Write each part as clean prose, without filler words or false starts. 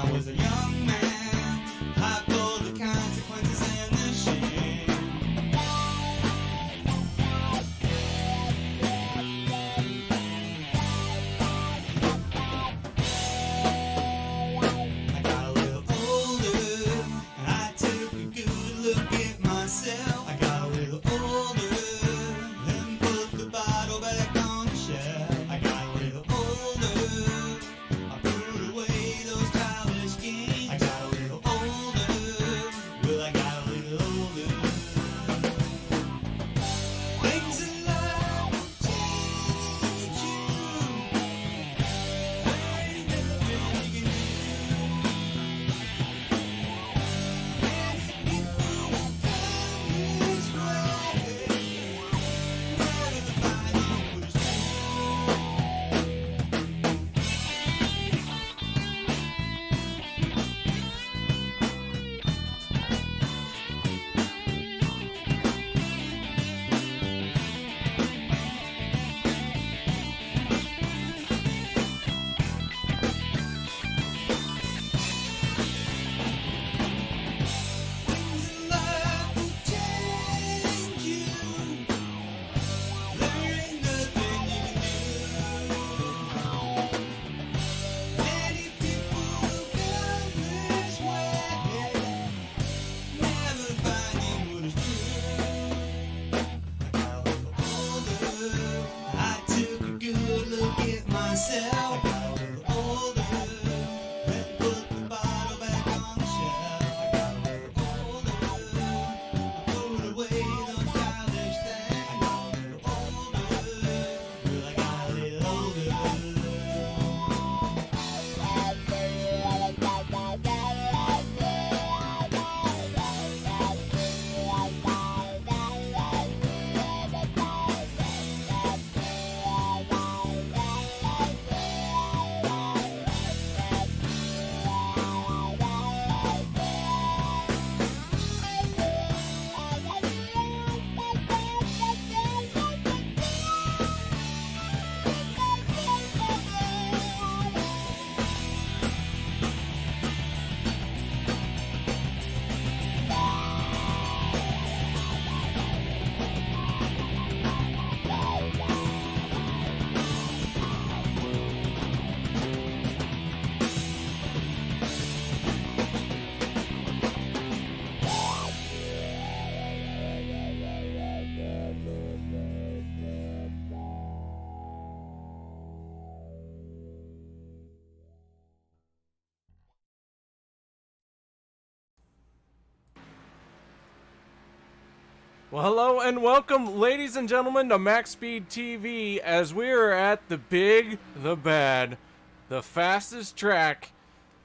I was a young man, I bore the consequences and the shame. I got a little older, and I took a good look at myself. I got a little older, then put the bottle back on the shelf. I got a little older, I put away those childish games. I got a little older, well I got a little older. Things in life will change you. There ain't nothing you can do. Many people will come this way, never to find out what is true. Things in life will change you. There ain't nothing you can do. Many people will come this way, never finding what is true. I got a little older, I took a good look at myself. I got a little older, then put the bottle back on the shelf. I got a little older, I put away those childish things. I got a little older, well I got a little older. Well, hello and welcome, ladies and gentlemen, to MaxSpeedTV as we are at the big, the bad, the fastest track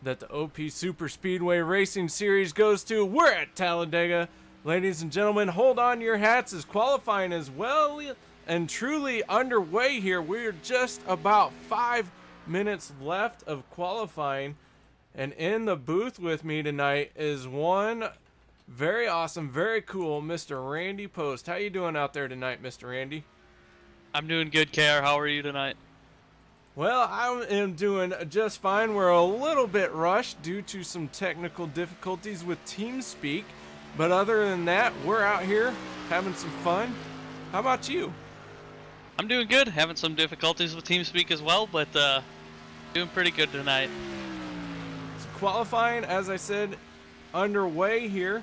that the OP Superspeedway Racing Series goes to. We're at Talladega. Ladies and gentlemen, hold on to your hats as qualifying is well and truly underway here. We're just about 5 minutes left of qualifying. And in the booth with me tonight is one very awesome, very cool, Mr. Randy Post. How you doing out there tonight, Mr. Randy? I'm doing good, KR. How are you tonight? Well, I am doing just fine. We're a little bit rushed due to some technical difficulties with TeamSpeak, but other than that, we're out here having some fun. How about you? I'm doing good. Having some difficulties with TeamSpeak as well, but doing pretty good tonight. So qualifying, as I said, underway here.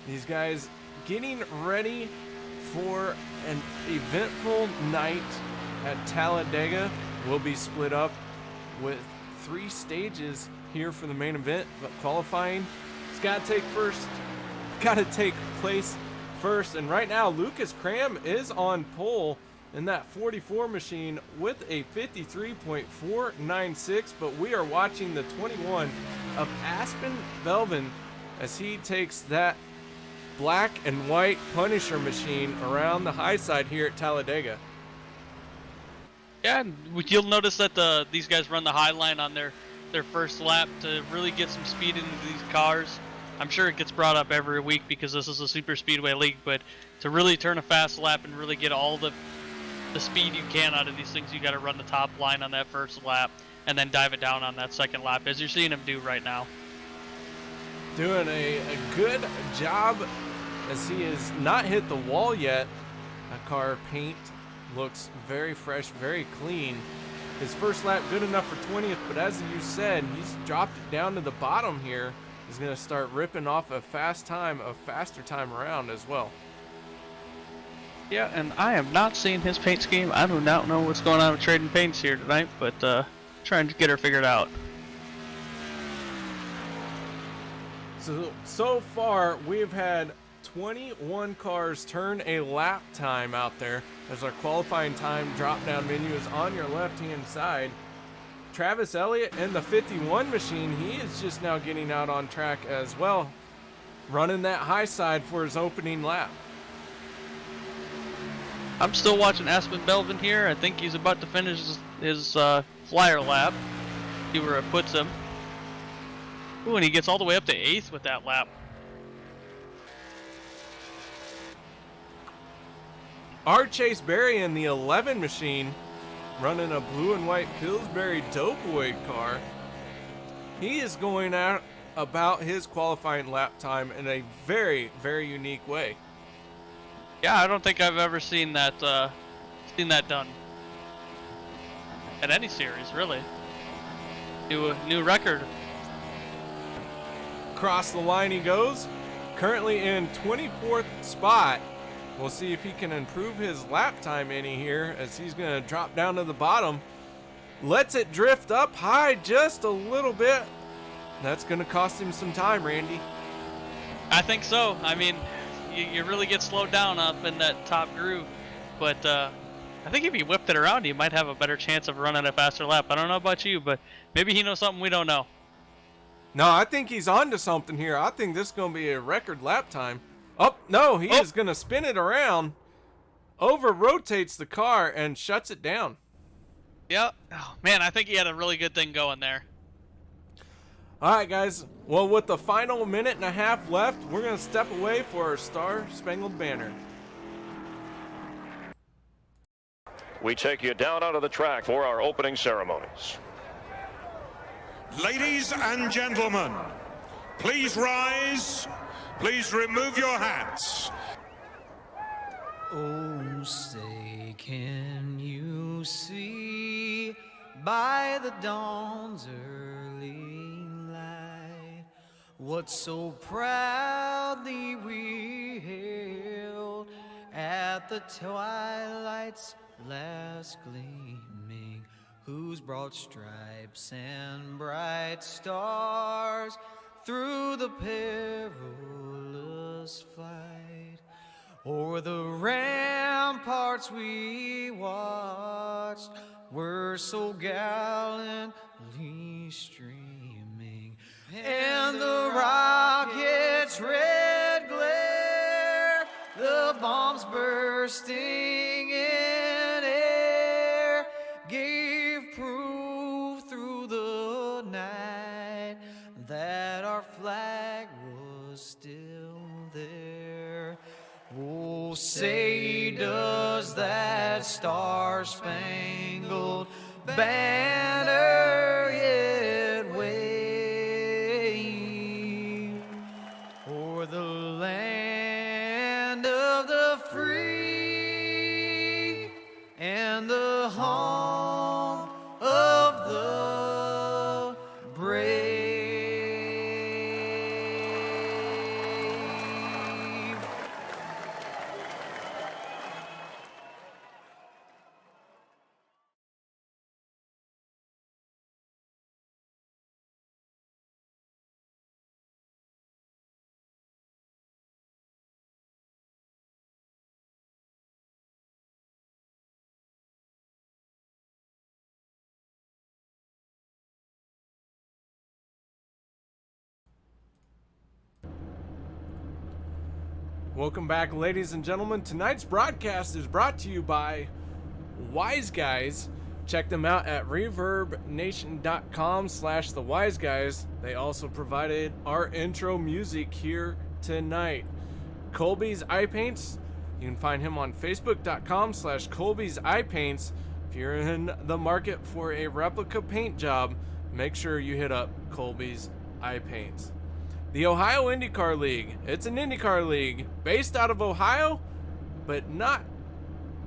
These guys getting ready for an eventful night at Talladega. Will be split up with 3 stages here for the main event, but qualifying has got to take place first. And right now, Lucas Cram is on pole in that 44 machine with a 53.496, but we are watching the 21 of Aspen Belvin as he takes that black and white Punisher machine around the high side here at Talladega. Yeah, and you'll notice that these guys run the high line on their first lap to really get some speed into these cars. I'm sure it gets brought up every week because this is a super speedway league, but to really turn a fast lap and really get all the speed you can out of these things, you got to run the top line on that first lap. and then dive it down on that second lap, as you're seeing him do right now. Doing a good job, as he has not hit the wall yet. That car paint looks very fresh, very clean. His first lap good enough for 20th, but as you said, he's dropped it down to the bottom here. He's going to start ripping off a faster time around as well. Yeah, and I have not seen his paint scheme. I do not know what's going on with trading paints here tonight, but trying to get her figured out. So far, we've had 21 cars turn a lap time out there, as our qualifying time drop-down menu is on your left-hand side. Travis Elliott and the 51 machine, he is just now getting out on track as well, running that high side for his opening lap. I'm still watching Aspen Belvin here. I think he's about to finish his flyer lap. See where it puts him. Ooh, and he gets all the way up to 8th with that lap. Our Chase Berry in the 11 machine, running a blue and white Pillsbury Doughboy car. He is going out about his qualifying lap time in a very, very unique way. Yeah, I don't think I've ever seen that done at any series, really. New record. Across the line he goes, currently in 24th spot. We'll see if he can improve his lap time any here, as he's going to drop down to the bottom. Lets it drift up high just a little bit. That's going to cost him some time, Randy. I think so. I mean, you really get slowed down up in that top groove, but I think if he whipped it around, he might have a better chance of running a faster lap. I don't know about you, but maybe he knows something we don't know. No, I think he's onto something here. I think this is going to be a record lap time. Oh, no, he is going to spin it around, over-rotates the car, and shuts it down. Yeah. Oh, man, I think he had a really good thing going there. All right, guys. Well, with the final minute and a half left, we're going to step away for our Star Spangled Banner. We take you down onto the track for our opening ceremonies. Ladies and gentlemen, please rise. Please remove your hats. Oh, say, can you see by the dawn's early light what so proudly we hailed at the twilight's last gleaming, whose broad stripes and bright stars through the perilous fight o'er the ramparts we watched were so gallantly streaming, and the rockets' red glare, the bombs bursting in air, gave proof through the night that our flag was still there. Oh, say, does that star-spangled banner yet wave o'er the land of the free and the home of the brave? Welcome back, ladies and gentlemen. Tonight's broadcast is brought to you by Guyz. Check them out at reverbnation.com/thewiseguys. They also provided our intro music here tonight. Colby's Eye Paints. You can find him on facebook.com/Colby's Eye Paints. If you're in the market for a replica paint job, make sure you hit up Colby's Eye Paints. The Ohio IndyCar League. It's an IndyCar league based out of Ohio, but not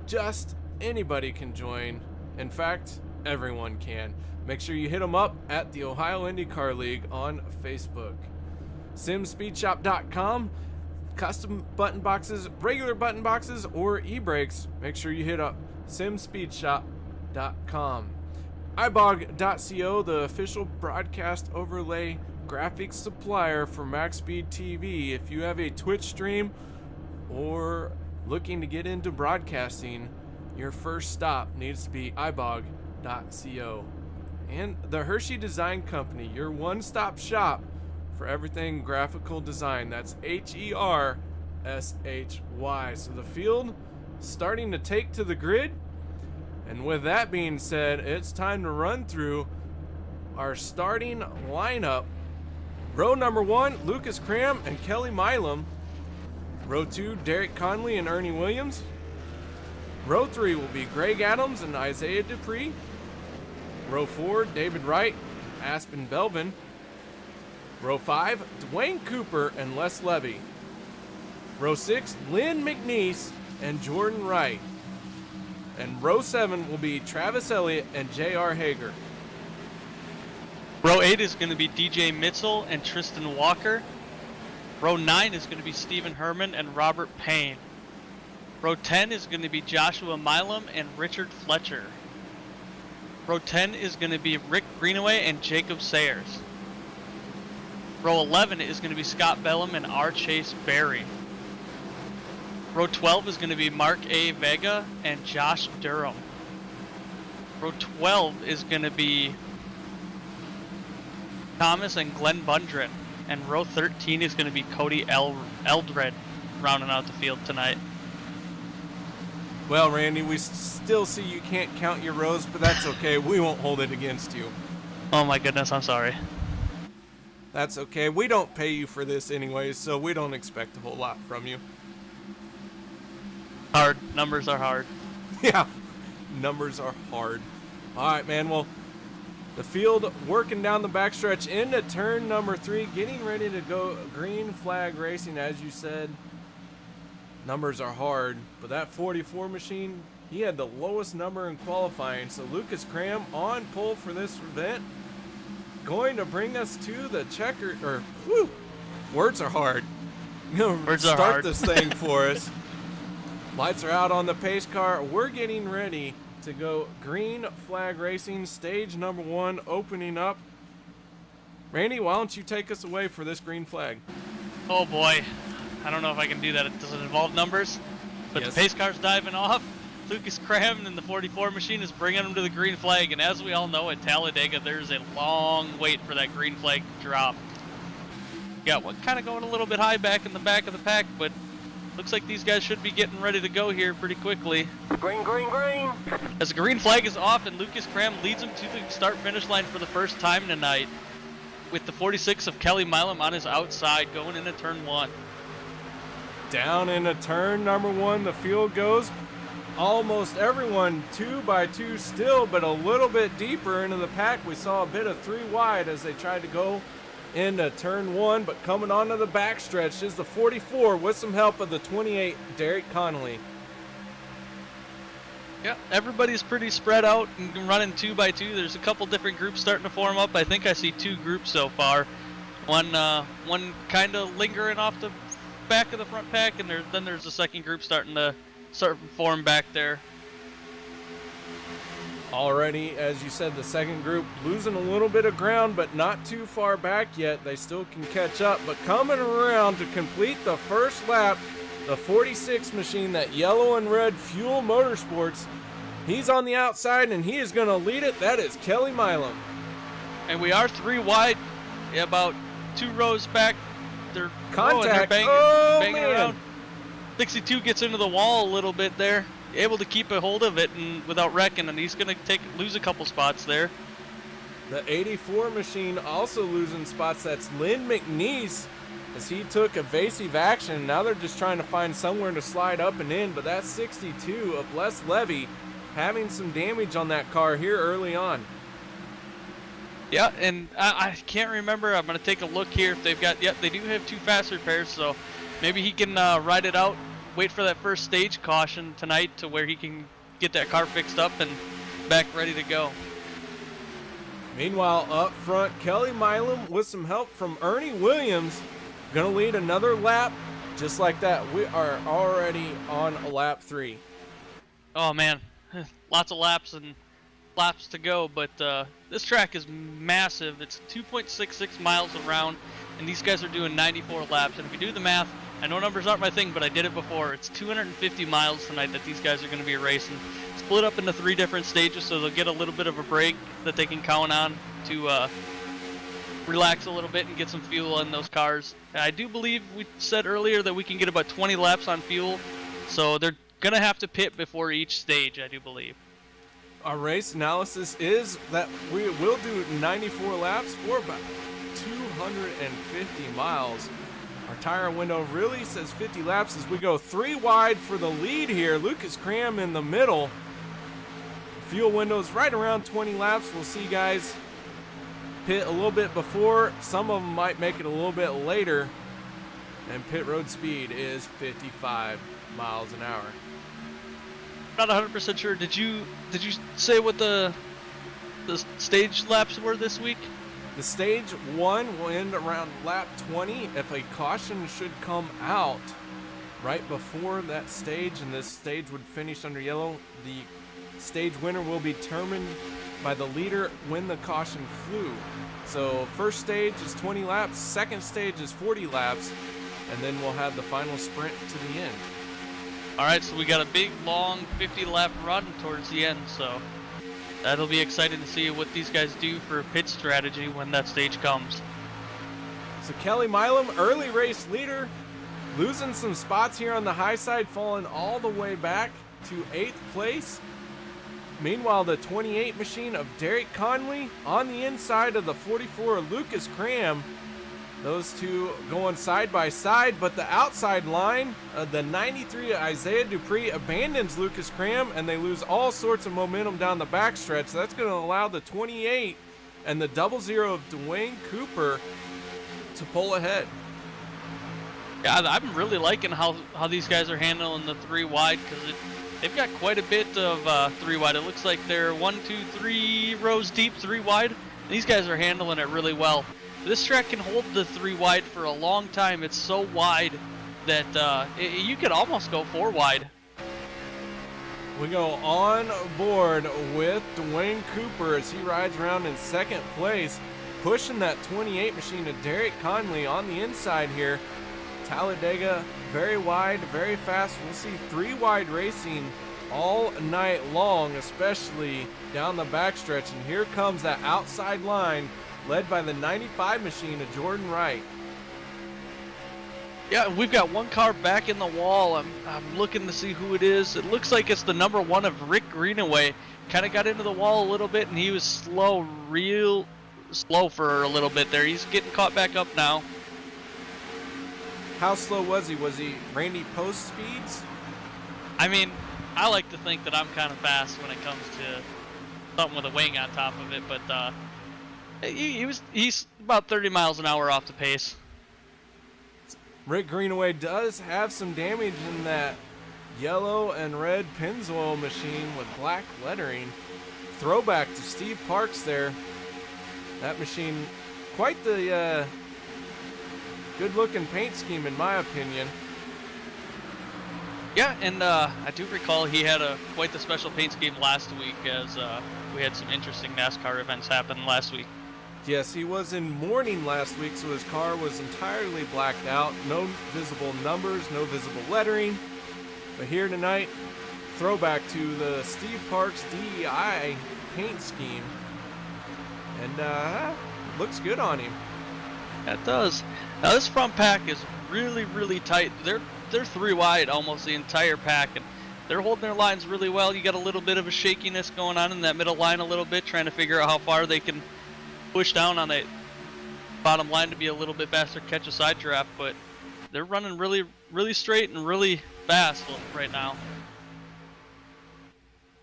just anybody can join. In fact, everyone can. Make sure you hit them up at the Ohio IndyCar League on Facebook. SimSpeedShop.com. Custom button boxes, regular button boxes, or e-brakes. Make sure you hit up SimSpeedShop.com. ibog.co, the official broadcast overlay graphics supplier for MaxSpeedTV. If you have a Twitch stream or looking to get into broadcasting, your first stop needs to be ibog.co. And the Hershey Design Company, your one-stop shop for everything graphical design. That's HERSHY. So the field starting to take to the grid. And with that being said, it's time to run through our starting lineup. Row number 1, Lucas Cram and Kelly Milam. Row 2, Derek Conley and Ernie Williams. Row 3 will be Greg Adams and Isaiah Dupree. Row 4, David Wright, Aspen Belvin. Row 5, Dwayne Cooper and Les Levy. Row 6, Lynn McNeese and Jordan Wright. And row 7 will be Travis Elliott and J.R. Hager. Row 8 is going to be DJ Mitchell and Tristan Walker. Row 9 is going to be Stephen Herman and Robert Payne. Row 10 is going to be Joshua Milam and Richard Fletcher. Row 10 is going to be Rick Greenaway and Jacob Sayers. Row 11 is going to be Scott Bellum and R. Chase Berry. Row 12 is going to be Mark A. Vega and Josh Durham. Row 12 is going to be Thomas and Glenn Bundren. And row 13 is going to be Cody Eldred rounding out the field tonight. Well, Randy, we still see you can't count your rows, but that's okay. We won't hold it against you. Oh my goodness, I'm sorry. That's okay. We don't pay you for this anyways, so we don't expect a whole lot from you. Hard. Numbers are hard. Yeah, numbers are hard. All right, man. Well, the field working down the backstretch into turn number 3, getting ready to go green flag racing, as you said. Numbers are hard, but that 44 machine, he had the lowest number in qualifying. So Lucas Cram on pole for this event, going to bring us to the checker. Or whew, words are hard. Words are start hard. this thing for us. Lights are out on the pace car. We're getting ready to go green flag racing, stage number 1 opening up. Randy, why don't you take us away for this green flag? Oh boy. I don't know if I can do that. Does it involve numbers? But Yes. the pace car's diving off. Lucas Cram and the 44 machine is bringing him to the green flag. And as we all know, at Talladega, there's a long wait for that green flag to drop. Got one kind of going a little bit high back in the back of the pack, but looks like these guys should be getting ready to go here pretty quickly. Green, green, green. As the green flag is off and Lucas Cram leads him to the start-finish line for the first time tonight, with the 46 of Kelly Milam on his outside going into turn 1. Down into turn number 1, the field goes. Almost everyone 2 by 2 still, but a little bit deeper into the pack. We saw a bit of 3 wide as they tried to go into turn 1, but coming onto the backstretch is the 44 with some help of the 28, Derek Connolly. Yeah, everybody's pretty spread out and running 2 by 2. There's a couple different groups starting to form up. I think I see 2 groups so far. One kind of lingering off the back of the front pack, and then there's the second group starting to form back there. Already, as you said, the second group losing a little bit of ground, but not too far back yet. They still can catch up, but coming around to complete the first lap, the 46 machine, that yellow and red Fuel Motorsports, he's on the outside and he is going to lead it. That is Kelly Milam. And we are 3 wide, about 2 rows back. They're Contact. banging, banging man. around. 62 gets into the wall a little bit there, able to keep a hold of it and without wrecking, and he's going to lose a couple spots there. The 84 machine also losing spots. That's Lynn McNeese, as he took evasive action. Now they're just trying to find somewhere to slide up and in, but that's 62 of Les Levy having some damage on that car here early on. Yeah, and I can't remember. I'm going to take a look here if they've got, yep, they do have 2 fast repairs, so maybe he can ride it out, wait for that first stage caution tonight to where he can get that car fixed up and back ready to go. Meanwhile, up front, Kelly Milam with some help from Ernie Williams, going to lead another lap. Just like that, we are already on lap 3. Oh man, lots of laps and laps to go, but this track is massive. It's 2.66 miles around, and these guys are doing 94 laps. And if you do the math, I know numbers aren't my thing, but I did it before. It's 250 miles tonight that these guys are going to be racing. Split up into 3 different stages, so they'll get a little bit of a break that they can count on to relax a little bit and get some fuel in those cars. I do believe we said earlier that we can get about 20 laps on fuel, so they're going to have to pit before each stage, I do believe. Our race analysis is that we will do 94 laps for about 250 miles. Our tire window really says 50 laps as we go 3 wide for the lead here. Lucas Cram in the middle. Fuel windows right around 20 laps. We'll see guys pit a little bit before. Some of them might make it a little bit later. And pit road speed is 55 miles an hour. Not 100% sure. Did you say what the stage laps were this week? The stage 1 will end around lap 20. If a caution should come out right before that stage, and this stage would finish under yellow, the stage winner will be determined by the leader when the caution flew. So first stage is 20 laps, second stage is 40 laps, and then we'll have the final sprint to the end. All right, so we got a big, long 50-lap run towards the end, so that'll be exciting to see what these guys do for pit strategy when that stage comes. So Kelly Milam, early race leader, losing some spots here on the high side, falling all the way back to 8th place. Meanwhile, the 28 machine of Derek Conley on the inside of the 44 of Lucas Cram. Those two going side by side, but the outside line, the 93 Isaiah Dupree abandons Lucas Cram, and they lose all sorts of momentum down the backstretch. That's going to allow the 28 and the 00 of Dwayne Cooper to pull ahead. Yeah, I'm really liking how these guys are handling the 3 wide, because they've got quite a bit of 3 wide. It looks like they're 1, 2, 3 rows deep, 3 wide. These guys are handling it really well. This track can hold the 3 wide for a long time. It's so wide that you could almost go 4 wide. We go on board with Dwayne Cooper as he rides around in 2nd place, pushing that 28 machine of Derek Conley on the inside here. Talladega, very wide, very fast. We'll see 3 wide racing all night long, especially down the backstretch. And here comes that outside line led by the 95 machine of Jordan Wright. Yeah, we've got 1 car back in the wall. I'm looking to see who it is. It looks like it's the number 1 of Rick Greenaway. Kind of got into the wall a little bit, and he was slow, real slow for a little bit there. He's getting caught back up now. How slow was he? Was he Randy Post speeds? I mean, I like to think that I'm kind of fast when it comes to something with a wing on top of it, but he's about 30 miles an hour off the pace. Rick Greenaway does have some damage in that yellow and red Pennzoil machine with black lettering. Throwback to Steve Parks there. That machine, quite the good-looking paint scheme in my opinion. Yeah, and I do recall he had quite the special paint scheme last week, as we had some interesting NASCAR events happen last week. Yes, he was in mourning last week, so his car was entirely blacked out. No visible numbers, no visible lettering. But here tonight, throwback to the Steve Parks DEI paint scheme. And looks good on him. That does. Now this front pack is really, really tight. They're 3 wide almost the entire pack, and they're holding their lines really well. You got a little bit of a shakiness going on in that middle line a little bit, trying to figure out how far they can push down on that bottom line to be a little bit faster, catch a side draft, but they're running really, really straight and really fast right now.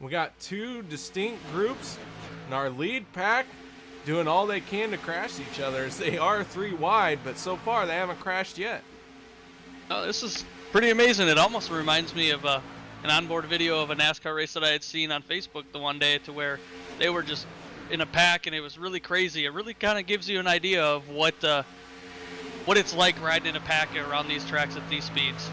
We got two distinct groups, and our lead pack doing all they can to crash each other, as they are 3 wide, but so far they haven't crashed yet. Oh, this is pretty amazing. It almost reminds me of an onboard video of a NASCAR race that I had seen on Facebook the one day, to where they were just in a pack, and it was really crazy. It really kind of gives you an idea of what it's like riding in a pack around these tracks at these speeds.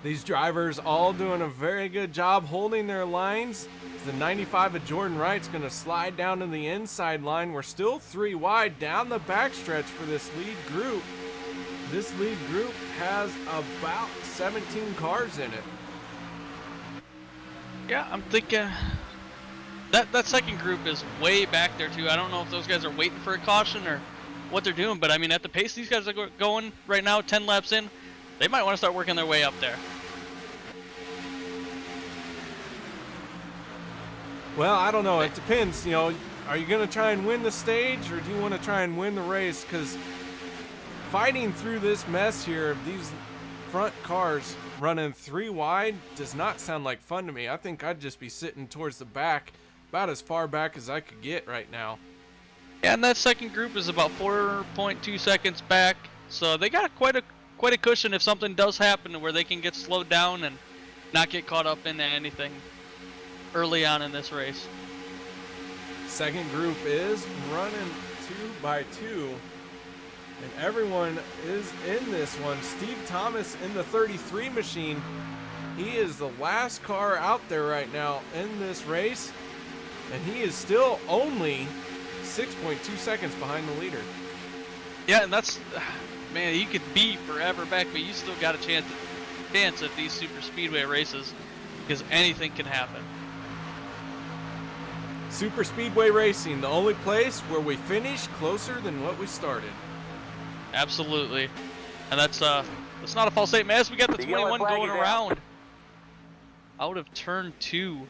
These drivers all doing a very good job holding their lines. The 95 of Jordan Wright's going to slide down to the inside line. We're still 3 wide down the backstretch for this lead group. This lead group has about 17 cars in it. Yeah, I'm thinking that second group is way back there too. I don't know if those guys are waiting for a caution or what they're doing, but I mean, at the pace these guys are going right now, 10 laps in, they might want to start working their way up there. Well, I don't know. It depends. You know, are you going to try and win the stage, or do you want to try and win the race? Because fighting through this mess here of these front cars running 3 wide does not sound like fun to me. I think I'd just be sitting towards the back, about as far back as I could get right now. Yeah, and that second group is about 4.2 seconds back, so they got quite a cushion if something does happen where they can get slowed down and not get caught up into anything early on in this race. Second group is running 2 by 2, and everyone is in this one. Steve Thomas in the 33 machine. He is the last car out there right now in this race, and he is still only 6.2 seconds behind the leader. Yeah, and that's, man, you could be forever back, but you still got a chance at these super speedway races, because anything can happen. Super Speedway Racing, the only place where we finish closer than what we started. Absolutely. And that's not a false statement, as we got the 21 going around out of turn 2.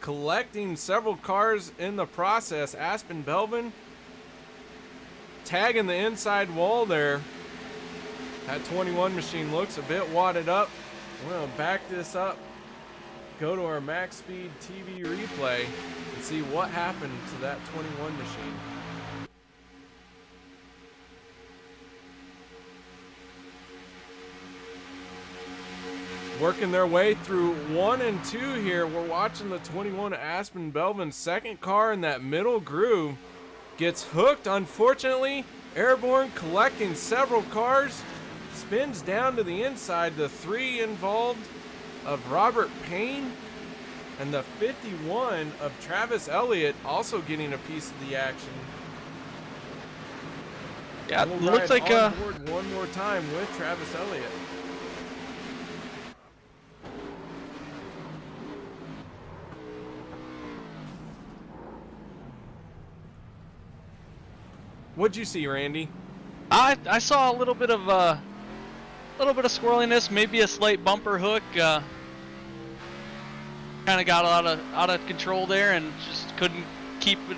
Collecting several cars in the process. Aspen Belvin tagging the inside wall there. That 21 machine looks a bit wadded up. We're going to back this up, go to our MaxSpeedTV replay, and see what happened to that 21 machine. Working their way through 1 and 2 here. We're watching the 21 Aspen Belvin second car in that middle groove. Gets hooked, unfortunately. Airborne collecting several cars. Spins down to the inside. The 3 involved of Robert Payne. And the 51 of Travis Elliott also getting a piece of the action. Yeah, We'll looks ride like on board one more time with Travis Elliott. What'd you see, Randy? I saw a little bit of squirreliness, maybe a slight bumper hook. Kind of got out of control there and just couldn't keep it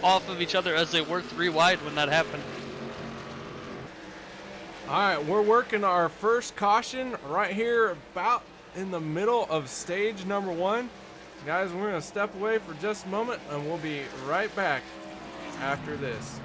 off of each other as they were 3 wide when that happened. All right, we're working our first caution right here about in the middle of stage number 1. Guys, we're going to step away for just a moment, and we'll be right back after this.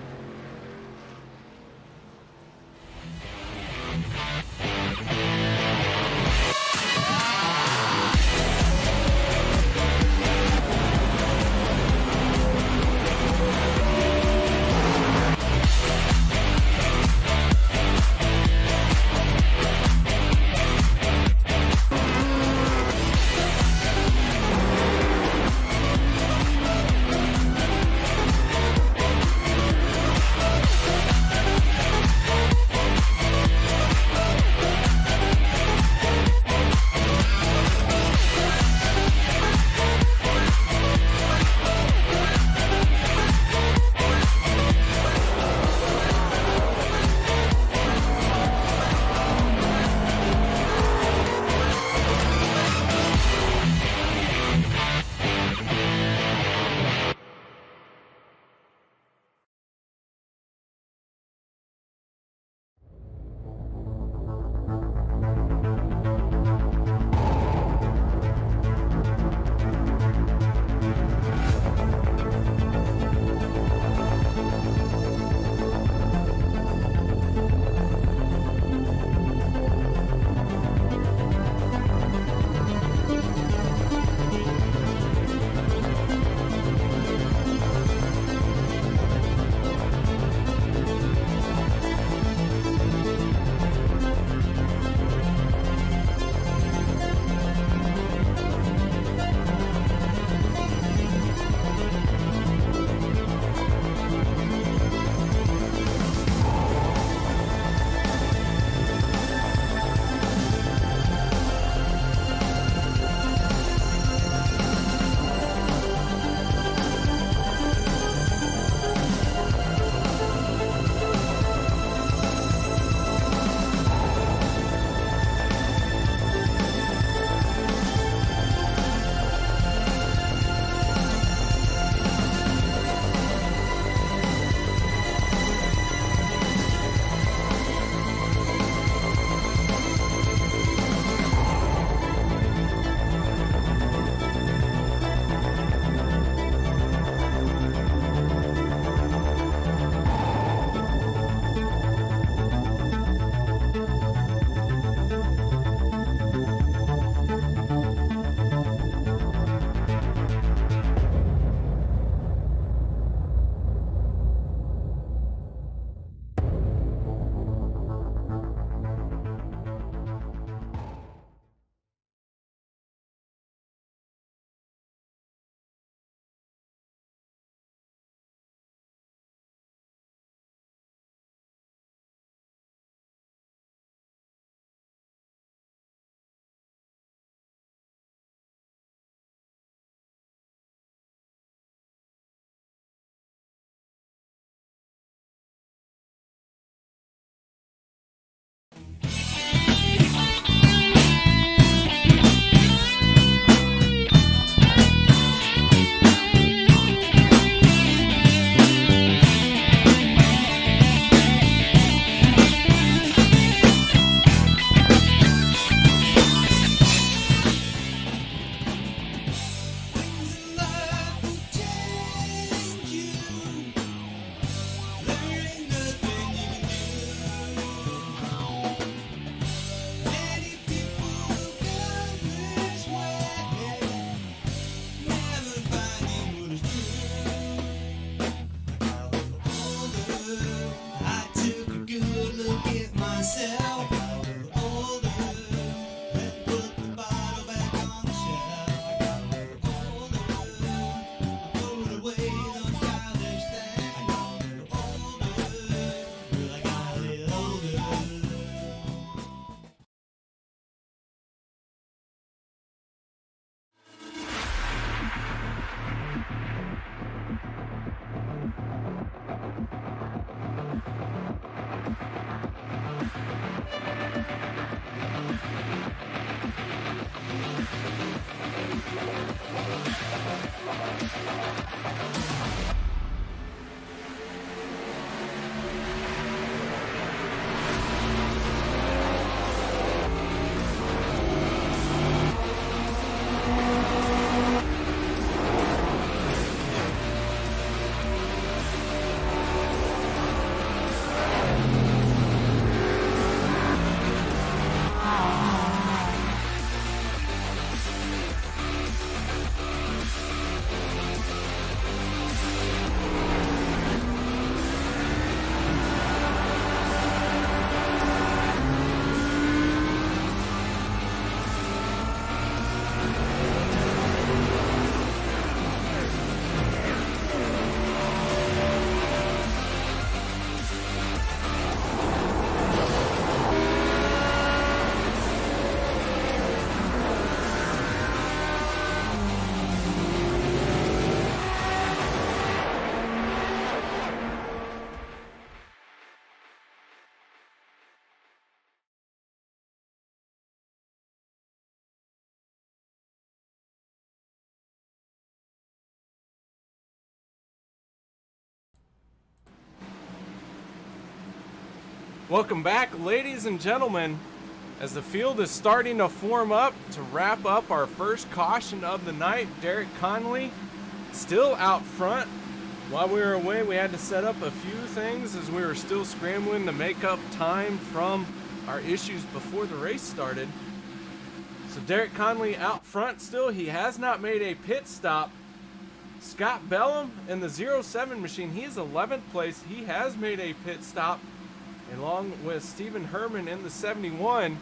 Welcome back, ladies and gentlemen, as the field is starting to form up to wrap up our first caution of the night. Derek Conley still out front. While we were away, we had to set up a few things as we were still scrambling to make up time from our issues before the race started. So Derek Conley out front still. He has not made a pit stop. Scott Bellum in the 07 machine, he is 11th place. He has made a pit stop, along with Stephen Herman in the 71.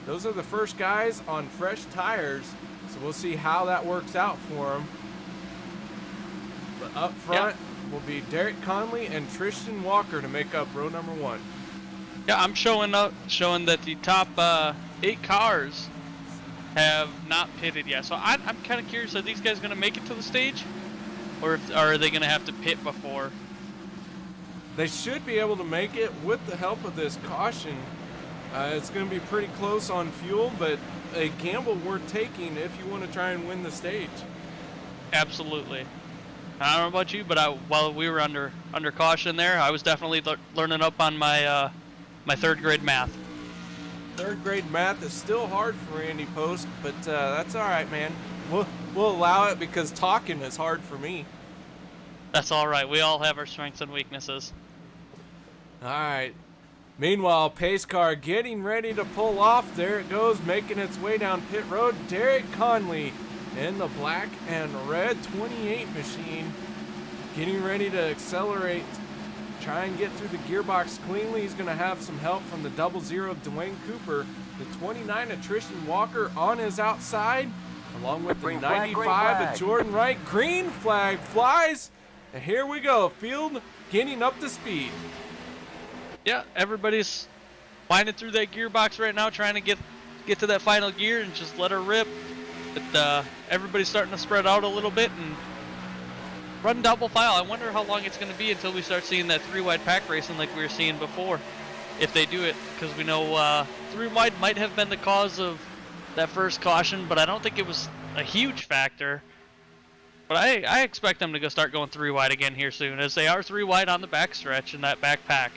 Those are the first guys on fresh tires, so we'll see how that works out for them. But up front will be Derek Conley and Tristan Walker to make up row number 1. Yeah, I'm showing that the top 8 cars have not pitted yet. So I'm kind of curious, are these guys going to make it to the stage? Or are they going to have to pit before? They should be able to make it with the help of this caution. It's going to be pretty close on fuel, but a gamble worth taking if you want to try and win the stage. Absolutely. I don't know about you, but while we were under caution there, I was definitely learning up on my my 3rd grade math. 3rd grade math is still hard for Andy Post, but that's all right, man. We'll allow it because talking is hard for me. That's all right. We all have our strengths and weaknesses. All right. Meanwhile, pace car getting ready to pull off. There it goes, making its way down pit road. Derek Conley in the black and red 28 machine, getting ready to accelerate, try and get through the gearbox cleanly. He's going to have some help from the 00 of Dwayne Cooper. The 29 of Tristan Walker on his outside, along with the 95 of Jordan Wright. Green flag flies, and here we go. Field getting up to speed. Yeah, everybody's winding through that gearbox right now, trying to get to that final gear and just let her rip. But everybody's starting to spread out a little bit and run double file. I wonder how long it's going to be until we start seeing that 3-wide pack racing like we were seeing before, if they do it, because we know 3-wide might have been the cause of that first caution, but I don't think it was a huge factor. But I expect them to start going 3-wide again here soon, as they are 3-wide on the backstretch in that back pack.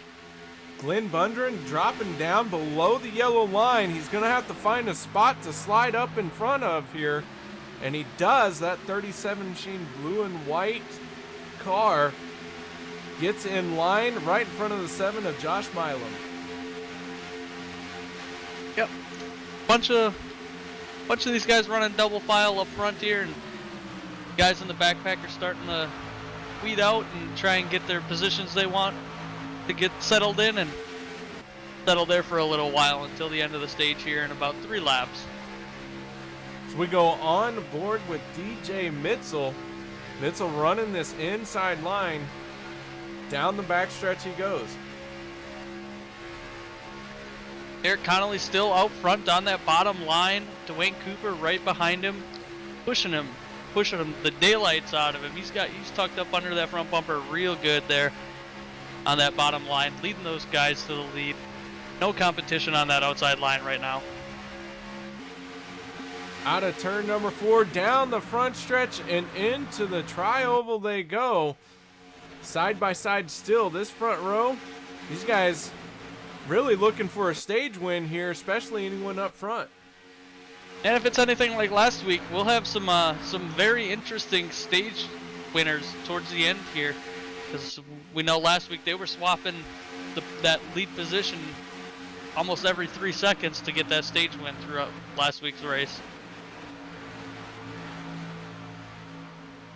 Glenn Bundren dropping down below the yellow line. He's going to have to find a spot to slide up in front of here. And he does. That 37 machine blue and white car gets in line right in front of the 7 of Josh Milam. Yep. Bunch of these guys running double file up front here, and guys in the backpack are starting to weed out and try and get their positions they want to get settled in and settle there for a little while until the end of the stage here in about 3 laps. So we go on board with DJ Mitzel. Mitzel running this inside line. Down the backstretch he goes. Derek Connolly still out front on that bottom line. Dwayne Cooper right behind him, pushing him the daylights out of him. He's tucked up under that front bumper real good there on that bottom line, leading those guys to the lead. No competition on that outside line right now. Out of turn number 4, down the front stretch and into the tri-oval they go. Side by side still, this front row, these guys really looking for a stage win here, especially anyone up front. And if it's anything like last week, we'll have some very interesting stage winners towards the end here, because we know last week they were swapping that lead position almost every 3 seconds to get that stage win throughout last week's race.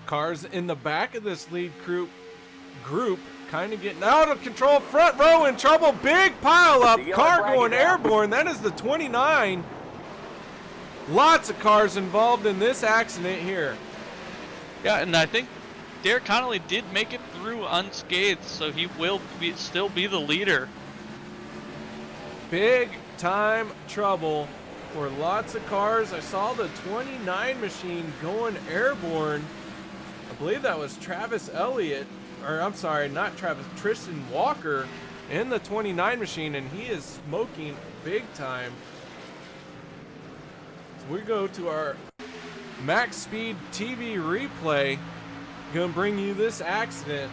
Cars in the back of this lead group kind of getting out of control. Front row in trouble. Big pile up. Car going airborne. That is the 29. Lots of cars involved in this accident here. Yeah, and I think Derek Connolly did make it through unscathed, so he will still be the leader. Big time trouble for lots of cars. I saw the 29 machine going airborne. I believe that was Travis Elliott, or I'm sorry, not Travis, Tristan Walker in the 29 machine, and he is smoking big time. So we go to our MaxSpeedTV replay. Gonna bring you this accident.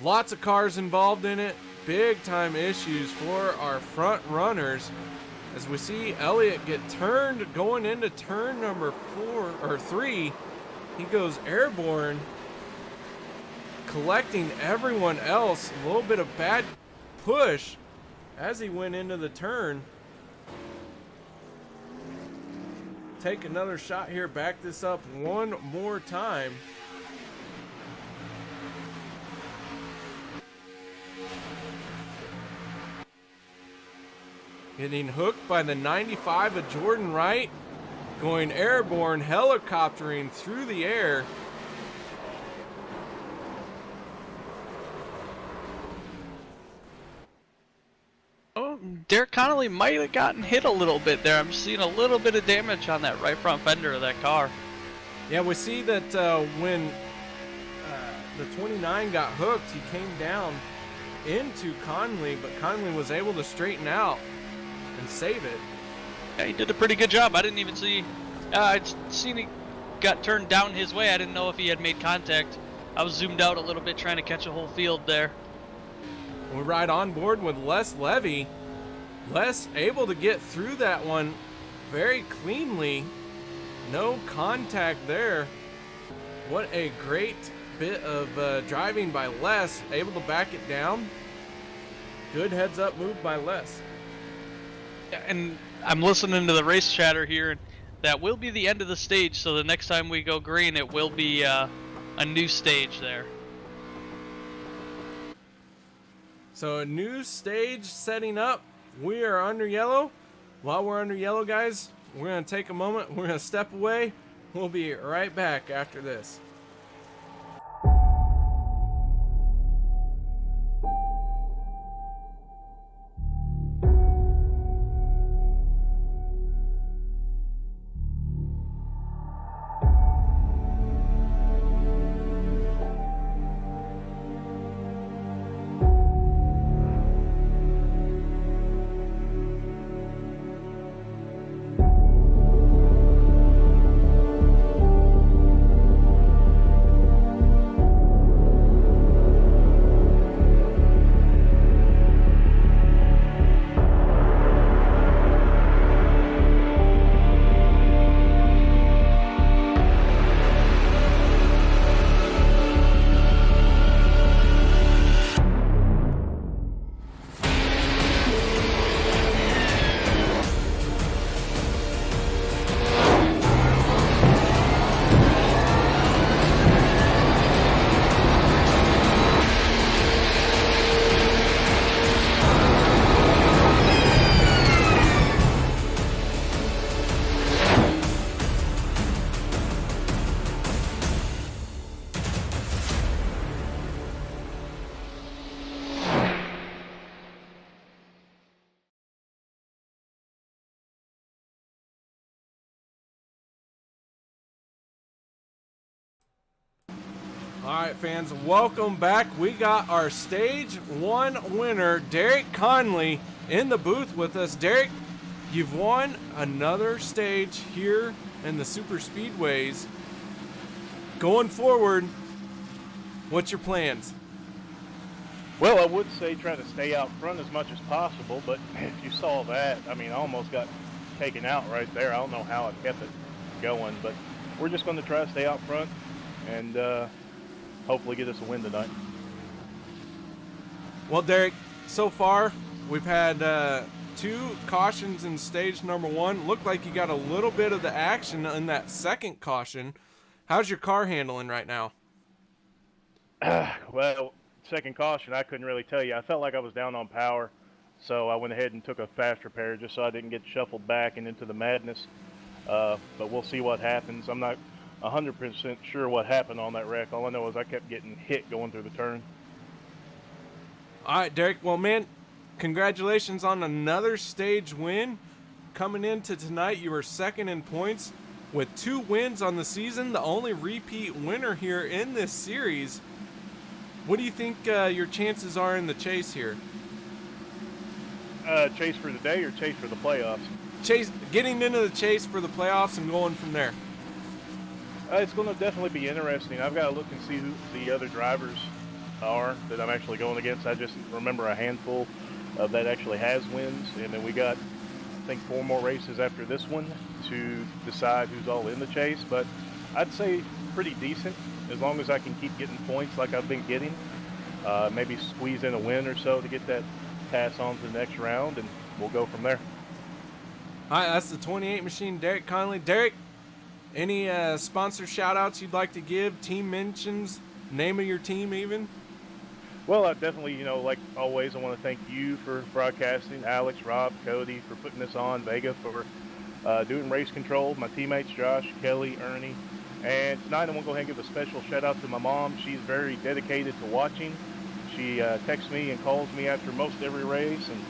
Lots of cars involved in it. big time issues for our front runners as we see Elliott get turned going into turn number 3. He goes airborne, collecting everyone else. A little bit of bad push as he went into the turn. Take another shot here, back this up one more time. Getting hooked by the 95 of Jordan Wright, going airborne, helicoptering through the air. Oh, Derek Connolly might have gotten hit a little bit there. I'm seeing a little bit of damage on that right front fender of that car. Yeah, we see that when the 29 got hooked, he came down into Conley, but Conley was able to straighten out and save it. Yeah, he did a pretty good job. I didn't even see. I'd seen he got turned down his way. I didn't know if he had made contact. I was zoomed out a little bit trying to catch a whole field there. We ride on board with Les Levy. Les able to get through that one very cleanly. No contact there. What a great bit of driving by Les. Able to back it down. Good heads up move by Les. Yeah, and I'm listening to the race chatter here, and that will be the end of the stage. So the next time we go green, it will be a new stage there. So a new stage setting up. We are under yellow. While we're under yellow, guys, we're going to take a moment. We're going to step away. We'll be right back after this. All right, fans, welcome back. We got our Stage 1 winner, Derek Conley, in the booth with us. Derek, you've won another stage here in the Super Speedways. Going forward, what's your plans? Well, I would say try to stay out front as much as possible, but if you saw that, I mean, I almost got taken out right there. I don't know how I kept it going, but we're just going to try to stay out front and hopefully get us a win tonight. Well, Derek, so far we've had 2 cautions in stage number 1. Looked like you got a little bit of the action in that second caution. How's your car handling right now? Well, second caution, I couldn't really tell you. I felt like I was down on power, so I went ahead and took a fast repair just so I didn't get shuffled back and into the madness. But we'll see what happens. I'm not 100% sure what happened on that wreck. All I know is I kept getting hit going through the turn. All right, Derek. Well, man, congratulations on another stage win. Coming into tonight, you were second in points with 2 wins on the season, the only repeat winner here in this series. What do you think your chances are in the chase here? Chase for the day or chase for the playoffs? Chase, getting into the chase for the playoffs and going from there. It's going to definitely be interesting. I've got to look and see who the other drivers are that I'm actually going against. I just remember a handful that actually has wins, and then we got, I think, 4 more races after this one to decide who's all in the chase. But I'd say pretty decent as long as I can keep getting points like I've been getting. Maybe squeeze in a win or so to get that pass on to the next round, and we'll go from there. All right, that's the 28 machine, Derek Connolly. Derek, any sponsor shout-outs you'd like to give, team mentions, name of your team even? Well, I definitely, like always, I want to thank you for broadcasting, Alex, Rob, Cody for putting this on, Vega for doing race control, my teammates Josh, Kelly, Ernie. And tonight I want to go ahead and give a special shout out to my mom. She's very dedicated to watching. She texts me and calls me after most every race and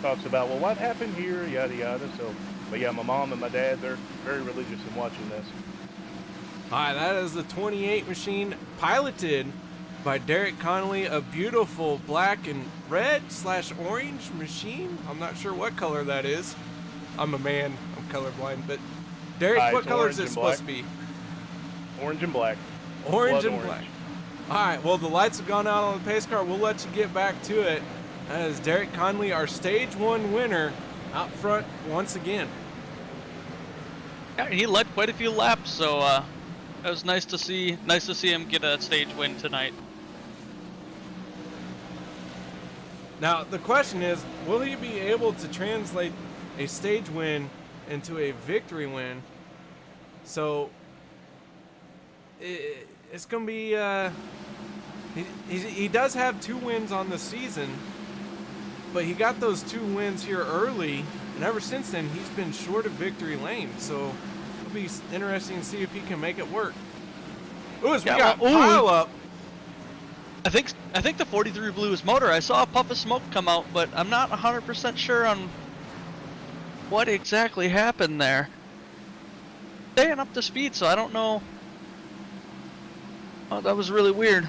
talks about, well, what happened here, yada, yada. So, but yeah, my mom and my dad, they're very religious in watching this. All right, that is the 28 machine piloted by Derek Connolly, a beautiful black and red/orange machine. I'm not sure what color that is. I'm a man, I'm colorblind, but Derek, what color is it supposed to be? Orange and black. Orange Blood and orange. black. All right, well, the lights have gone out on the pace car. We'll let you get back to it. That is Derek Connolly, our stage 1 winner, out front once again. Yeah, he led quite a few laps, so it was nice to see him get a stage win tonight. Now, the question is, will he be able to translate a stage win into a victory win? So, it's going to be, he does have 2 wins on the season, but he got those 2 wins here early, and ever since then, he's been short of victory lane. So, it'll be interesting to see if he can make it work. Ooh, as we got pile up. I think the 43 blew his motor. I saw a puff of smoke come out, but I'm not 100% sure on what exactly happened there. Staying up to speed, so I don't know. Oh, that was really weird.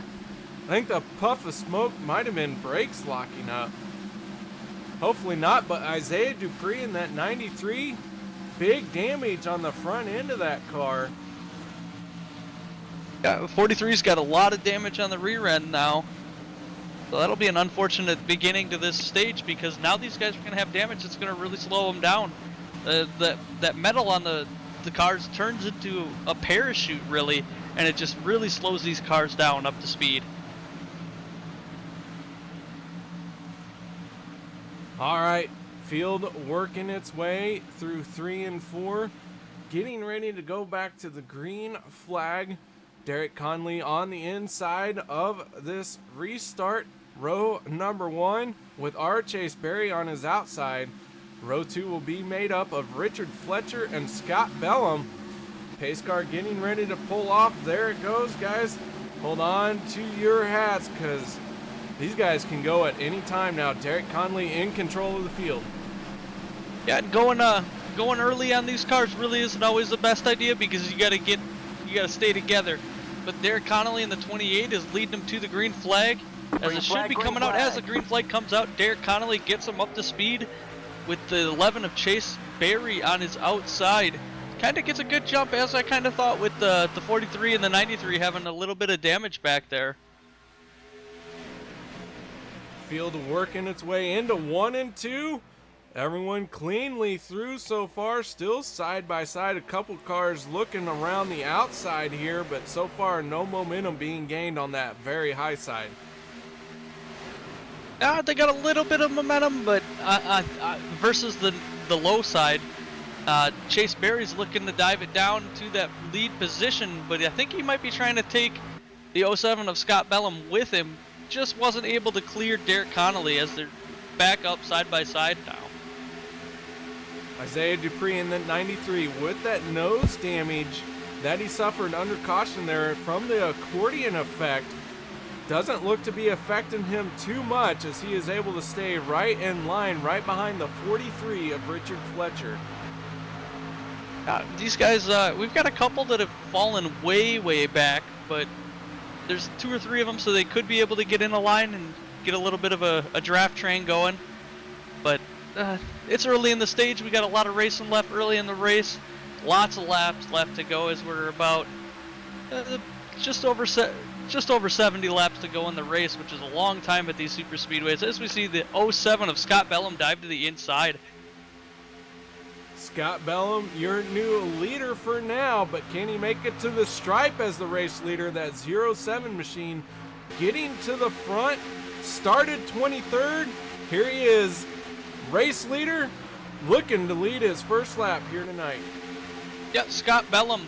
I think the puff of smoke might have been brakes locking up. Hopefully not, but Isaiah Dupree in that 93, big damage on the front end of that car. Yeah, 43's got a lot of damage on the rear end now. So that'll be an unfortunate beginning to this stage, because now these guys are going to have damage that's going to really slow them down. That metal on the cars turns into a parachute, really, and it just really slows these cars down up to speed. All right, field working its way through 3 and 4, getting ready to go back to the green flag. Derek Connolly on the inside of this restart, row number 1, with R. Chase Berry on his outside. Row 2 will be made up of Richard Fletcher and Scott Bellum. Pace car getting ready to pull off. There it goes, guys. Hold on to your hats, because these guys can go at any time now. Derek Connolly in control of the field. Yeah, and going early on these cars really isn't always the best idea, because you got to stay together. But Derek Connolly in the 28 is leading him to the green flag, as it should be coming out. As the green flag comes out, Derek Connolly gets him up to speed with the 11 of Chase Berry on his outside. Kind of gets a good jump, as I kind of thought, with the 43 and the 93 having a little bit of damage back there. Field working its way into 1 and 2. Everyone cleanly through so far, still side by side. A couple cars looking around the outside here, but so far no momentum being gained on that very high side. They got a little bit of momentum, but versus the low side, Chase Berry's looking to dive it down to that lead position, but I think he might be trying to take the 07 of Scott Bellum with him. Just wasn't able to clear Derek Connolly, as they're back up side by side now. Isaiah Dupree in the 93 with that nose damage that he suffered under caution there from the accordion effect. Doesn't look to be affecting him too much, as he is able to stay right in line, right behind the 43 of Richard Fletcher. These guys, we've got a couple that have fallen way back, but there's 2 or 3 of them, so they could be able to get in a line and get a little bit of a draft train going. But it's early in the stage. We got a lot of racing left early in the race. Lots of laps left to go, as we're about just over 70 laps to go in the race, which is a long time at these super speedways. As we see the 07 of Scott Bellum dive to the inside. Scott Bellum, your new leader for now, but can he make it to the stripe as the race leader? That 07 machine getting to the front, started 23rd. Here he is, race leader, looking to lead his first lap here tonight. Yeah, Scott Bellum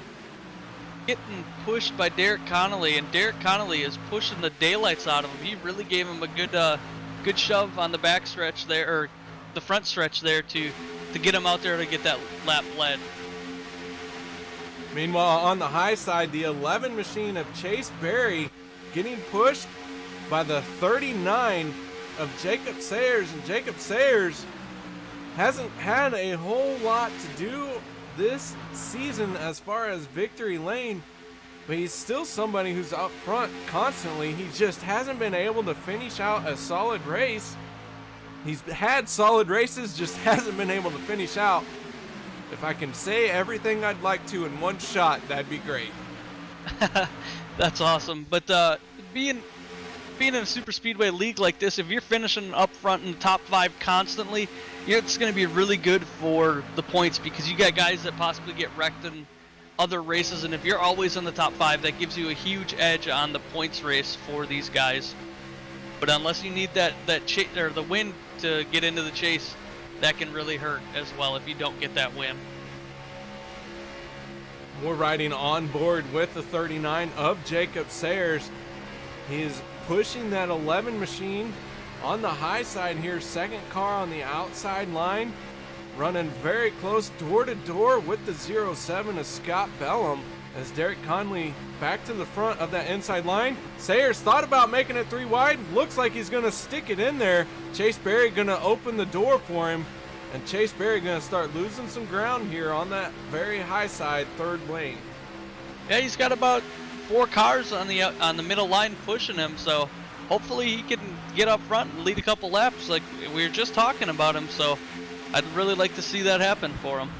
getting pushed by Derek Connolly, and Derek Connolly is pushing the daylights out of him. He really gave him a good shove on the back stretch there, or the front stretch there, to get him out there to get that lap led. Meanwhile, on the high side, the 11 machine of Chase Berry getting pushed by the 39 of Jacob Sayers, and Jacob Sayers hasn't had a whole lot to do this season as far as victory lane, but he's still somebody who's up front constantly. He just hasn't been able to finish out a solid race. He's had solid races, just hasn't been able to finish out. If I can say everything I'd like to in one shot, that'd be great. That's awesome. But being in a super speedway league like this, if you're finishing up front in the top 5 constantly, it's going to be really good for the points, because you got guys that possibly get wrecked in other races, and if you're always in the top 5, that gives you a huge edge on the points race for these guys. But unless you need that or the win to get into the chase, that can really hurt as well if you don't get that win. We're riding on board with the 39 of Jacob Sayers. He is pushing that 11 machine on the high side here. Second car on the outside line, running very close door to door with the 07 of Scott Bellum, as Derek Conley back to the front of that inside line. Sayers thought about making it 3 wide. Looks like he's going to stick it in there. Chase Berry going to open the door for him, and Chase Berry going to start losing some ground here on that very high side third lane. Yeah, he's got about 4 cars on the middle line pushing him, so hopefully he can get up front and lead a couple laps like we were just talking about him. So I'd really like to see that happen for him.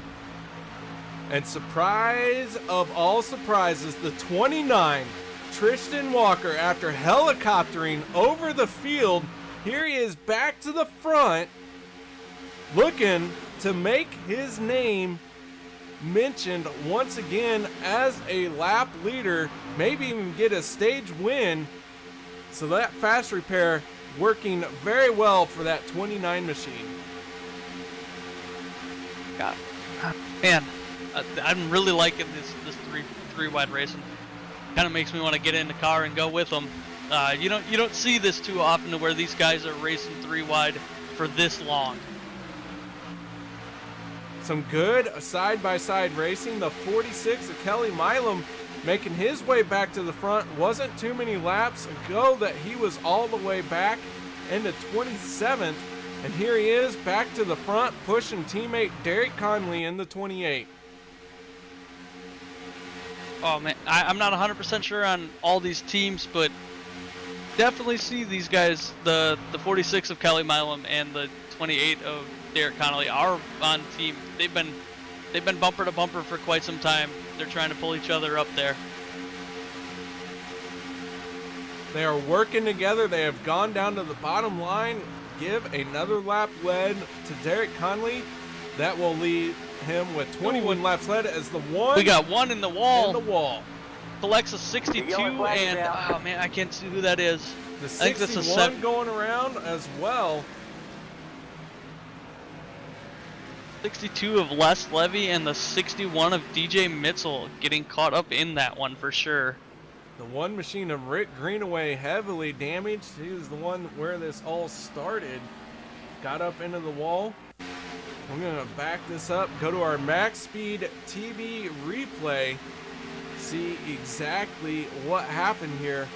And surprise of all surprises, the 29, Tristan Walker, after helicoptering over the field, here he is back to the front, looking to make his name mentioned once again as a lap leader, maybe even get a stage win. So that fast repair working very well for that 29 machine. God, man, I'm really liking this three wide racing. Kind of makes me want to get in the car and go with them. You don't see this too often, to where these guys are racing 3 wide for this long. Some good side-by-side racing. The 46 of Kelly Milam making his way back to the front. Wasn't too many laps ago that he was all the way back into 27th. And here he is back to the front, pushing teammate Derek Conley in the 28. Oh man, I'm not 100% sure on all these teams, but definitely see these guys, the 46 of Kelly Milam and the 28 of Derek Connolly are on team. They've been bumper to bumper for quite some time. They're trying to pull each other up there. They are working together. They have gone down to the bottom line. Give another lap led to Derek Conley. That will lead him with 21 laps led as the one. We got one in the wall. In the wall. Collects a 62, and oh man, I can't see who that is. The I think that's a 61 going around as well. 62 of Les Levy and the 61 of DJ Mitchell getting caught up in that one for sure. The one machine of Rick Greenaway heavily damaged. He was the one where this all started. Got up into the wall. I'm going to back this up, go to our MaxSpeedTV replay, see exactly what happened here.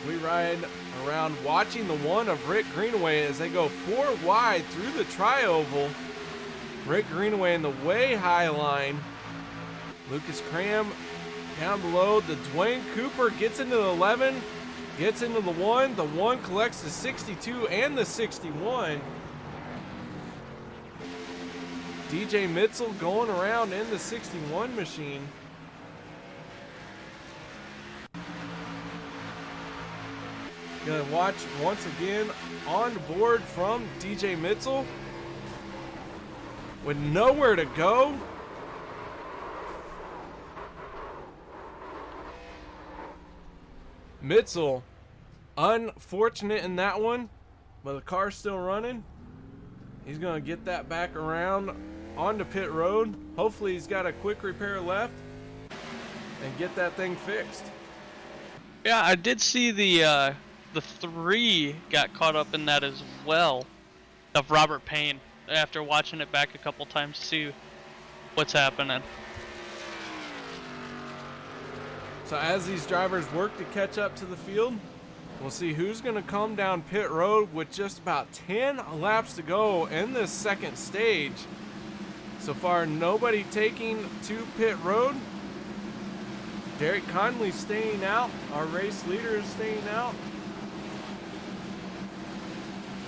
We ride around watching the one of Rick Greenaway as they go 4 wide through the tri-oval. Rick Greenaway in the way high line. Lucas Cram down below. The Dwayne Cooper gets into the 11, gets into the 1. The 1 collects the 62 and the 61. DJ Mitchell going around in the 61 machine. Gonna watch once again on board from DJ Mitzel with nowhere to go. Mitzel, unfortunate in that one, but the car's still running. He's gonna get that back around onto pit road. Hopefully he's got a quick repair left and get that thing fixed. Yeah, I did see the 3 got caught up in that as well, of Robert Payne, after watching it back a couple times to see what's happening. So as these drivers work to catch up to the field, we'll see who's going to come down pit road with just about 10 laps to go in this second stage. So far, nobody taking to pit road. Derek Conley staying out. Our race leader is staying out.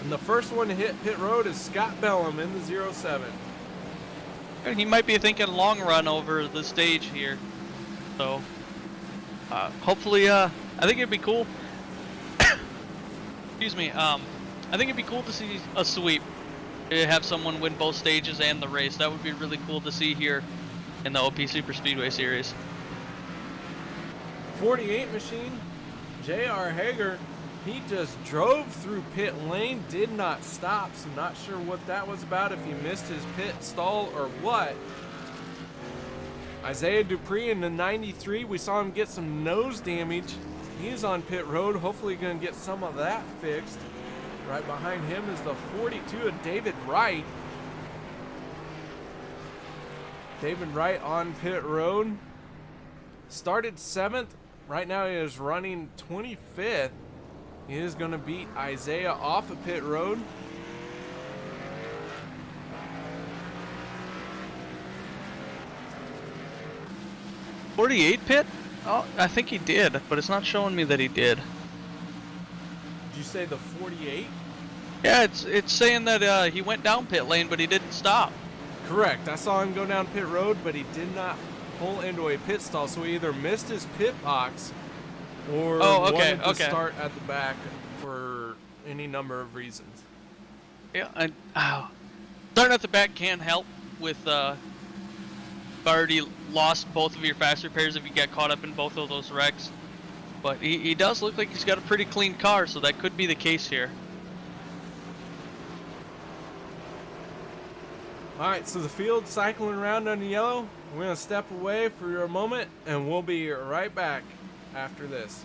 And the first one to hit pit road is Scott Bellum in the 07. And he might be thinking long run over the stage here. So, hopefully, I think it'd be cool. Excuse me. I think it'd be cool to see a sweep. Have someone win both stages and the race. That would be really cool to see here in the OP Superspeedway Series. 48 machine, J.R. Hager, he just drove through pit lane, did not stop, so not sure what that was about, if he missed his pit stall or what. Isaiah Dupree in the 93, we saw him get some nose damage. He's on pit road, hopefully going to get some of that fixed. Right behind him is the 42 of David Wright. David Wright on pit road. Started 7th. Right now he is running 25th. He is going to beat Isaiah off of pit road. .48 pit? Oh, I think he did, but it's not showing me that he did. Did you say the 48? Yeah, it's saying that he went down pit lane, but he didn't stop. Correct. I saw him go down pit road, but he did not pull into a pit stall, so he either missed his pit box or wanted to start at the back for any number of reasons. Yeah, starting at the back can help with you've already lost both of your fast repairs if you get caught up in both of those wrecks. But he does look like he's got a pretty clean car, so that could be the case here. Alright, so the field cycling around on the yellow. We're going to step away for a moment, and we'll be right back after this.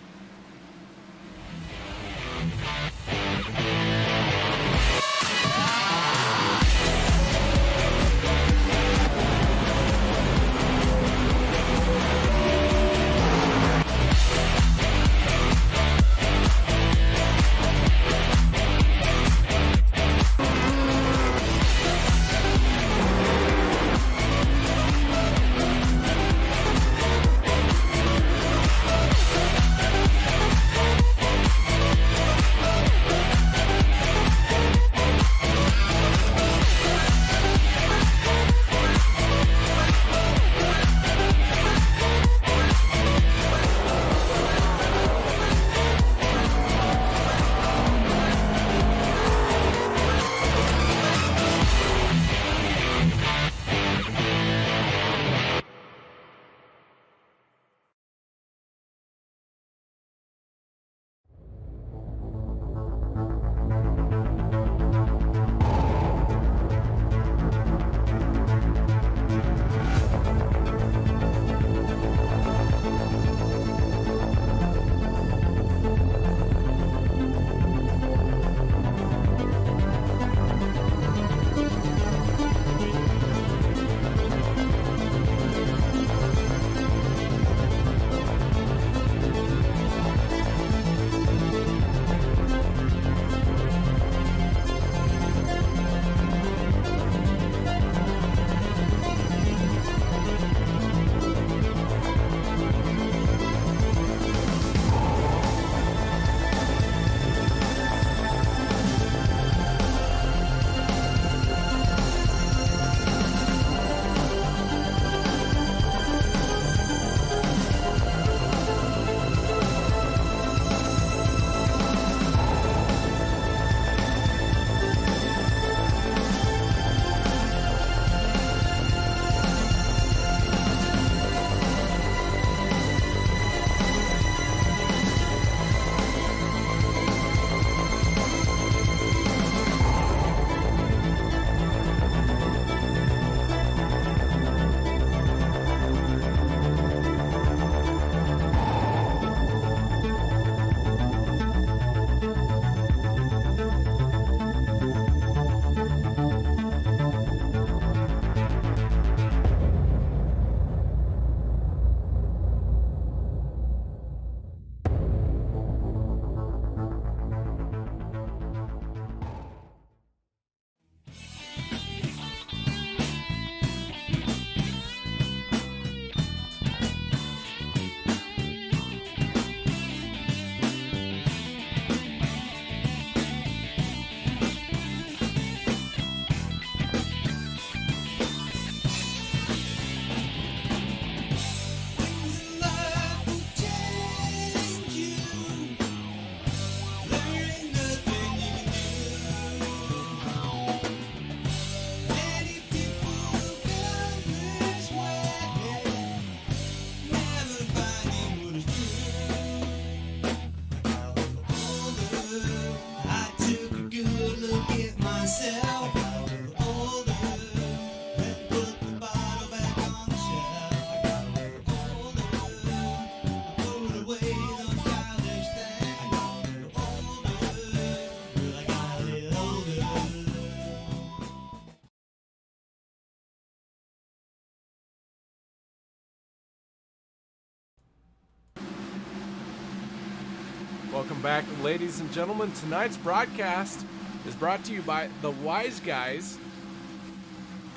Welcome back, ladies and gentlemen. Tonight's broadcast is brought to you by the Wise Guys,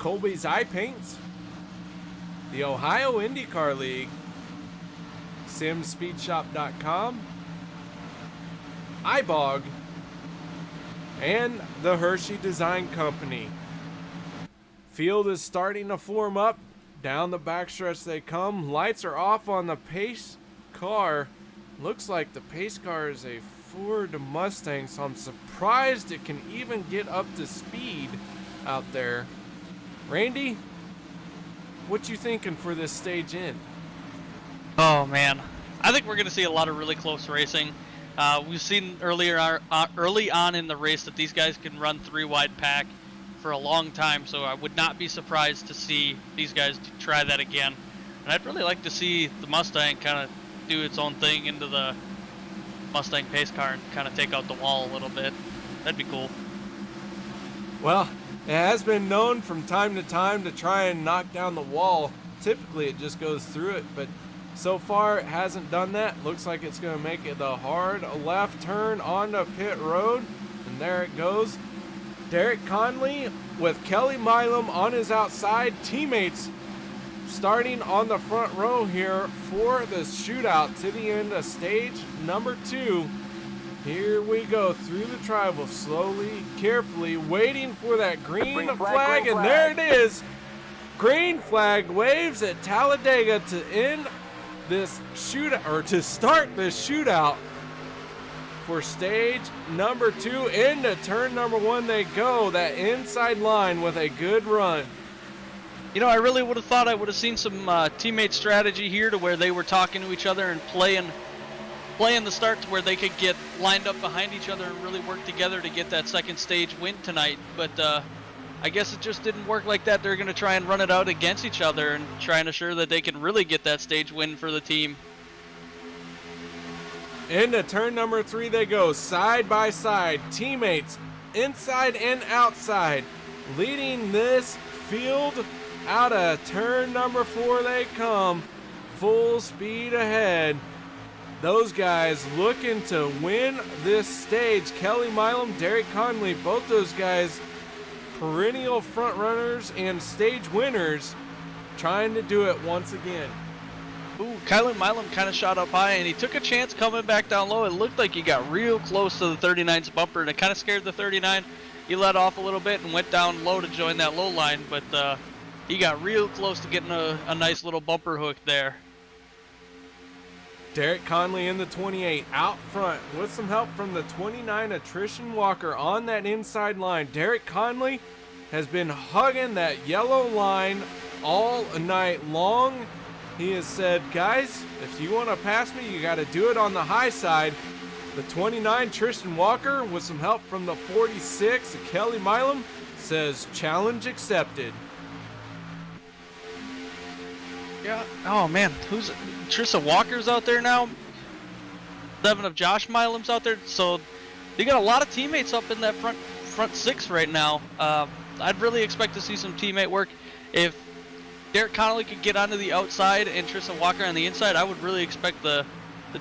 Colby's Eye Paints, the Ohio IndyCar League, SimSpeedShop.com, iBog, and the Hershey Design Company. Field is starting to form up. Down the backstretch they come. Lights are off on the pace car. Looks like the pace car is a Ford Mustang, so I'm surprised it can even get up to speed out there. Randy, what you thinking for this stage end? Oh man, I think we're going to see a lot of really close racing. We've seen early on in the race that these guys can run 3-wide pack for a long time, so I would not be surprised to see these guys try that again. And I'd really like to see the Mustang kind of do its own thing into the Mustang pace car and kind of take out the wall a little bit. That'd be cool. Well, it has been known from time to time to try and knock down the wall. Typically it just goes through it, but so far it hasn't done that. Looks like it's going to make it the hard left turn onto pit road, and there it goes. Derek Conley with Kelly Milam on his outside. Teammates starting on the front row here for the shootout to the end of stage number 2. Here we go through the tribal, slowly, carefully, waiting for that green flag, and there it is. Green flag waves at Talladega to end this shootout, or to start this shootout for stage number 2. Into turn number 1 they go. That inside line with a good run. You know, I really would have thought I would have seen some teammate strategy here to where they were talking to each other and playing the start to where they could get lined up behind each other and really work together to get that second stage win tonight. But I guess it just didn't work like that. They're going to try and run it out against each other and try and assure that they can really get that stage win for the team. Into turn number 3 they go, side by side. Teammates inside and outside, leading this field. Out of turn number 4 they come, full speed ahead. Those guys looking to win this stage. Kelly Milam, Derek Conley, both those guys perennial front runners and stage winners, trying to do it once again. Ooh, Kylan Milam kind of shot up high, and he took a chance coming back down low. It looked like he got real close to the 39's bumper, and it kind of scared the 39. He let off a little bit and went down low to join that low line, but he got real close to getting a nice little bumper hook there. Derek Conley in the 28 out front with some help from the 29 Attrition Walker on that inside line. Derek Conley has been hugging that yellow line all night long. He has said, guys, if you want to pass me, you got to do it on the high side. The 29 Tristan Walker with some help from the 46 Kelly Milam says challenge accepted. Yeah. Oh man, who's Trissa Walker's out there now? 7 of Josh Milam's out there. So they got a lot of teammates up in that front 6 right now. I'd really expect to see some teammate work. If Derek Connolly could get onto the outside and Tristan Walker on the inside, I would really expect the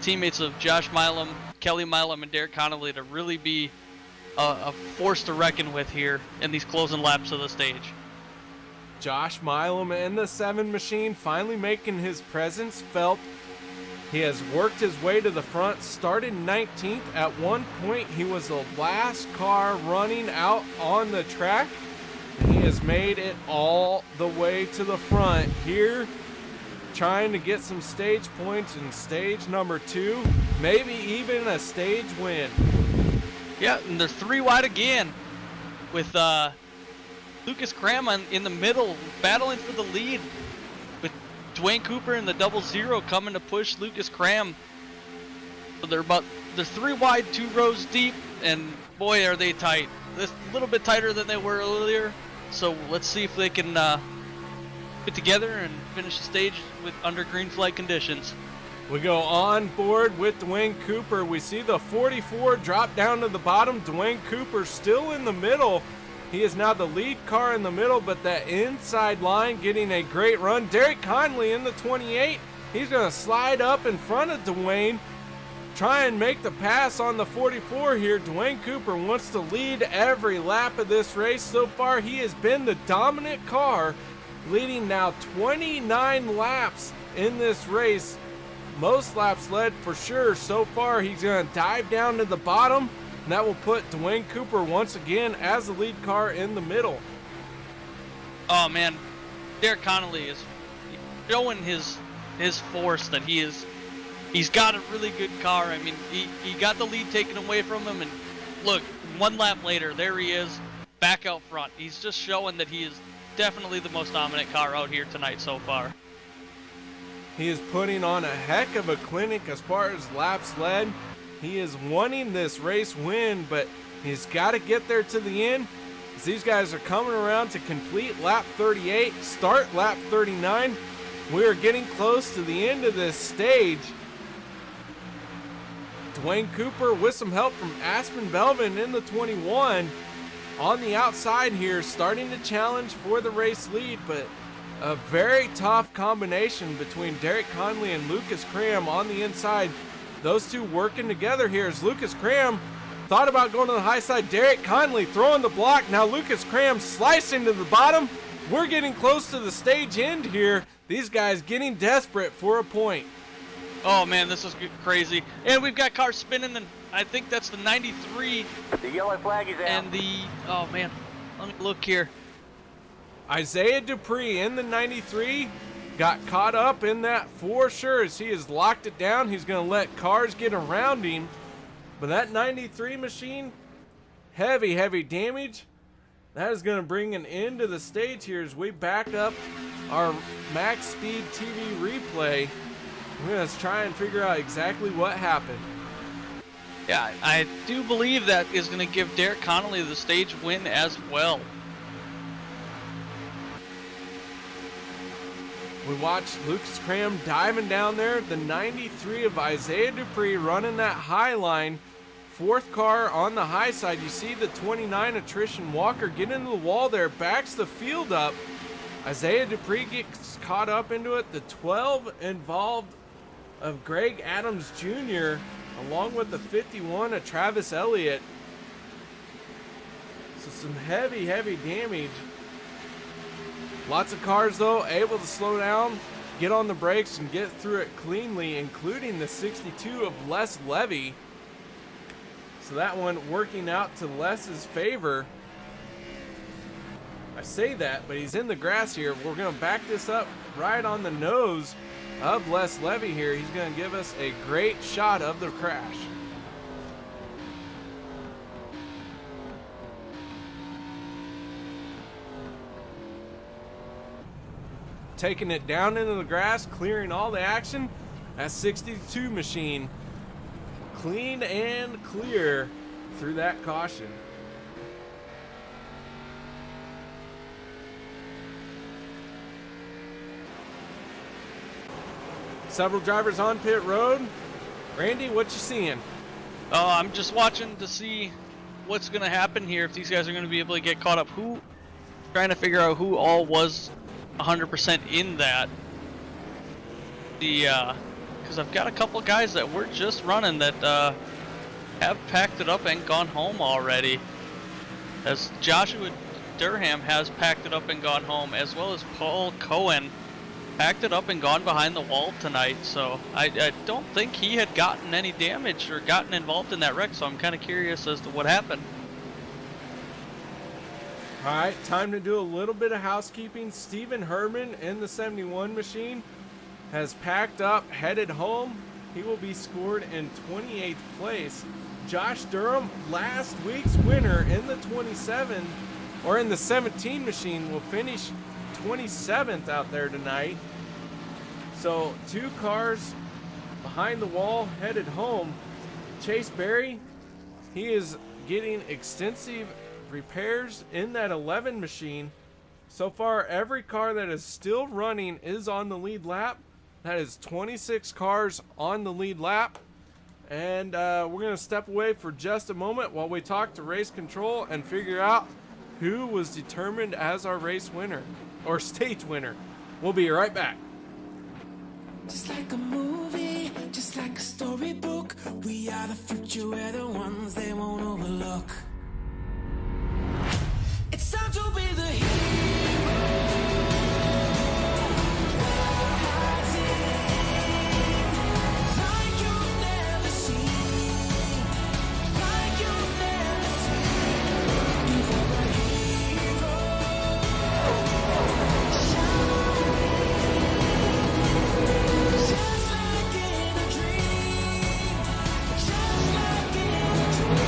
teammates of Josh Milam, Kelly Milam, and Derek Connolly to really be a force to reckon with here in these closing laps of the stage. Josh Milam in the 7 machine finally making his presence felt. He has worked his way to the front, started 19th. At one point, he was the last car running out on the track. And he has made it all the way to the front here, trying to get some stage points in stage number 2, maybe even a stage win. Yeah, and they're 3 wide again with Lucas Cram in the middle, battling for the lead, with Dwayne Cooper in the 00 coming to push Lucas Cram. So they're 3 wide, 2 rows deep, and boy, are they tight. This a little bit tighter than they were earlier. So let's see if they can get together and finish the stage under green flag conditions. We go on board with Dwayne Cooper. We see the 44 drop down to the bottom. Dwayne Cooper still in the middle. He is now the lead car in the middle, but that inside line getting a great run. Derek Conley in the 28. He's going to slide up in front of Dwayne. try and make the pass on the 44 here. Dwayne Cooper wants to lead every lap of this race. So far, he has been the dominant car, leading now 29 laps in this race. Most laps led for sure. So far, he's going to dive down to the bottom, and that will put Dwayne Cooper once again as the lead car in the middle. Oh man, Derek Connolly is showing his force that he's got a really good car. I mean, he got the lead taken away from him, and look, one lap later, there he is, back out front. He's just showing that he is definitely the most dominant car out here tonight so far. He is putting on a heck of a clinic as far as laps led. He is wanting this race win, but he's got to get there to the end. As these guys are coming around to complete lap 38, start lap 39. We are getting close to the end of this stage. Dwayne Cooper with some help from Aspen Belvin in the 21 on the outside here, starting to challenge for the race lead, but a very tough combination between Derek Conley and Lucas Cram on the inside. Those two working together here as Lucas Cram thought about going to the high side. Derek Conley throwing the block. Now Lucas Cram slicing to the bottom. We're getting close to the stage end here. These guys getting desperate for a point. Oh man, this is crazy. And we've got cars spinning, and I think that's the 93. The yellow flag is out. And the, oh man, let me look here. Isaiah Dupree in the 93 got caught up in that for sure as he has locked it down. He's going to let cars get around him. But that 93 machine, heavy damage. That is going to bring an end to the stage here as we back up our MaxSpeedTV replay. We're going to try and figure out exactly what happened. Yeah, I do believe that is going to give Derek Connolly the stage win as well. We watched Lucas Cram diving down there. The 93 of Isaiah Dupree running that high line. Fourth car on the high side. You see the 29 of Trishan Walker get into the wall there. Backs the field up. Isaiah Dupree gets caught up into it. The 12 involved of Greg Adams Jr. along with the 51 of Travis Elliott. So some heavy damage. Lots of cars, though, able to slow down, get on the brakes, and get through it cleanly, including the 62 of Les Levy. So that one working out to Les's favor. I say that, but he's in the grass here. We're going to back this up right on the nose of Les Levy here. He's going to give us a great shot of the crash. Taking it down into the grass, clearing all the action. That 62 machine clean and clear through that caution. Several drivers on pit road. Randy, what you seeing? Oh, I'm just watching to see what's going to happen here, if these guys are going to be able to get caught up. Trying to figure out who all was 100% in that. Because I've got a couple guys that were just running that have packed it up and gone home already. As Joshua Durham has packed it up and gone home, as well as Paul Cohen packed it up and gone behind the wall tonight. So I don't think he had gotten any damage or gotten involved in that wreck, so I'm kind of curious as to what happened. All right, time to do a little bit of housekeeping. Stephen Herman in the 71 machine has packed up, headed home. He will be scored in 28th place. Josh Durham, last week's winner in the 27, or in the 17 machine, will finish 27th out there tonight. So 2 cars behind the wall, headed home. Chase Berry, he is getting extensive repairs in that 11 machine. So far, every car that is still running is on the lead lap. That is 26 cars on the lead lap. And we're going to step away for just a moment while we talk to race control and figure out who was determined as our race winner, or stage winner. We'll be right back. Just like a movie, just like a storybook. We are the future, we're the ones they won't overlook. It's time to be the hero. Rising like you've never seen, like you've never seen. You are a hero. Just like in a dream, just like in a dream.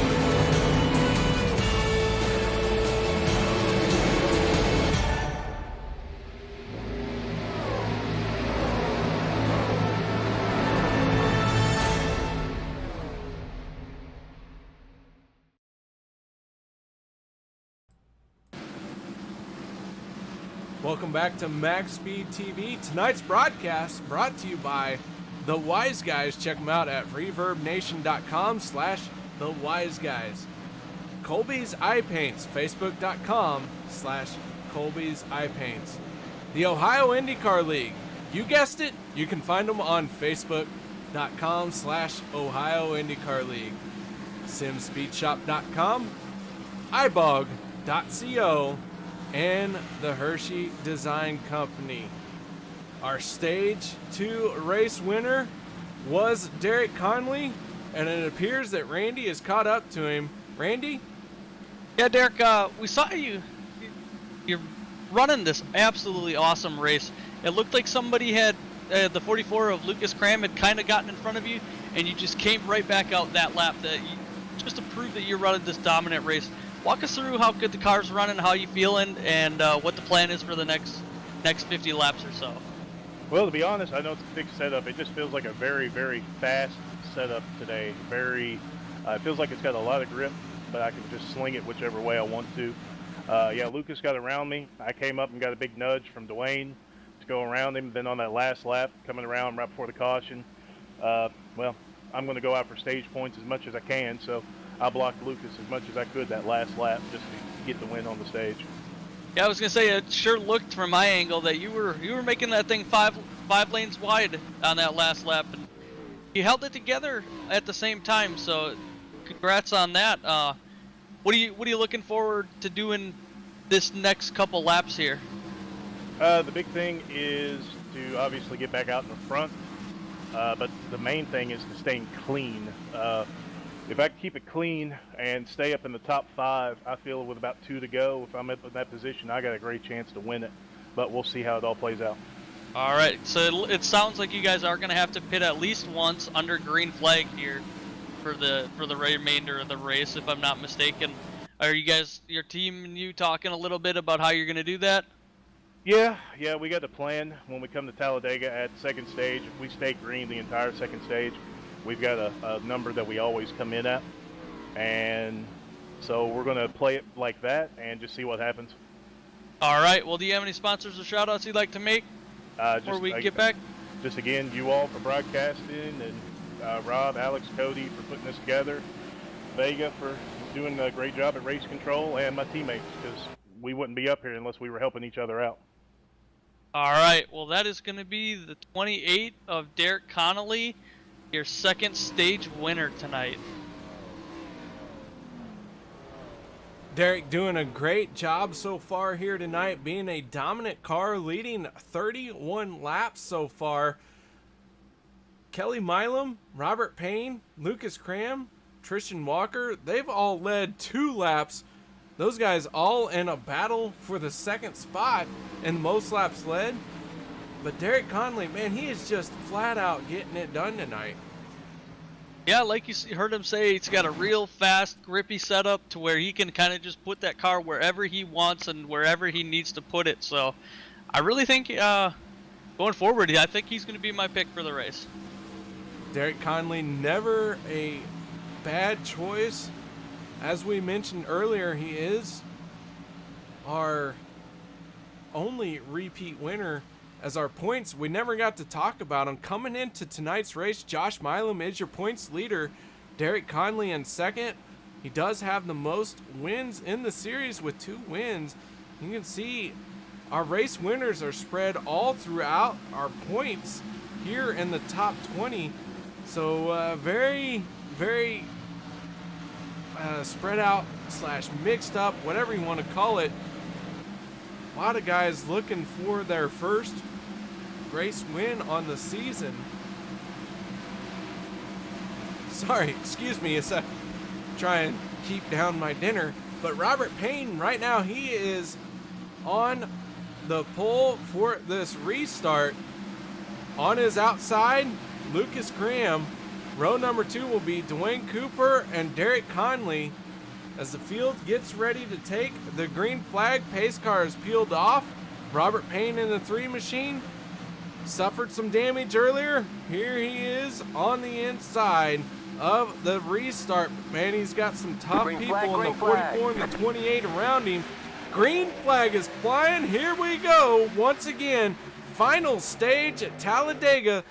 Welcome back to MaxSpeedTV. Tonight's broadcast brought to you by The Wise Guys. Check them out at reverbnation.com/The Wise Guys. Colby's Eye Paints, facebook.com/Colby's Eye Paints. The Ohio IndyCar League. You guessed it, you can find them on facebook.com/Ohio IndyCar League. SimSpeedShop.com, ibog.co, and the Hershey Design Company. Our Stage 2 race winner was Derek Conley, and it appears that Randy is caught up to him. Randy? Yeah, Derek, we saw you're running this absolutely awesome race. It looked like somebody had the 44 of Lucas Cram had kind of gotten in front of you, and you just came right back out that lap just to prove that you're running this dominant race. Walk us through how good the car's running, how you feeling, and what the plan is for the next 50 laps or so. Well, to be honest, I know it's a big setup. It just feels like a very, very fast setup today. It feels like it's got a lot of grip, but I can just sling it whichever way I want to. Yeah, Lucas got around me. I came up and got a big nudge from Dwayne to go around him. Then on that last lap, coming around right before the caution, well, I'm going to go out for stage points as much as I can, so I blocked Lucas as much as I could that last lap just to get the win on the stage. Yeah, I was gonna say it sure looked from my angle that you were making that thing five lanes wide on that last lap, and you held it together at the same time. So, congrats on that. What are you looking forward to doing this next couple laps here? The big thing is to obviously get back out in the front, but the main thing is to staying clean. If I keep it clean and stay up in the top 5, I feel with about 2 to go, if I'm in that position, I got a great chance to win it. But we'll see how it all plays out. All right, so it sounds like you guys are going to have to pit at least once under green flag here for the remainder of the race, if I'm not mistaken. Are you guys, your team and you, talking a little bit about how you're going to do that? Yeah, we got a plan. When we come to Talladega at second stage, if we stay green the entire second stage, we've got a number that we always come in at, and so we're going to play it like that and just see what happens. All right. Well, do you have any sponsors or shout-outs you'd like to make before we get back? Just again, you all for broadcasting, and Rob, Alex, Cody for putting this together, Vega for doing a great job at race control, and my teammates, because we wouldn't be up here unless we were helping each other out. All right. Well, that is going to be the 28 of Derek Connolly, your second stage winner tonight. Derek doing a great job so far here tonight, being a dominant car, leading 31 laps so far. Kelly Milam, Robert Payne, Lucas Cram, Tristan Walker, they've all led 2 laps. Those guys all in a battle for the second spot and most laps led. But Derek Conley, man, he is just flat out getting it done tonight. Yeah, like you heard him say, he's got a real fast, grippy setup to where he can kind of just put that car wherever he wants and wherever he needs to put it. So I really think going forward, I think he's going to be my pick for the race. Derek Conley, never a bad choice. As we mentioned earlier, he is our only repeat winner. As our points, we never got to talk about them. Coming into tonight's race, Josh Milam is your points leader. Derek Conley in second. He does have the most wins in the series with 2 wins. You can see our race winners are spread all throughout our points here in the top 20. So very, very spread out / mixed up, whatever you want to call it. A lot of guys looking for their first race win on the season. Sorry, excuse me as I try and keep down my dinner. But Robert Payne, right now, he is on the pole for this restart. On his outside, Lucas Graham. Row number 2 will be Dwayne Cooper and Derek Conley. As the field gets ready to take the green flag, pace car is peeled off. Robert Payne in the 3 machine suffered some damage earlier. Here he is on the inside of the restart. Man, he's got some tough people in the 44 and the 28 around him. Green flag is flying. Here we go once again. Final stage at Talladega.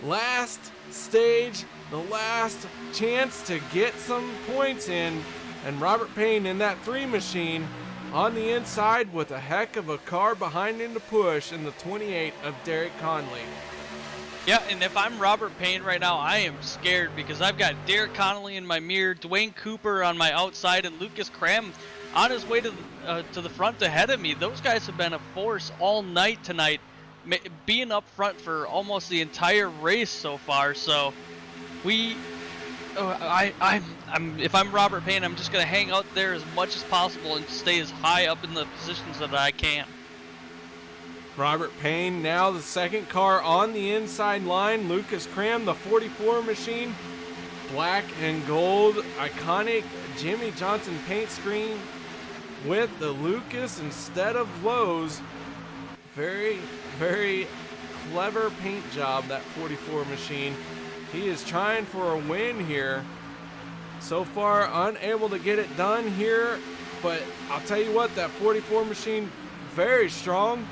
Last stage, the last chance to get some points in. And Robert Payne in that 3 machine on the inside with a heck of a car behind him to push in the 28 of Derek Conley. Yeah, and if I'm Robert Payne right now, I am scared because I've got Derek Connolly in my mirror, Dwayne Cooper on my outside, and Lucas Cram on his way to the front ahead of me. Those guys have been a force all night tonight, being up front for almost the entire race so far. So if I'm Robert Payne, I'm just going to hang out there as much as possible and stay as high up in the positions that I can. Robert Payne now the second car on the inside line. Lucas Cram, the 44 machine. Black and gold, iconic Jimmy Johnson paint screen with the Lucas instead of Lowe's. Very, very clever paint job, that 44 machine. He is trying for a win here. So far, unable to get it done here. But I'll tell you what, that 44 machine, very strong.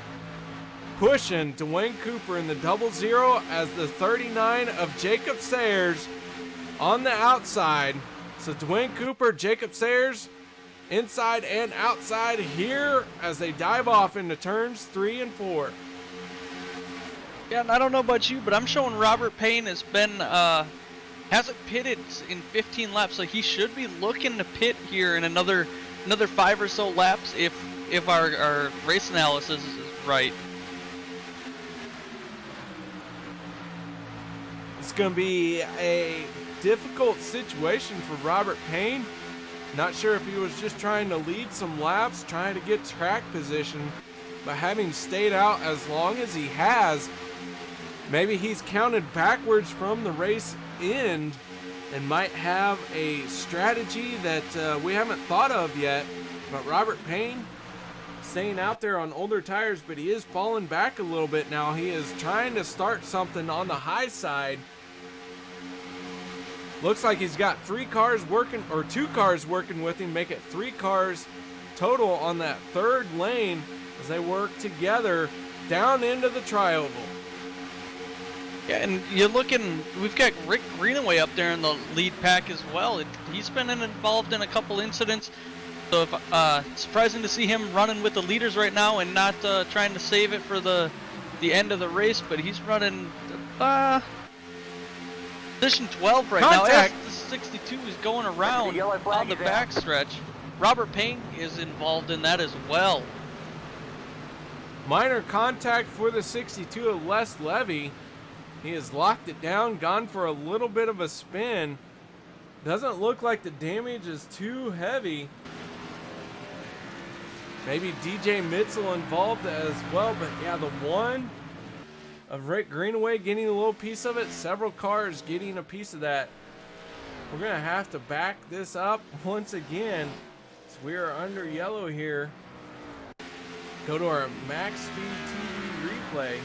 Pushing Dwayne Cooper in the 00 as the 39 of Jacob Sayers on the outside. So Dwayne Cooper, Jacob Sayers, inside and outside here as they dive off into turns 3 and 4. Yeah, and I don't know about you, but I'm showing Robert Payne has been hasn't pitted in 15 laps, so he should be looking to pit here in another 5 or so laps if our race analysis is right. It's going to be a difficult situation for Robert Payne. Not sure if he was just trying to lead some laps, trying to get track position, but having stayed out as long as he has, maybe he's counted backwards from the race end and might have a strategy that we haven't thought of yet. But Robert Payne staying out there on older tires, but he is falling back a little bit now. He is trying to start something on the high side. Looks like he's got 3 cars working, or 2 cars working with him, make it 3 cars total on that 3rd lane as they work together down into the tri-oval. Yeah, and you're looking, we've got Rick Greenaway up there in the lead pack as well. He's been involved in a couple incidents, so surprising to see him running with the leaders right now and not trying to save it for the end of the race, but he's running position 12 right now. As the 62 is going around on the backstretch. Robert Payne is involved in that as well. Minor contact for the 62 of Les Levy. He has locked it down, gone for a little bit of a spin. Doesn't look like the damage is too heavy. Maybe DJ Mitzel involved as well, but yeah, the one of Rick Greenaway getting a little piece of it, several cars getting a piece of that. We're gonna have to back this up once again. So we are under yellow here. Go to our MaxSpeedTV replay.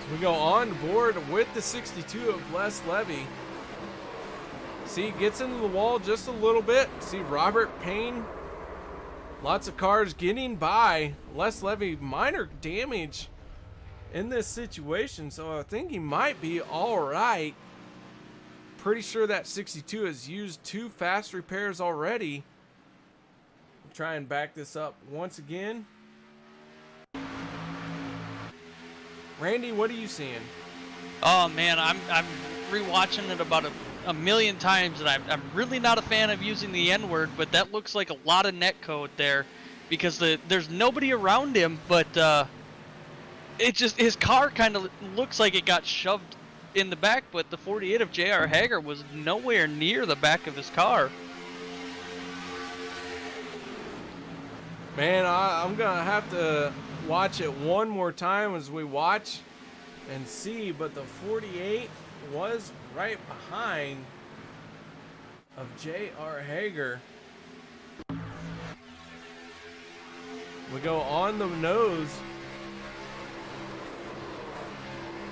So we go on board with the 62 of Les Levy. See, gets into the wall just a little bit. See Robert Payne. Lots of cars getting by. Les Levy, minor damage in this situation, so I think he might be all right. Pretty sure that 62 has used 2 fast repairs already. Try and back this up once again. Randy, what are you seeing? Oh man, I'm rewatching it about a million times, and I'm really not a fan of using the N-word, but that looks like a lot of net code there, because there's nobody around him, but it just, his car kind of looks like it got shoved in the back, but the 48 of JR Hager was nowhere near the back of his car. Man, I'm gonna have to watch it one more time as we watch and see, but the 48 was right behind of JR Hager. We go on the nose.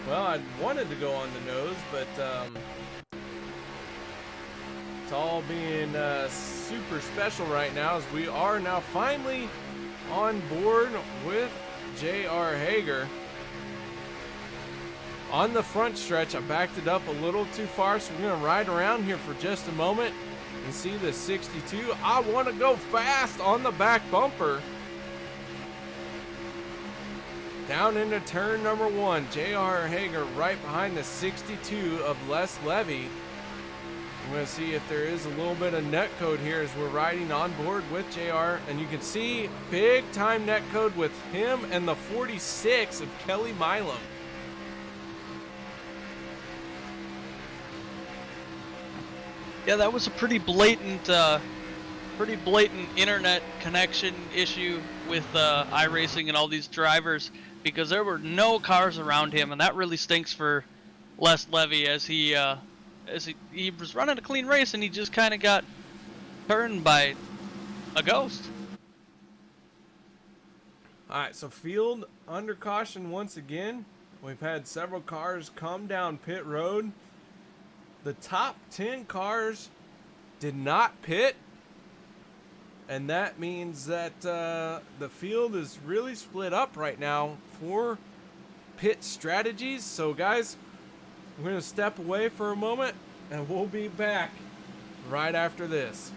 Well, I wanted to go on the nose, but it's all being super special right now, as we are now finally on board with JR Hager. On the front stretch, I backed it up a little too far, so we're gonna ride around here for just a moment and see the 62. I want to go fast on the back bumper. Down into turn number 1, JR Hager right behind the 62 of Les Levy. I'm going to see if there is a little bit of net code here as we're riding on board with JR. And you can see big time net code with him and the 46 of Kelly Milam. Yeah, that was a pretty blatant internet connection issue with iRacing and all these drivers, because there were no cars around him, and that really stinks for Les Levy, as he was running a clean race and he just kind of got turned by a ghost. All right, so field under caution once again. We've had several cars come down pit road. The top 10 cars did not pit, and that means that the field is really split up right now for pit strategies. So guys, we're going to step away for a moment, and we'll be back right after this.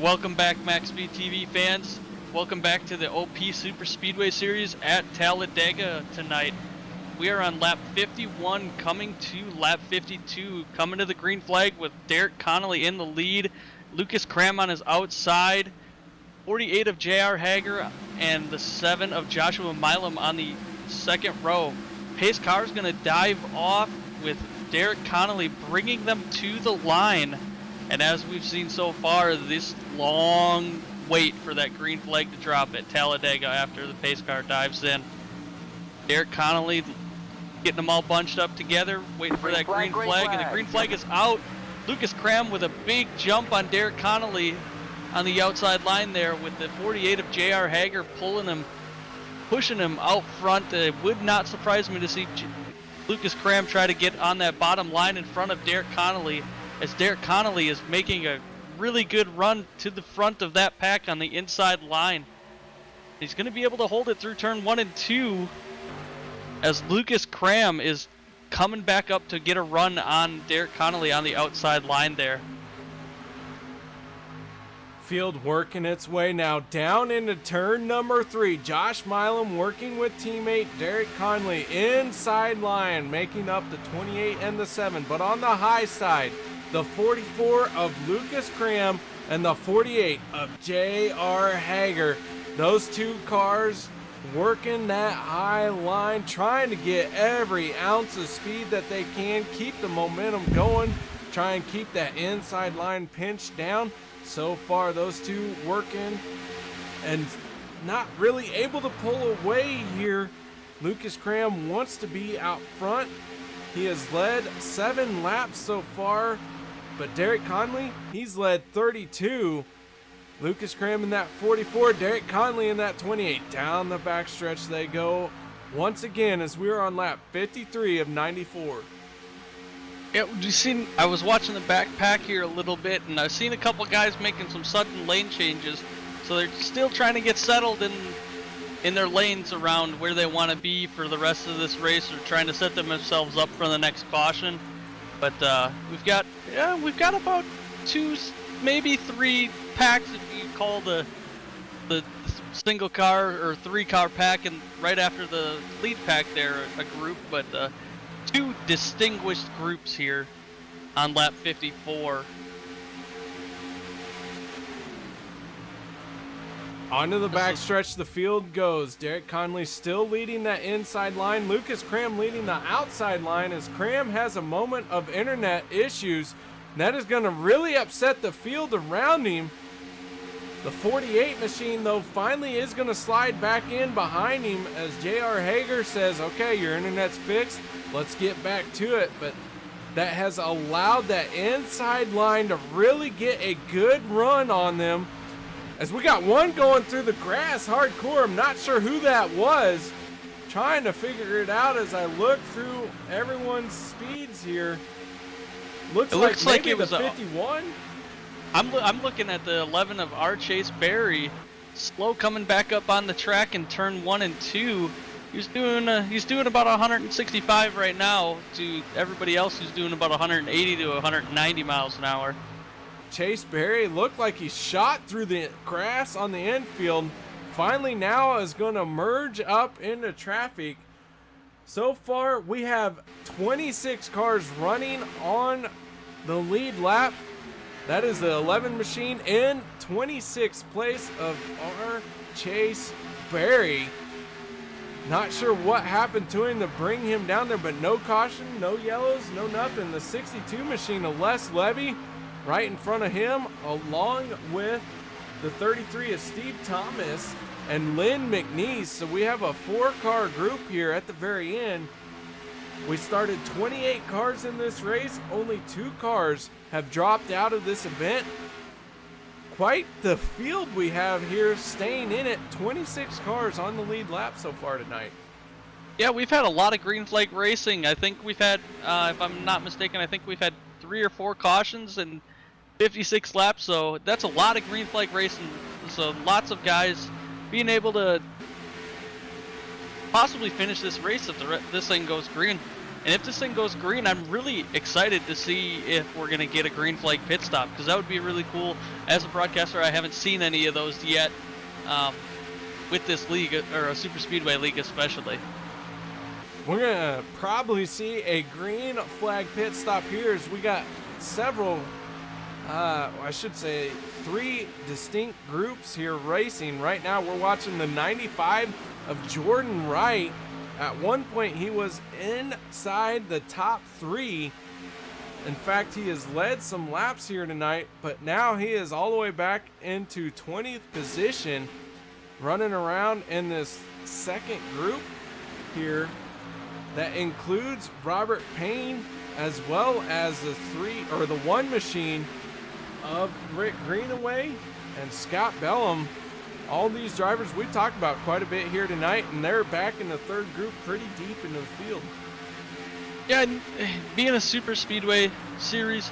welcome back, MaxSpeedTV fans. Welcome back to the OP Superspeedway Series at Talladega tonight. We are on lap 51, coming to lap 52, coming to the green flag with Derek Connolly in the lead, Lucas Cram on his outside, 48 of JR Hager, and the 7 of Joshua Milam on the second row. Pace car is going to dive off with Derek Connolly bringing them to the line. And as we've seen so far, this long wait for that green flag to drop at Talladega after the pace car dives in. Derek Connolly getting them all bunched up together, waiting for that green flag, and the green flag is out. Lucas Cram with a big jump on Derek Connolly on the outside line there with the 48 of JR Hager pulling him, pushing him out front. It would not surprise me to see Lucas Cram try to get on that bottom line in front of Derek Connolly, as Derek Connolly is making a really good run to the front of that pack on the inside line. He's going to be able to hold it through turn 1 and 2 as Lucas Cram is coming back up to get a run on Derek Connolly on the outside line there. Field working its way now down into turn number 3. Josh Milam working with teammate Derek Connolly inside line, making up the 28 and the 7. But on the high side, the 44 of Lucas Cram and the 48 of JR Hager. Those two cars working that high line, trying to get every ounce of speed that they can, keep the momentum going, try and keep that inside line pinched down. So far, those two working and not really able to pull away here. Lucas Cram wants to be out front. He has led 7 laps so far, but Derek Connolly, he's led 32. Lucas Cram in that 44, Derek Connolly in that 28. Down the backstretch they go once again as we're on lap 53 of 94. Yeah, I was watching the backpack here a little bit, and I've seen a couple guys making some sudden lane changes, so they're still trying to get settled in their lanes around where they want to be for the rest of this race, or trying to set themselves up for the next caution. But we've got about 2, maybe 3 packs if you call the single car or 3 car pack, and right after the lead pack there a group, but 2 distinguished groups here on lap 54. Onto the backstretch the field goes. Derek Connolly still leading that inside line. Lucas Cram leading the outside line as Cram has a moment of internet issues. That is going to really upset the field around him. The 48 machine, though, finally is going to slide back in behind him as JR Hager says, okay, your internet's fixed. Let's get back to it. But that has allowed that inside line to really get a good run on them. As we got one going through the grass hardcore. I'm not sure who that was. Trying to figure it out as I look through everyone's speeds here. Looks like it was the 51. I'm looking at the 11 of R. Chase Berry, slow coming back up on the track in turn 1 and 2. He's doing about 165 right now to everybody else who's doing about 180 to 190 miles an hour. Chase Berry looked like he shot through the grass on the infield. Finally now is going to merge up into traffic. So far we have 26 cars running on the lead lap. That is the 11 machine in 26th place of R. Chase Berry. Not sure what happened to him to bring him down there, but no caution, no yellows, no nothing. The 62 machine of Les Levy right in front of him, along with the 33 of Steve Thomas and Lynn McNeese. So we have a 4-car group here at the very end. We started 28 cars in this race. Only 2 cars have dropped out of this event. Quite the field we have here staying in it. 26 cars on the lead lap so far tonight. Yeah, we've had a lot of green flag racing. I think we've had, if I'm not mistaken, I think we've had 3 or 4 cautions and 56 laps. So that's a lot of green flag racing. So lots of guys being able to possibly finish this race if this thing goes green. And if this thing goes green, I'm really excited to see if we're going to get a green flag pit stop, because that would be really cool. As a broadcaster, I haven't seen any of those yet with this league, or a super speedway league especially. We're going to probably see a green flag pit stop here as we got several, I should say 3 distinct groups here racing. Right now we're watching the 95 of Jordan Wright. At one point he was inside the top 3. In fact, he has led some laps here tonight, but now he is all the way back into 20th position, running around in this second group here. That includes Robert Payne as well as the 1 machine of Rick Greenaway and Scott Bellum. All these drivers we talked about quite a bit here tonight, and they're back in the third group pretty deep into the field. Yeah, and being a super speedway series,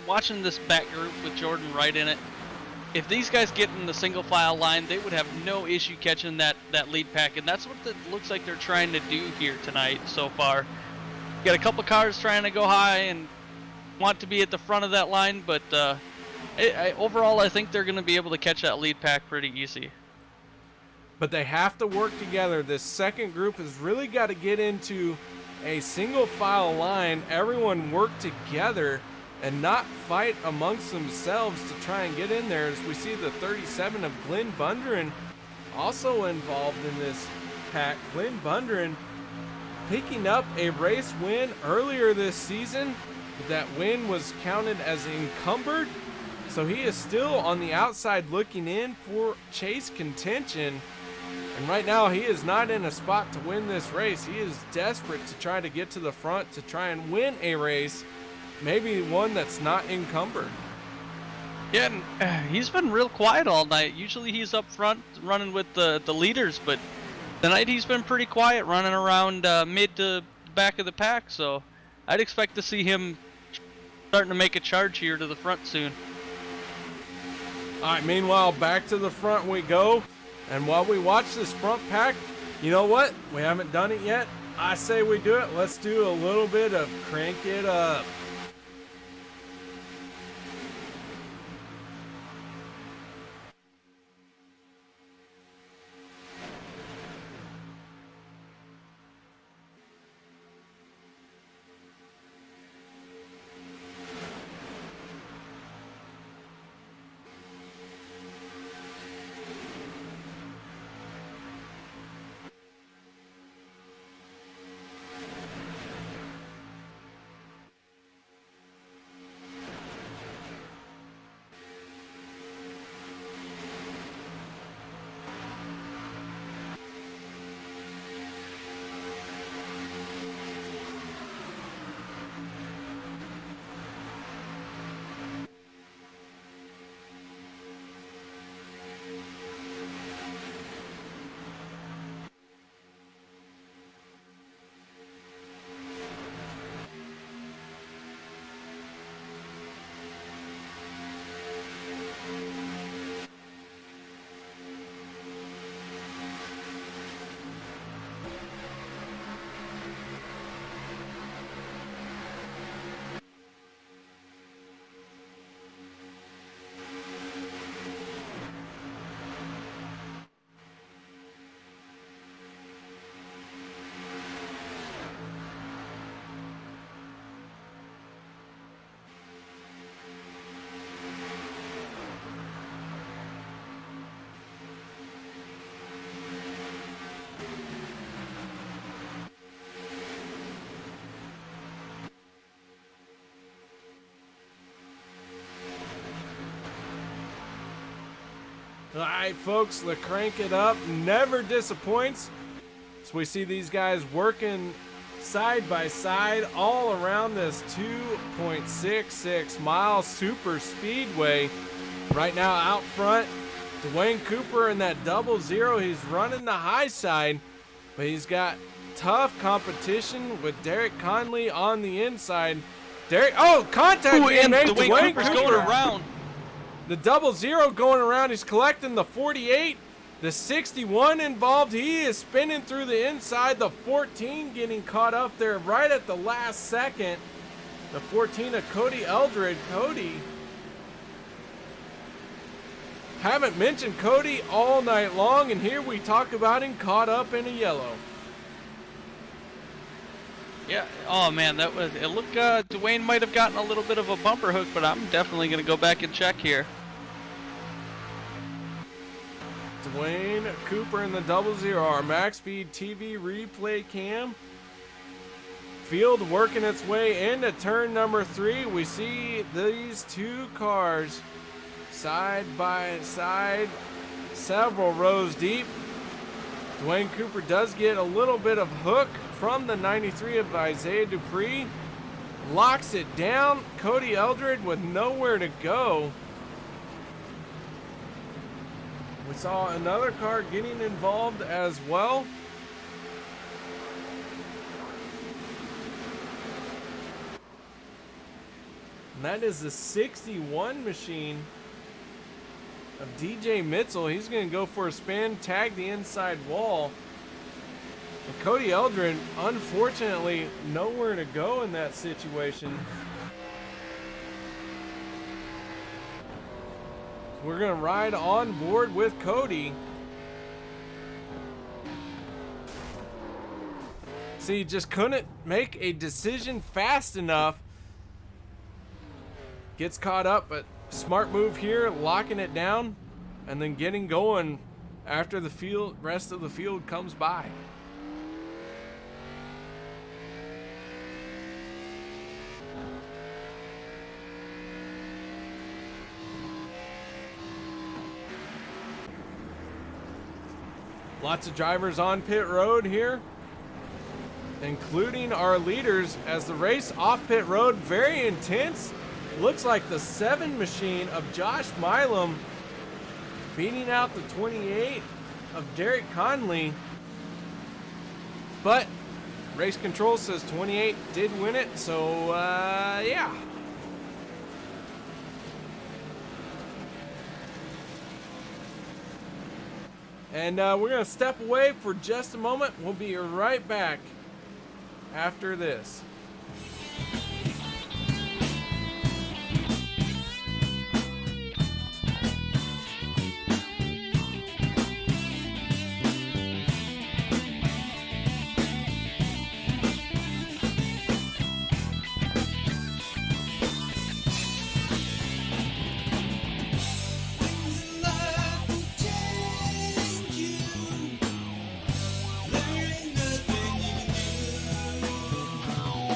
watching this back group with Jordan Wright in it, if these guys get in the single file line, they would have no issue catching that lead pack, and that's what it looks like they're trying to do here tonight so far. Got a couple cars trying to go high and want to be at the front of that line, but overall I think they're going to be able to catch that lead pack pretty easy. But they have to work together. This second group has really got to get into a single file line, everyone work together and not fight amongst themselves to try and get in there. As we see the 37 of Glenn Bundren also involved in this pack. Glenn Bundren picking up a race win earlier this season. That win was counted as encumbered, so he is still on the outside looking in for chase contention. And right now he is not in a spot to win this race. He is desperate to try to get to the front to try and win a race, maybe one that's not encumbered. Yeah, and he's been real quiet all night. Usually he's up front running with the leaders, but tonight he's been pretty quiet, running around mid to back of the pack. So I'd expect to see him starting to make a charge here to the front soon. All right, meanwhile, back to the front we go. And while we watch this front pack, you know what? We haven't done it yet. I say we do it. Let's do a little bit of Crank It Up. All right, folks, the Crank It Up never disappoints. So we see these guys working side by side all around this 2.66 mile super speedway. Right now out front, Dwayne Cooper in that 00. He's running the high side, but he's got tough competition with Derek Conley on the inside. Derek, oh, contact being made. Dwayne Cooper's going around. The 00 going around. He's collecting the 48. The 61 involved. He is spinning through the inside. The 14 getting caught up there right at the last second. The 14 of Cody Eldred. Cody. Haven't mentioned Cody all night long, and here we talk about him caught up in a yellow. Yeah. Oh man, that was. It looked. Dwayne might have gotten a little bit of a bumper hook, but I'm definitely gonna go back and check here. Dwayne Cooper in the 00, our MaxSpeedTV replay cam. Field working its way into turn number 3. We see these two cars side by side, several rows deep. Dwayne Cooper does get a little bit of hook from the 93 of Isaiah Dupree. Locks it down. Cody Eldred with nowhere to go. We saw another car getting involved as well. And that is the 61 machine of DJ Mitzel. He's going to go for a spin, tag the inside wall. And Cody Eldred, unfortunately, nowhere to go in that situation. We're going to ride on board with Cody. See, just couldn't make a decision fast enough. Gets caught up, but smart move here, locking it down and then getting going after the rest of the field comes by. Lots of drivers on pit road here, including our leaders as the race off pit road, very intense. Looks like the 7 machine of Josh Milam beating out the 28 of Derek Conley. But race control says 28 did win it, so yeah. And we're going to step away for just a moment. We'll be right back after this. Life will change you. There ain't nothing you can do.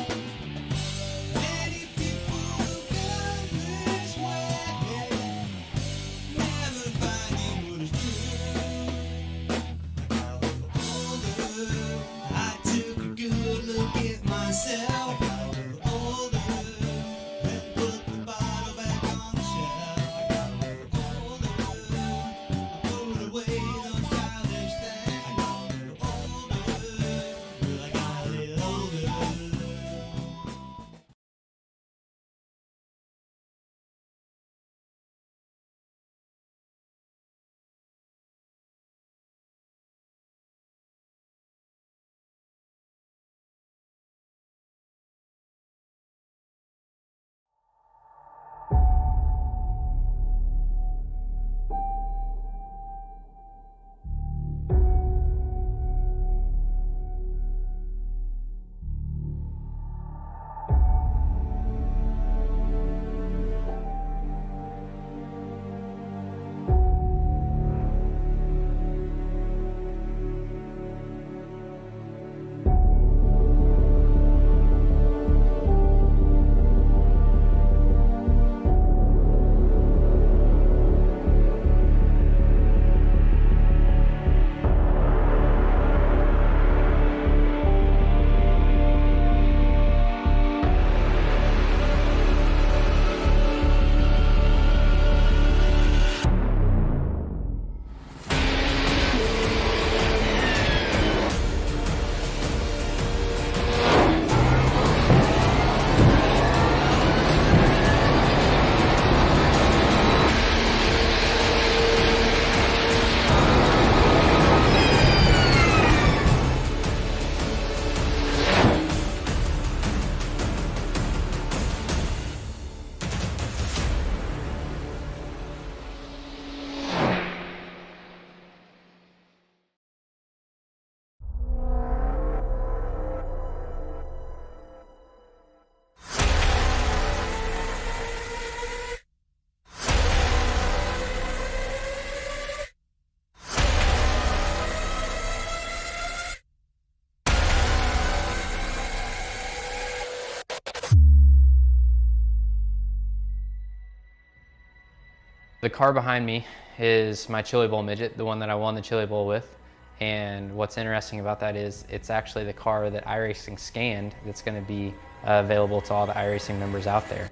The car behind me is my Chili Bowl midget, the one that I won the Chili Bowl with. And what's interesting about that is it's actually the car that iRacing scanned that's going to be available to all the iRacing members out there.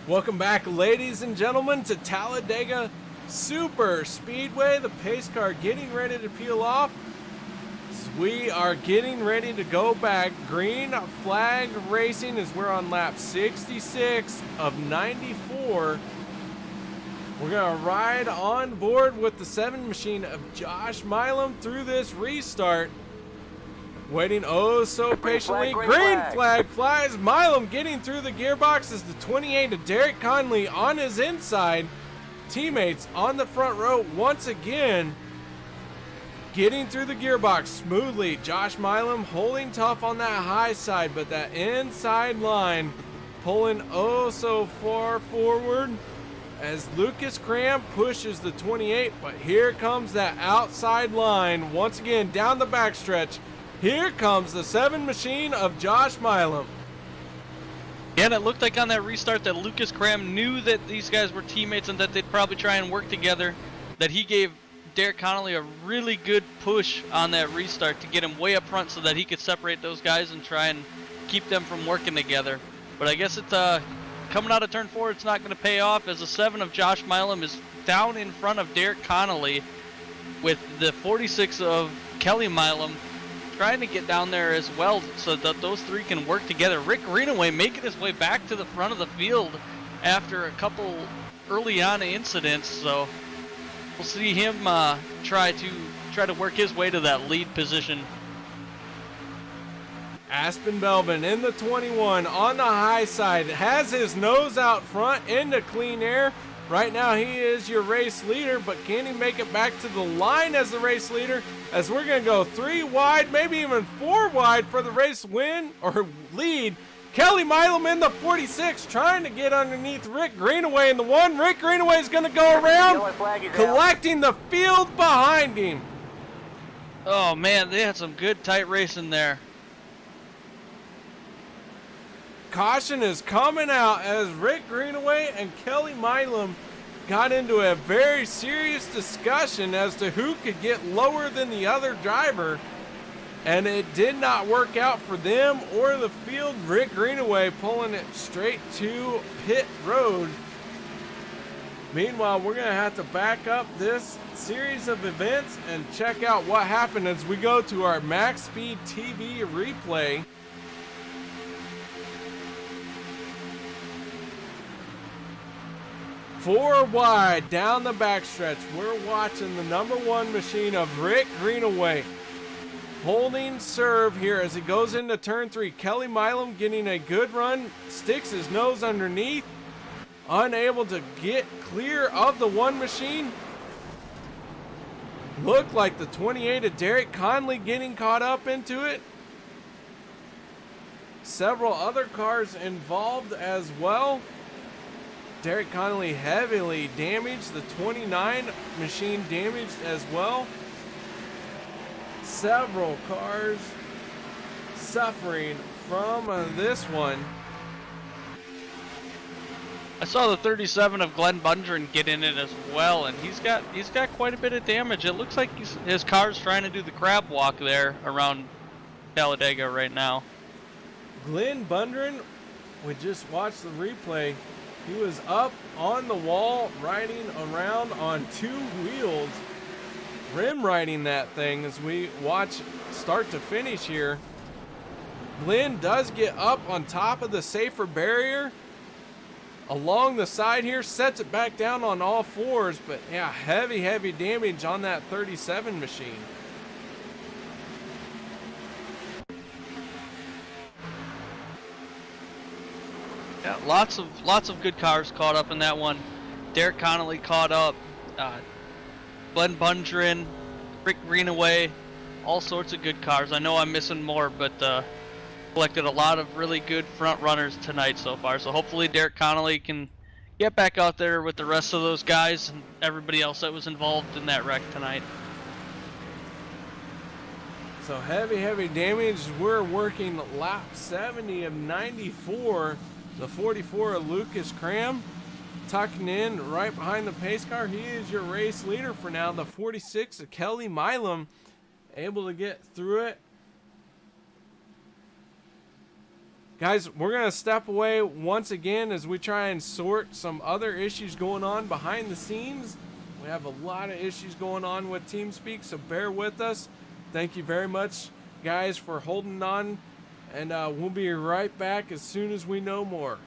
Welcome back, ladies and gentlemen, to Talladega Super Speedway. The pace car getting ready to peel off. We are getting ready to go back. Green flag racing as we're on lap 66 of 94. We're going to ride on board with the 7 machine of Josh Milam through this restart. Waiting oh so patiently. Green flag flies. Milam getting through the gearbox as the 28 of Derek Conley on his inside. Teammates on the front row once again. Getting through the gearbox smoothly. Josh Milam holding tough on that high side, but that inside line pulling oh so far forward as Lucas Cram pushes the 28, but here comes that outside line once again down the backstretch. Here comes the 7 machine of Josh Milam. Yeah, and it looked like on that restart that Lucas Cram knew that these guys were teammates and that they'd probably try and work together, that he gave Derek Connolly a really good push on that restart to get him way up front so that he could separate those guys and try and keep them from working together. But I guess it's coming out of turn 4, it's not going to pay off as the 7 of Josh Milam is down in front of Derek Connolly with the 46 of Kelly Milam trying to get down there as well so that those 3 can work together. Rick Greenaway making his way back to the front of the field after a couple early on incidents, so we'll see him try to work his way to that lead position. Aspen Belvin in the 21 on the high side, has his nose out front into clean air. Right now he is your race leader, but can he make it back to the line as the race leader? As we're going to go 3 wide, maybe even 4 wide for the race win or lead. Kelly Milam in the 46 trying to get underneath Rick Greenaway in the 1. Rick Greenaway is going to go around, collecting the field behind him. Oh man, they had some good tight racing there. Caution is coming out as Rick Greenaway and Kelly Milam got into a very serious discussion as to who could get lower than the other driver, and it did not work out for them or the field. Rick Greenaway pulling it straight to pit road. Meanwhile, we're going to have to back up this series of events and check out what happened as we go to our MaxSpeedTV replay. Four wide down the backstretch, we're watching the number 1 machine of Rick Greenaway holding serve here as he goes into turn 3. Kelly Milam getting a good run, sticks his nose underneath, unable to get clear of the 1 machine. Looked like the 28 of Derek Conley getting caught up into it. Several other cars involved as well. Derek Connolly heavily damaged. The 29 machine damaged as well. Several cars suffering from this one. I saw the 37 of Glenn Bundren get in it as well, and he's got quite a bit of damage. It looks like his car's trying to do the crab walk there around Talladega right now. Glenn Bundren, we just watched the replay. He was up on the wall, riding around on 2 wheels, rim riding that thing as we watch start to finish here. Glenn does get up on top of the safer barrier along the side here, sets it back down on all 4s, but yeah, heavy damage on that 37 machine. Yeah, lots of good cars caught up in that one. Derek Connolly caught up, Glenn Bundren, Rick Greenaway, all sorts of good cars. I know I'm missing more, but collected a lot of really good front runners tonight so far. So hopefully Derek Connolly can get back out there with the rest of those guys and everybody else that was involved in that wreck tonight. So heavy damage. We're working lap 70 of 94. The 44 of Lucas Cram tucking in right behind the pace car. He is your race leader for now. The 46 of Kelly Milam able to get through it. Guys, we're going to step away once again as we try and sort some other issues going on behind the scenes. We have a lot of issues going on with TeamSpeak, so bear with us. Thank you very much, guys, for holding on. And we'll be right back as soon as we know more.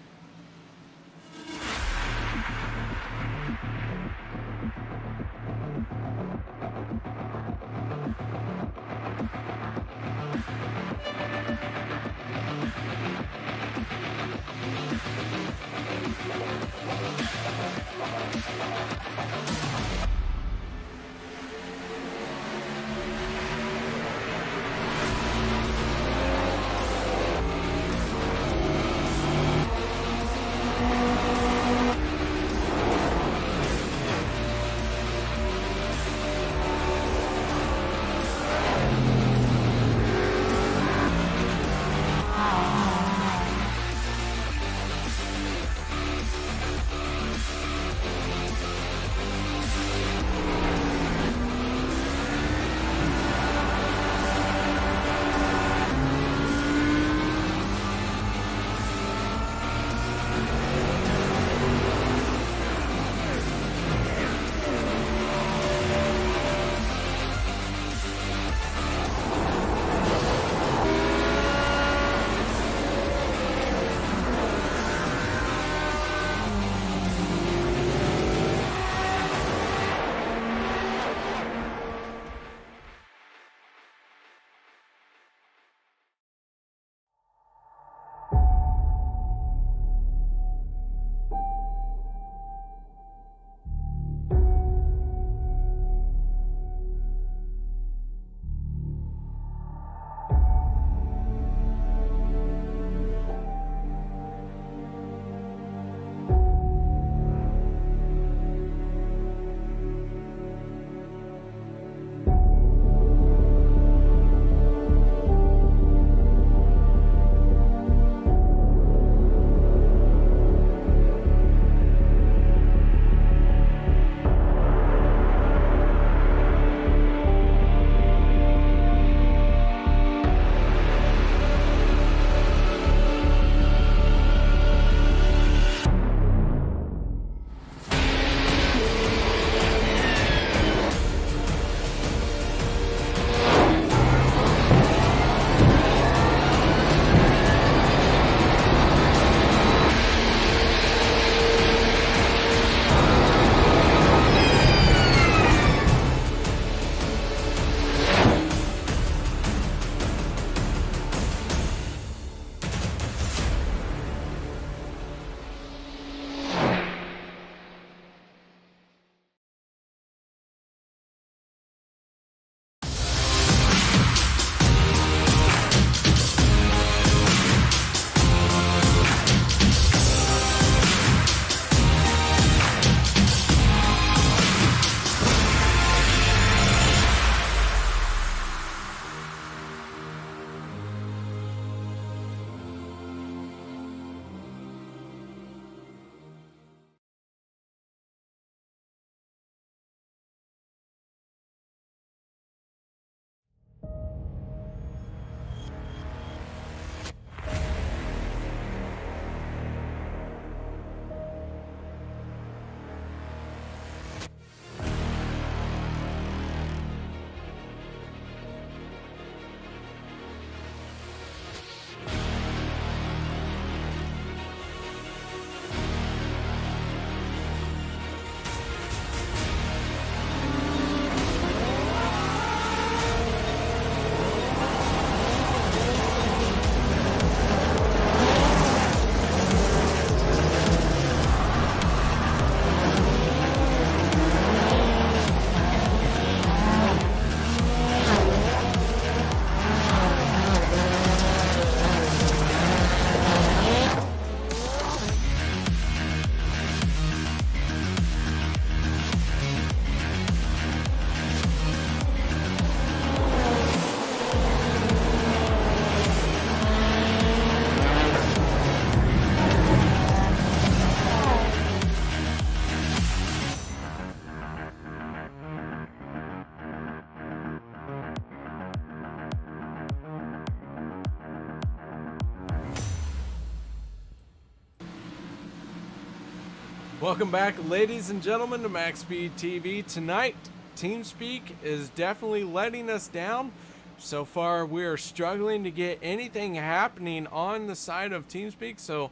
Welcome back, ladies and gentlemen, to MaxSpeedTV. Tonight, TeamSpeak is definitely letting us down. So far, we are struggling to get anything happening on the side of TeamSpeak, so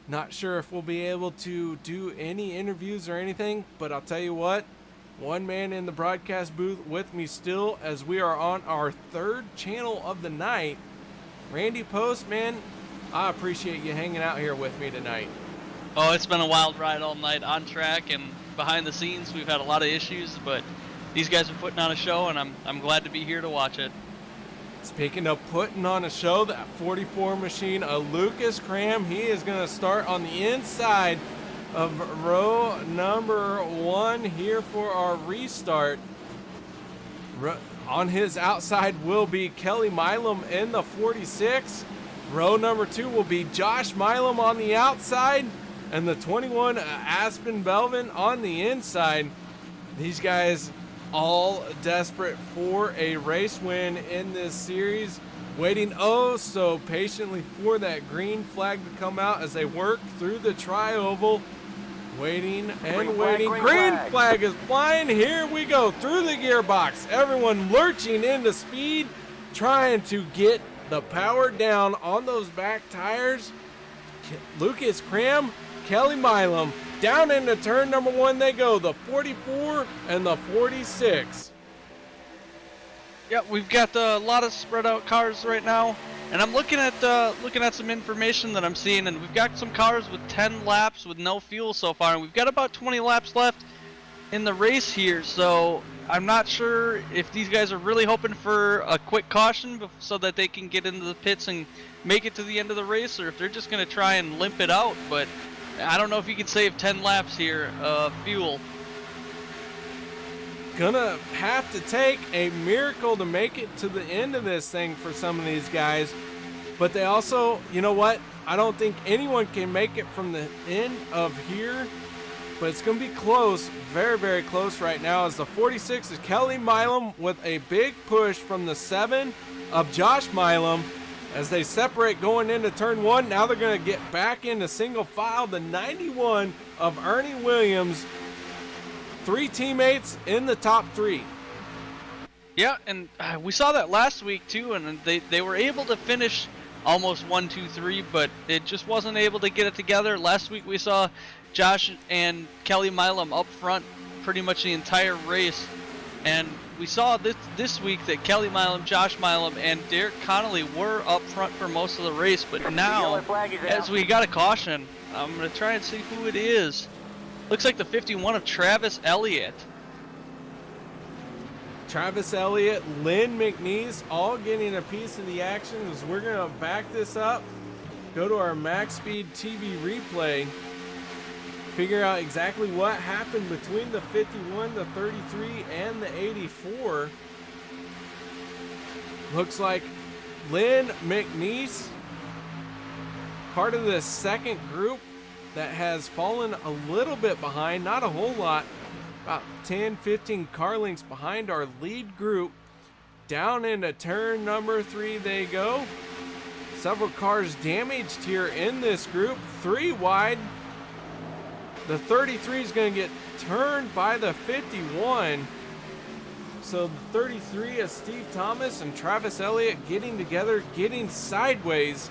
not sure if we'll be able to do any interviews or anything, but I'll tell you what, one man in the broadcast booth with me still as we are on our third channel of the night. Randy Post, man, I appreciate you hanging out here with me tonight. Oh, it's been a wild ride all night on track and behind the scenes. We've had a lot of issues, but these guys are putting on a show, and I'm glad to be here to watch it. Speaking of putting on a show, that 44 machine, Lucas Cram, he is going to start on the inside of row number 1 here for our restart. On his outside will be Kelly Milam in the 46. Row number 2 will be Josh Milam on the outside, and the 21 Aspen Belvin on the inside. These guys all desperate for a race win in this series, waiting oh so patiently for that green flag to come out as they work through the tri-oval. Waiting and waiting. Green flag is flying. Here we go through the gearbox. Everyone lurching into speed, trying to get the power down on those back tires. Lucas Cram, Kelly Milam, down into turn number 1 they go, the 44 and the 46. Yeah, we've got a lot of spread out cars right now, and I'm looking at some information that I'm seeing, and we've got some cars with 10 laps with no fuel so far, and we've got about 20 laps left in the race here, so I'm not sure if these guys are really hoping for a quick caution so that they can get into the pits and make it to the end of the race, or if they're just going to try and limp it out. But I don't know if you can save 10 laps here of fuel. Gonna have to take a miracle to make it to the end of this thing for some of these guys. But they also, you know what? I don't think anyone can make it from the end of here. But it's going to be close, very, very close right now, as the 46 is Kelly Milam with a big push from the 7 of Josh Milam as they separate going into turn 1. Now they're going to get back into single file. The 91 of Ernie Williams, 3 teammates in the top 3. Yeah, and we saw that last week too, and they were able to finish almost 1, 2, 3, but it just wasn't able to get it together. Last week we saw Josh and Kelly Milam up front pretty much the entire race, and we saw this week that Kelly Milam, Josh Milam, and Derek Connolly were up front for most of the race, but now, as we got a caution, I'm going to try and see who it is. Looks like the 51 of Travis Elliott. Travis Elliott, Lynn McNeese, all getting a piece of the action as we're going to back this up, go to our MaxSpeedTV replay, figure out exactly what happened between the 51, the 33, and the 84. Looks like Lynn McNeese, part of the second group that has fallen a little bit behind, not a whole lot, about 10, 15 car lengths behind our lead group. Down into turn number 3 they go. Several cars damaged here in this group, 3 wide. The 33 is going to get turned by the 51. So the 33 is Steve Thomas and Travis Elliott getting together, getting sideways.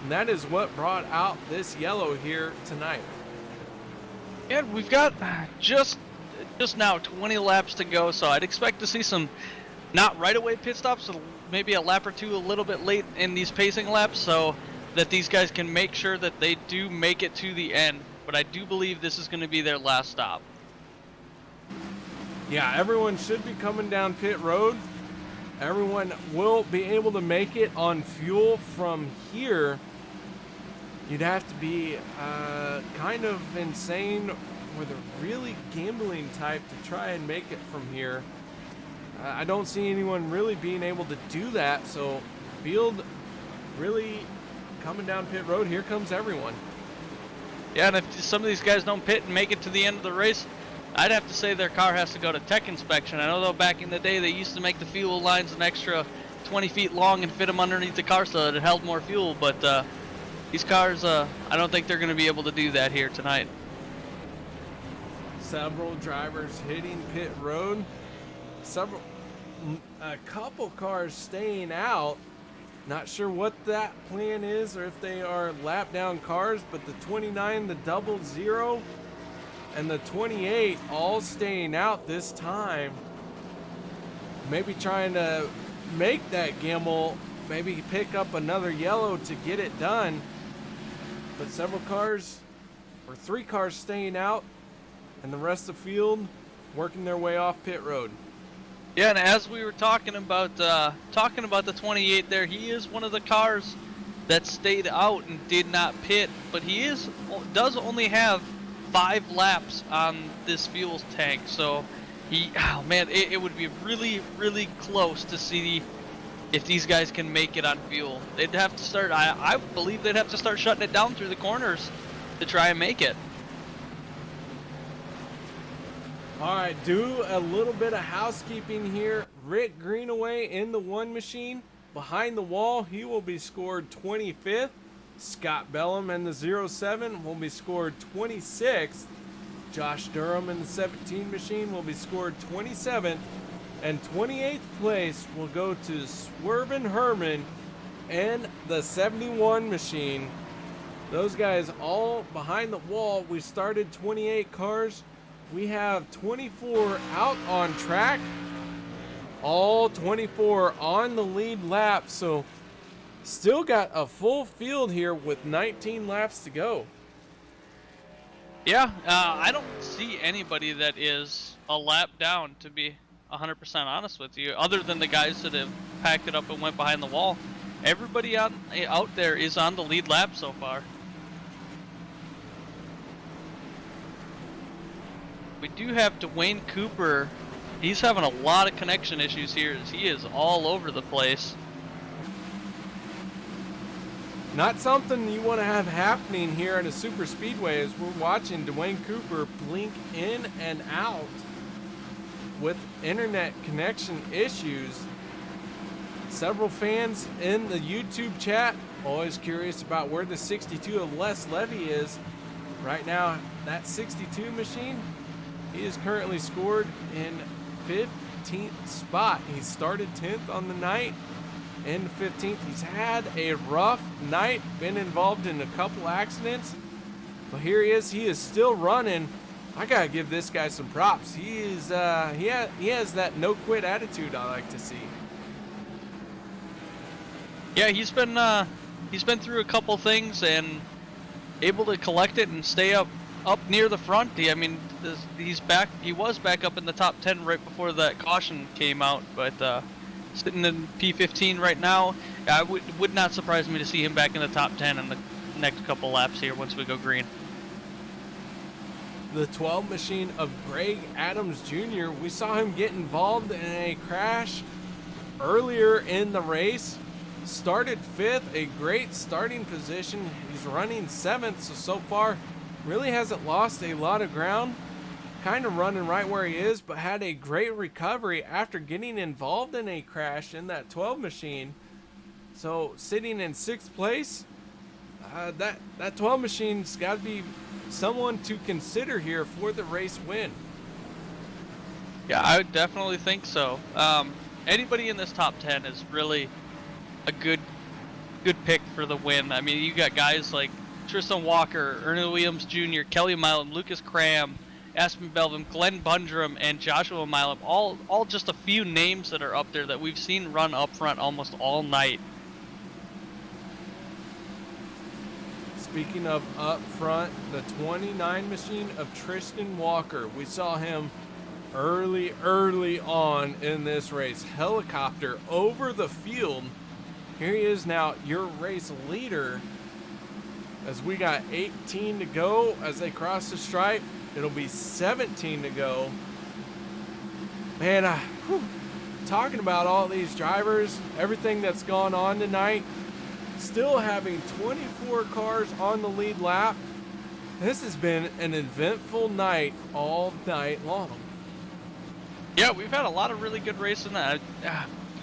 And that is what brought out this yellow here tonight. And we've got just now 20 laps to go, so I'd expect to see some not right away pit stops, so maybe a lap or two a little bit late in these pacing laps so that these guys can make sure that they do make it to the end. But I do believe this is going to be their last stop. Yeah, everyone should be coming down pit road. Everyone will be able to make it on fuel from here. You'd have to be kind of insane or the really gambling type to try and make it from here. I don't see anyone really being able to do that. So field really coming down pit road. Here comes everyone. Yeah, and if some of these guys don't pit and make it to the end of the race, I'd have to say their car has to go to tech inspection. I know though back in the day they used to make the fuel lines an extra 20 feet long and fit them underneath the car so that it held more fuel, but these cars, I don't think they're going to be able to do that here tonight. Several drivers hitting pit road. A couple cars staying out. Not sure what that plan is or if they are lap down cars, but the 29, the 00, and the 28 all staying out this time. Maybe trying to make that gamble, maybe pick up another yellow to get it done. But several cars, or 3 cars staying out, and the rest of the field working their way off pit road. Yeah, and as we were talking about the 28 there, he is one of the cars that stayed out and did not pit, but he does only have 5 laps on this fuel tank. So oh man, it would be really, really close to see if these guys can make it on fuel. They'd have to start, I believe they'd have to start shutting it down through the corners to try and make it. All right, do a little bit of housekeeping here. Rick Greenaway in the 1 machine. Behind the wall, he will be scored 25th. Scott Bellum in the 07 will be scored 26th. Josh Durham in the 17 machine will be scored 27th. And 28th place will go to Swervin Herman and the 71 machine. Those guys all behind the wall. We started 28 cars. We have 24 out on track, all 24 on the lead lap, so still got a full field here with 19 laps to go. Yeah, I don't see anybody that is a lap down, to be 100% honest with you, other than the guys that have packed it up and went behind the wall. Everybody out there is on the lead lap so far. We do have Dwayne Cooper. He's having a lot of connection issues here as he is all over the place. Not something you want to have happening here at a super speedway as we're watching Dwayne Cooper blink in and out with internet connection issues. Several fans in the YouTube chat always curious about where the 62 of Les Levy is. Right now, that 62 machine, he is currently scored in 15th spot. He started 10th on the night and 15th. He's had a rough night, been involved in a couple accidents, but here he is still running. I gotta give this guy some props. He has that no quit attitude I like to see. Yeah, he's been through a couple things and able to collect it and stay up near the front. I mean, he was back up in the top 10 right before that caution came out, but sitting in P15 right now. Would not surprise me to see him back in the top 10 in the next couple laps here once we go green. The 12 machine of Greg Adams Jr., we saw him get involved in a crash earlier in the race. Started 5th, a great starting position. He's running 7th, so far really hasn't lost a lot of ground. Kind of running right where he is, but had a great recovery after getting involved in a crash in that 12 machine. So sitting in 6th place, that 12 machine's got to be someone to consider here for the race win. Yeah, I would definitely think so. Anybody in this top 10 is really a good pick for the win. I mean, you got guys like Tristan Walker, Ernie Williams Jr., Kelly Milam, Lucas Cram, Aspen Belvin, Glenn Bundrum, and Joshua Milam, all just a few names that are up there that we've seen run up front almost all night. Speaking of up front, the 29 machine of Tristan Walker. We saw him early on in this race. Helicopter over the field. Here he is now, your race leader. As we got 18 to go as they cross the stripe. It'll be 17 to go. Man, talking about all these drivers, everything that's gone on tonight, still having 24 cars on the lead lap. This has been an eventful night all night long. Yeah, we've had a lot of really good racing.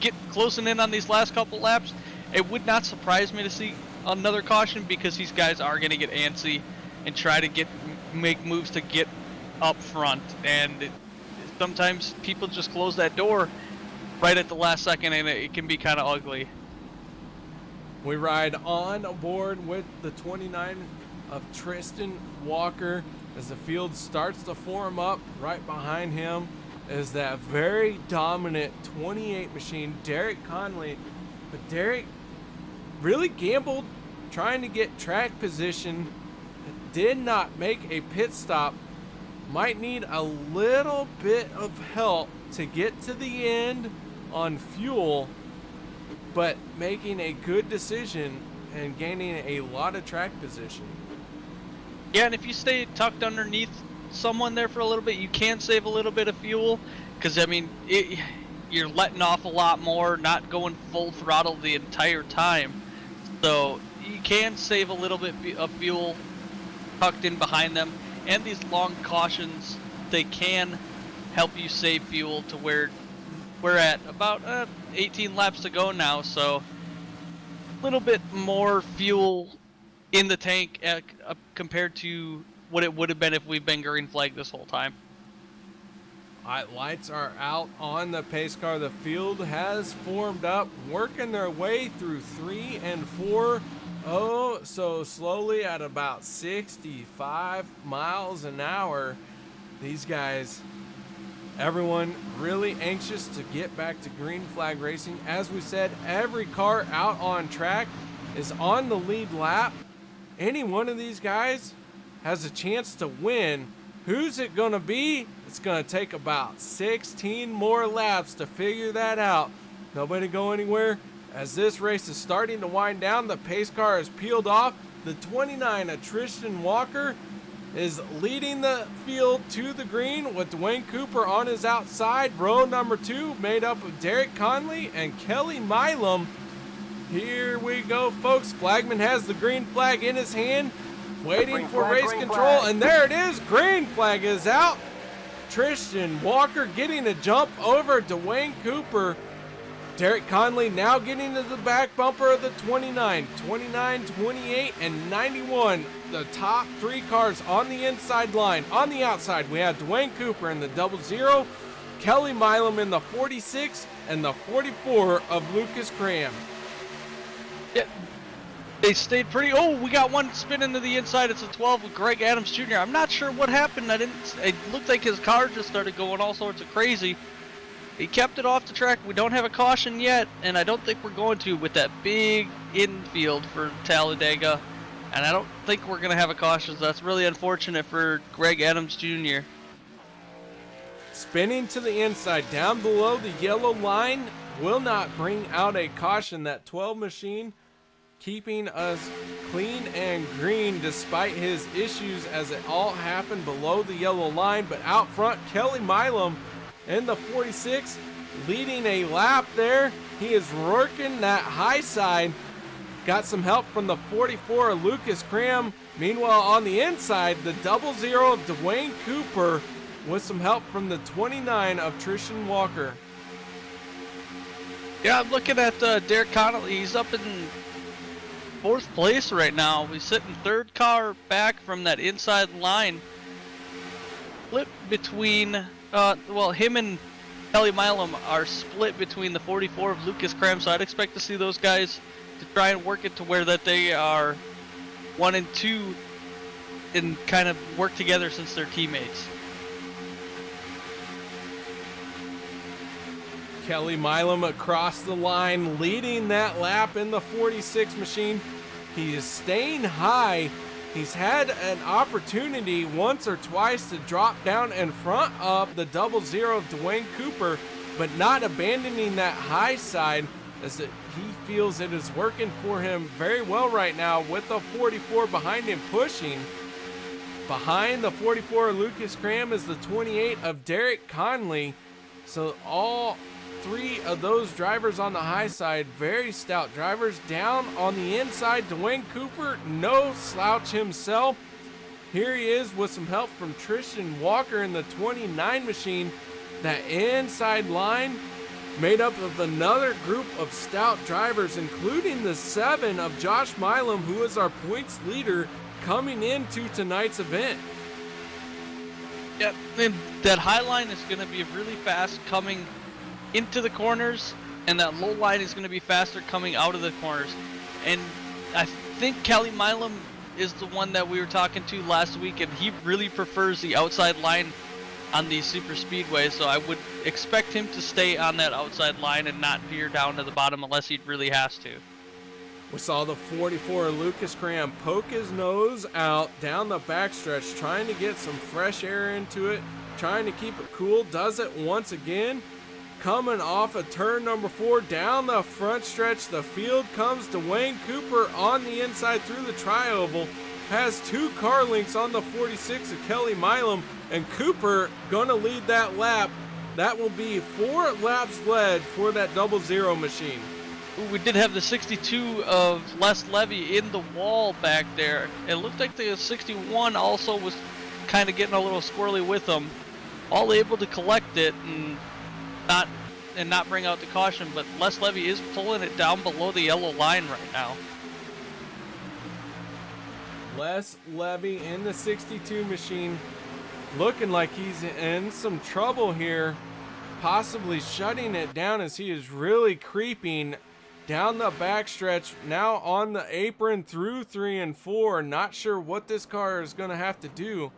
Get closing in on these last couple laps. It would not surprise me to see another caution because these guys are going to get antsy and try to make moves to get up front, and sometimes people just close that door right at the last second, and it can be kind of ugly. We ride on board with the 29 of Tristan Walker as the field starts to form up. Right behind him is that very dominant 28 machine, Derek Conley. But Derek really gambled trying to get track position, did not make a pit stop, might need a little bit of help to get to the end on fuel, but making a good decision and gaining a lot of track position. Yeah, and if you stay tucked underneath someone there for a little bit, you can save a little bit of fuel, because I mean, you're letting off a lot more, not going full throttle the entire time. So you can save a little bit of fuel tucked in behind them. And these long cautions, they can help you save fuel to where we're at about 18 laps to go now. So a little bit more fuel in the tank compared to what it would have been if we've been green flag this whole time. All right, lights are out on the pace car. The field has formed up, working their way through 3 and 4. Oh, so slowly at about 65 miles an hour. These guys, everyone really anxious to get back to green flag racing. As we said, every car out on track is on the lead lap. Any one of these guys has a chance to win. Who's it gonna be? It's gonna take about 16 more laps to figure that out. Nobody go anywhere. As this race is starting to wind down, the pace car is peeled off. The 29 of Tristan Walker is leading the field to the green with Dwayne Cooper on his outside. Row number 2 made up of Derek Conley and Kelly Milam. Here we go, folks. Flagman has the green flag in his hand, waiting for race control, and there it is. Green flag is out. Tristan Walker getting a jump over Dwayne Cooper. Derek Conley now getting to the back bumper of the 29, 28, and 91. The top 3 cars on the inside line. On the outside, we have Dwayne Cooper in the 00, Kelly Milam in the 46, and the 44 of Lucas Cram. Yeah, they stayed pretty. Oh, we got one spin into the inside. It's a 12 with Greg Adams Jr. I'm not sure what happened. It looked like his car just started going all sorts of crazy. He kept it off the track. We don't have a caution yet, and I don't think we're going to with that big infield for Talladega. And I don't think we're going to have a caution, so that's really unfortunate for Greg Adams Jr. Spinning to the inside, down below the yellow line, will not bring out a caution. That 12 machine keeping us clean and green despite his issues as it all happened below the yellow line. But out front, Kelly Milam in the 46, leading a lap there. He is working that high side. Got some help from the 44 of Lucas Cram. Meanwhile, on the inside, the 00 of Dwayne Cooper with some help from the 29 of Tristan Walker. Yeah, I'm looking at Derek Connolly. He's up in 4th place right now. He's sitting 3rd car back from that inside line. Split between him and Kelly Milam are split between the 44 of Lucas Cram, so I'd expect to see those guys to try and work it to where that they are 1 and 2 and kind of work together since they're teammates. Kelly Milam across the line, leading that lap in the 46 machine. He is staying high. He's had an opportunity once or twice to drop down in front of the 00 of Dwayne Cooper, but not abandoning that high side as he feels it is working for him very well right now with the 44 behind him pushing. Behind the 44 of Lucas Cram is the 28 of Derek Conley. So all 3 of those drivers on the high side, very stout drivers. Down on the inside, Dwayne Cooper, no slouch himself. Here he is with some help from Tristan Walker in the 29 machine. That inside line made up of another group of stout drivers, including the 7 of Josh Milam, who is our points leader coming into tonight's event. Yeah, and that high line is going to be really fast coming into the corners, and that low line is going to be faster coming out of the corners. And I think Kelly Milam is the one that we were talking to last week, and he really prefers the outside line on these super speedways, so I would expect him to stay on that outside line and not veer down to the bottom unless he really has to. We saw the 44 Lucas Graham poke his nose out down the backstretch, trying to get some fresh air into it, trying to keep it cool. Does it once again. Coming off of turn number 4 down the front stretch, the field comes to Wayne Cooper on the inside through the tri-oval. Has 2 car links on the 46 of Kelly Milam, and Cooper gonna lead that lap. That will be 4 laps led for that 00 machine. Ooh, we did have the 62 of Les Levy in the wall back there. It looked like the 61 also was kind of getting a little squirrely with them. All able to collect it and not bring out the caution, but Les Levy is pulling it down below the yellow line right now. Les Levy in the 62 machine, looking like he's in some trouble here, possibly shutting it down as he is really creeping down the backstretch, now on the apron through 3 and 4. Not sure what this car is going to have to do,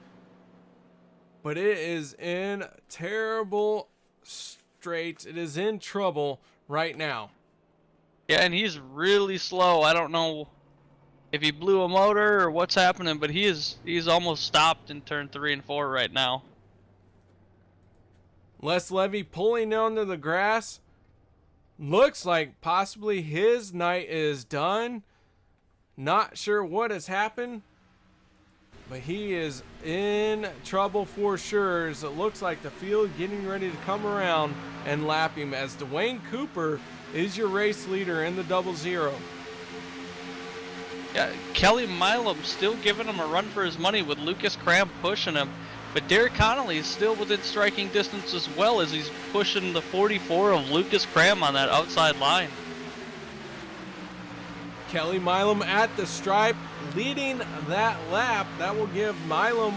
but it is in terrible straits. It is in trouble right now. Yeah, and he's really slow. I don't know if he blew a motor or what's happening, but he's almost stopped in turn 3 and 4 right now. Les Levy pulling onto the grass. Looks like possibly his night is done. Not sure what has happened, but he is in trouble for sure, as it looks like the field getting ready to come around and lap him, as Dwayne Cooper is your race leader in the 00. Yeah, Kelly Milam still giving him a run for his money with Lucas Cram pushing him, but Derek Connolly is still within striking distance as well, as he's pushing the 44 of Lucas Cram on that outside line. Kelly Milam at the stripe, leading that lap. That will give Milam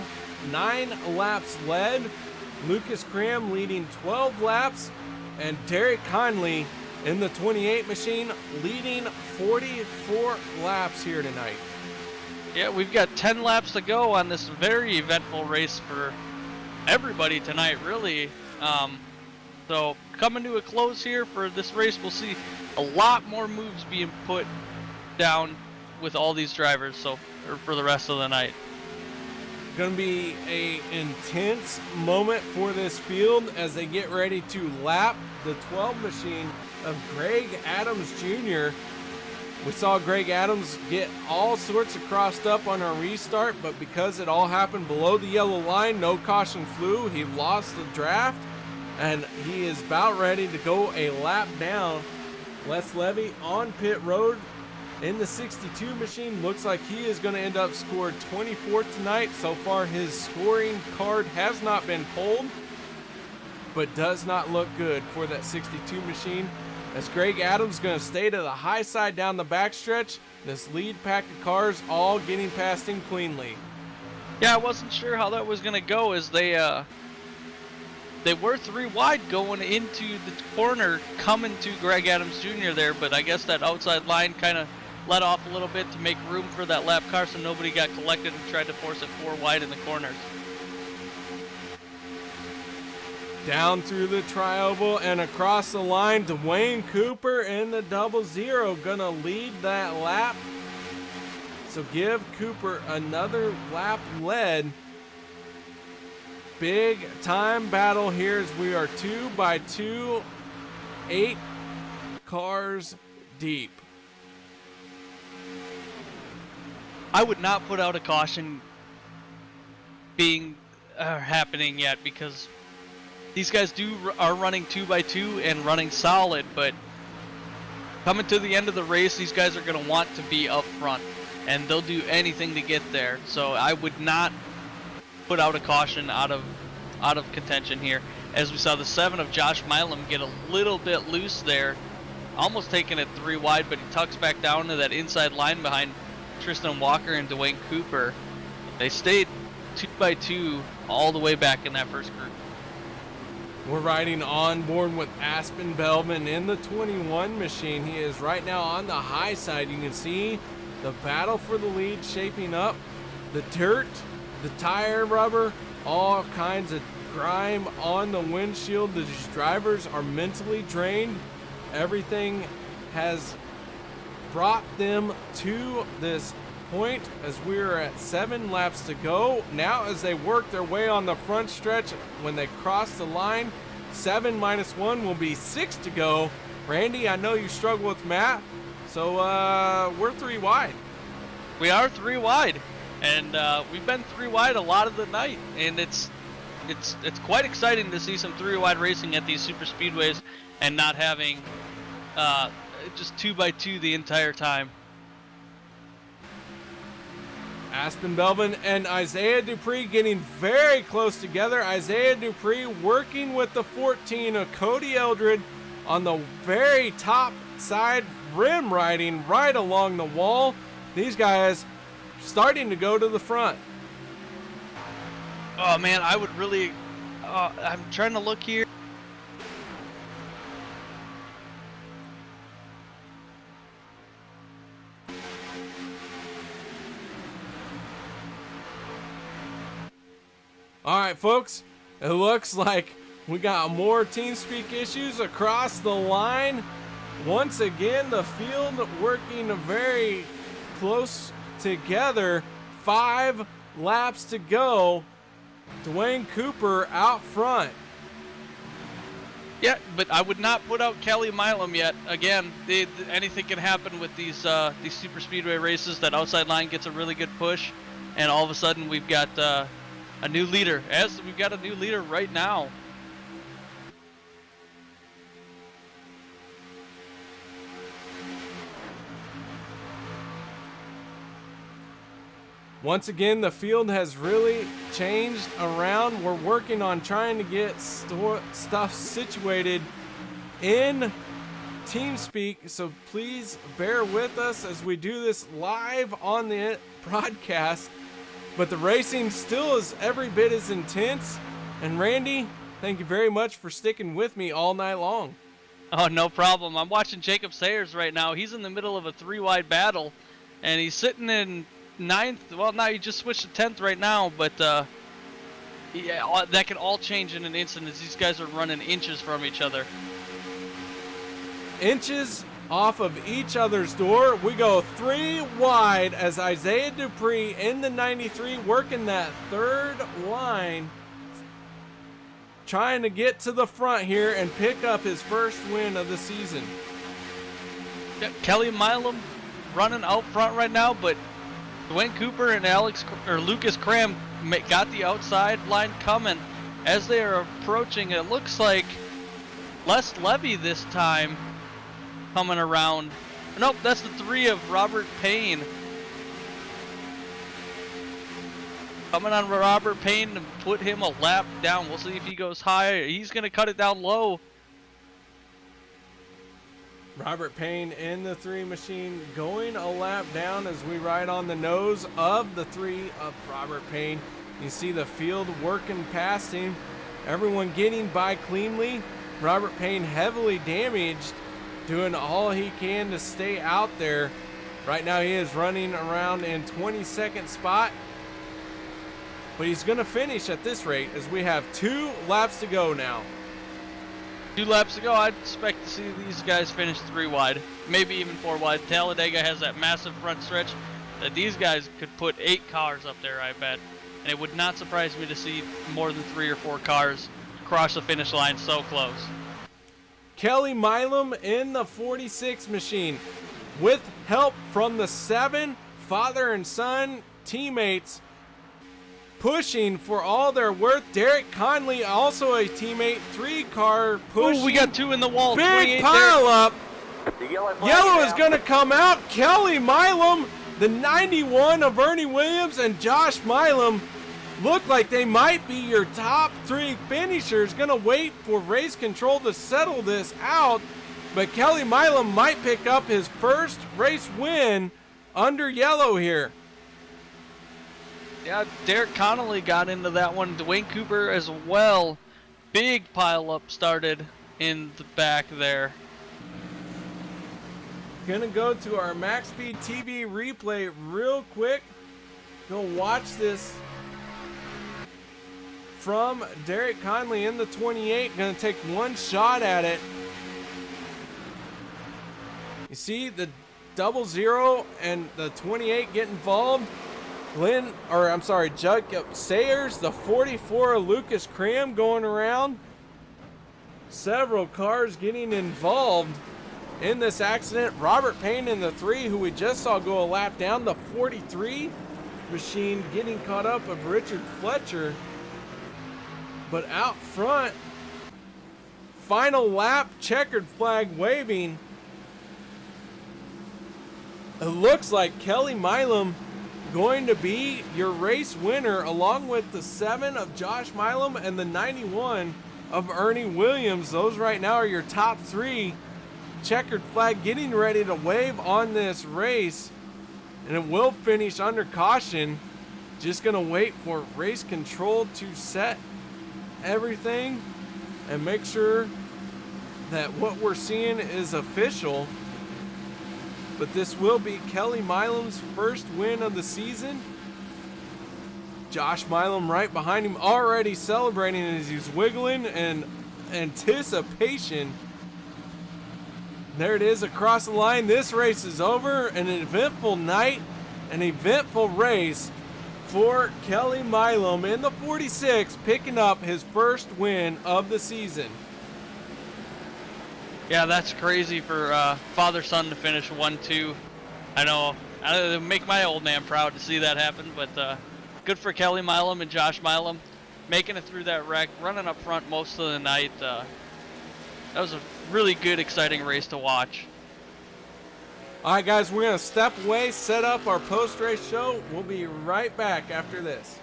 9 laps led. Lucas Cram leading 12 laps, and Derek Conley in the 28 machine leading 44 laps here tonight. Yeah, we've got 10 laps to go on this very eventful race for everybody tonight, really. So coming to a close here for this race, we'll see a lot more moves being put down with all these drivers for the rest of the night. Going to be a intense moment for this field as they get ready to lap the 12 machine of Greg Adams Jr. We saw Greg Adams get all sorts of crossed up on our restart, but because it all happened below the yellow line, no caution flew. He lost the draft, and he is about ready to go a lap down. Les Levy on pit road in the 62 machine. Looks like he is going to end up scored 24th tonight. So far, his scoring card has not been pulled, but does not look good for that 62 machine, as Greg Adams is going to stay to the high side down the backstretch. This lead pack of cars all getting past him cleanly. Yeah, I wasn't sure how that was going to go, as they were 3 wide going into the corner coming to Greg Adams Jr. there, but I guess that outside line kind of let off a little bit to make room for that lap car, so nobody got collected and tried to force it 4 wide in the corners. Down through the tri-oval and across the line, Dwayne Cooper in the 00 gonna lead that lap. So give Cooper another lap led. Big time battle here as we are 2 by 2, 8 cars deep. I would not put out a caution happening yet, because these guys are running 2 by 2 and running solid, but coming to the end of the race, these guys are going to want to be up front, and they'll do anything to get there. So I would not put out a caution out of contention here, as we saw the 7 of Josh Milam get a little bit loose there, almost taking it 3 wide, but he tucks back down to that inside line behind Tristan Walker and Dwayne Cooper. They stayed 2x2 all the way back in that first group. We're riding on board with Aspen Belvin in the 21 machine. He is right now on the high side. You can see the battle for the lead shaping up. The dirt, the tire rubber, all kinds of grime on the windshield. The drivers are mentally drained. Everything has brought them to this point as we are at 7 laps to go. Now as they work their way on the front stretch, when they cross the line, 7 minus 1 will be 6 to go. Randy, I know you struggle with math, so we're 3 wide. We are 3 wide, and we've been 3 wide a lot of the night, and it's quite exciting to see some 3 wide racing at these super speedways and not having just 2x2 the entire time. Aspen Belvin and Isaiah Dupree getting very close together. Isaiah Dupree working with the 14 of Cody Eldred on the very top side, rim riding right along the wall. These guys starting to go to the front. Oh man, I would really, I'm trying to look here. All right, folks, it looks like we got more TeamSpeak issues across the line. Once again, the field working very close together. 5 laps to go. Dwayne Cooper out front. Yeah, but I would not put out Kelly Milam yet. Again, anything can happen with these super speedway races. That outside line gets a really good push, and all of a sudden we've got a new leader. As we've got a new leader right now. Once again, the field has really changed around. We're working on trying to get stuff situated in TeamSpeak, so please bear with us as we do this live on the broadcast. But the racing still is every bit as intense. And Randy, thank you very much for sticking with me all night long. Oh, no problem. I'm watching Jacob Sayers right now. He's in the middle of a 3-wide battle, and he's sitting in 9th. Well, now he just switched to 10th right now, but yeah, that can all change in an instant as these guys are running inches from each other. Inches off of each other's door. We go 3 wide as Isaiah Dupree in the 93 working that 3rd line, trying to get to the front here and pick up his first win of the season. Yeah, Kelly Milam running out front right now, but Dwayne Cooper and Lucas Cram got the outside line coming as they are approaching. It looks like Les Levy this time coming around. Nope, that's the 3 of Robert Payne. Coming on Robert Payne to put him a lap down. We'll see if he goes higher. He's going to cut it down low. Robert Payne in the 3 machine going a lap down as we ride on the nose of the 3 of Robert Payne. You see the field working past him. Everyone getting by cleanly. Robert Payne heavily damaged, doing all he can to stay out there. Right now he is running around in 22nd spot, but he's going to finish at this rate as we have 2 laps to go now. 2 laps to go. I'd expect to see these guys finish 3 wide, maybe even 4 wide. Talladega has that massive front stretch that these guys could put 8 cars up there, I bet. And it would not surprise me to see more than 3 or 4 cars cross the finish line so close. Kelly Milam in the 46 machine with help from the 7 father and son teammates pushing for all they're worth. Derek Conley, also a teammate, 3-car pushing. Ooh, we got 2 in the wall. Big pile up. Yellow is going to come out. Kelly Milam, the 91 of Ernie Williams, and Josh Milam look like they might be your top 3 finishers. Going to wait for race control to settle this out, but Kelly Milam might pick up his first race win under yellow here. Yeah, Derek Connolly got into that one. Dwayne Cooper as well. Big pile up started in the back there. Gonna go to our MaxSpeedTV replay real quick. Go watch this from Derek Conley in the 28. Gonna take one shot at it. You see the 00 and the 28 get involved. Jacob Sayers, the 44, Lucas Cram going around. Several cars getting involved in this accident. Robert Payne in the 3, who we just saw go a lap down. The 43 machine getting caught up of Richard Fletcher. But out front, final lap, checkered flag waving. It looks like Kelly Milam going to be your race winner, along with the 7 of Josh Milam and the 91 of Ernie Williams. Those right now are your top 3. Checkered flag getting ready to wave on this race, and it will finish under caution. Just gonna wait for race control to set everything and make sure that what we're seeing is official. But this will be Kelly Milam's first win of the season. Josh Milam right behind him, already celebrating as he's wiggling in anticipation. There it is across the line. This race is over. An eventful night, an eventful race for Kelly Milam in the 46, picking up his first win of the season. Yeah, that's crazy for father-son to finish 1-2. I know, it'll make my old man proud to see that happen, but good for Kelly Milam and Josh Milam making it through that wreck, running up front most of the night. That was a really good, exciting race to watch. All right, guys, we're going to step away, set up our post-race show. We'll be right back after this.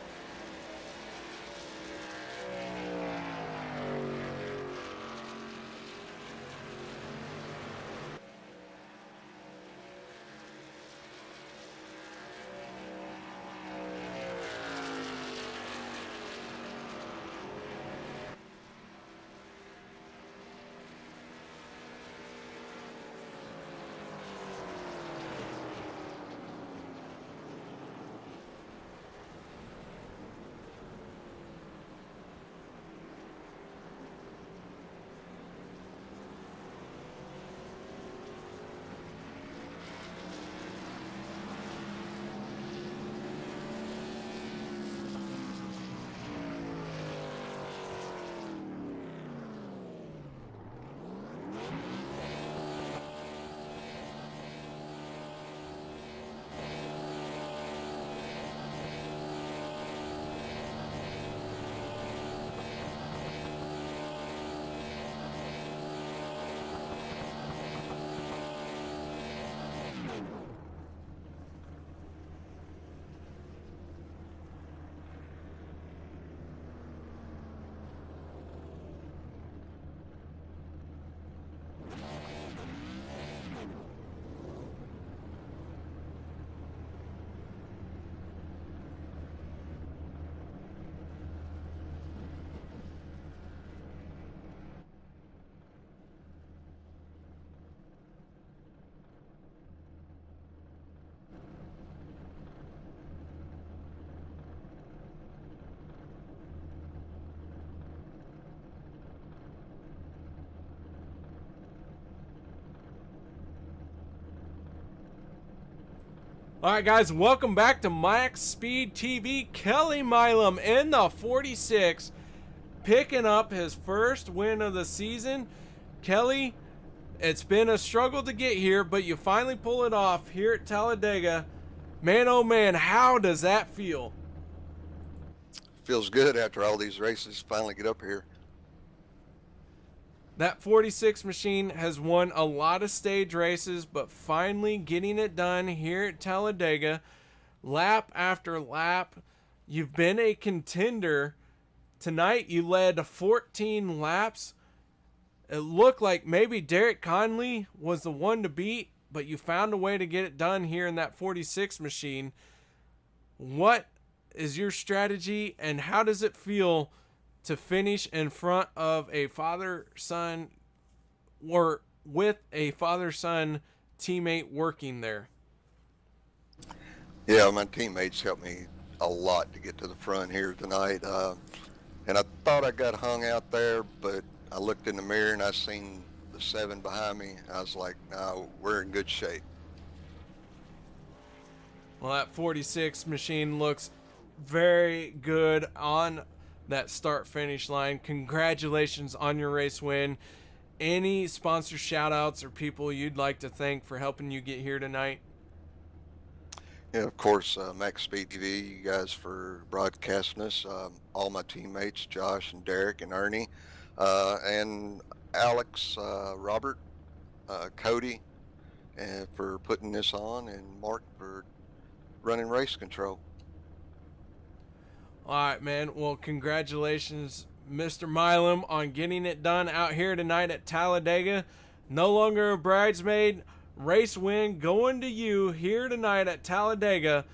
All right, guys, welcome back to MaxSpeedTV. Kelly Milam in the 46, picking up his first win of the season. Kelly, it's been a struggle to get here, but you finally pull it off here at Talladega. Man, oh man, how does that feel? Feels good after all these races, finally get up here. That 46 machine has won a lot of stage races, but finally getting it done here at Talladega, lap after lap. You've been a contender. Tonight you led 14 laps. It looked like maybe Derek Conley was the one to beat, but you found a way to get it done here in that 46 machine. What is your strategy, and how does it feel to finish in front of a father-son or with a father-son teammate working there? Yeah, my teammates helped me a lot to get to the front here tonight. And I thought I got hung out there, but I looked in the mirror and I seen the 7 behind me. I was like, no, we're in good shape. Well, that 46 machine looks very good on that start-finish line. Congratulations on your race win. Any sponsor shout-outs or people you'd like to thank for helping you get here tonight? Yeah, of course, MaxSpeedTV, you guys for broadcasting us. All my teammates, Josh and Derek and Ernie, and Alex, Robert, Cody, and for putting this on, and Mark for running race control. All right, man. Well, congratulations, Mr. Milam, on getting it done out here tonight at Talladega. No longer a bridesmaid. Race win going to you here tonight at Talladega.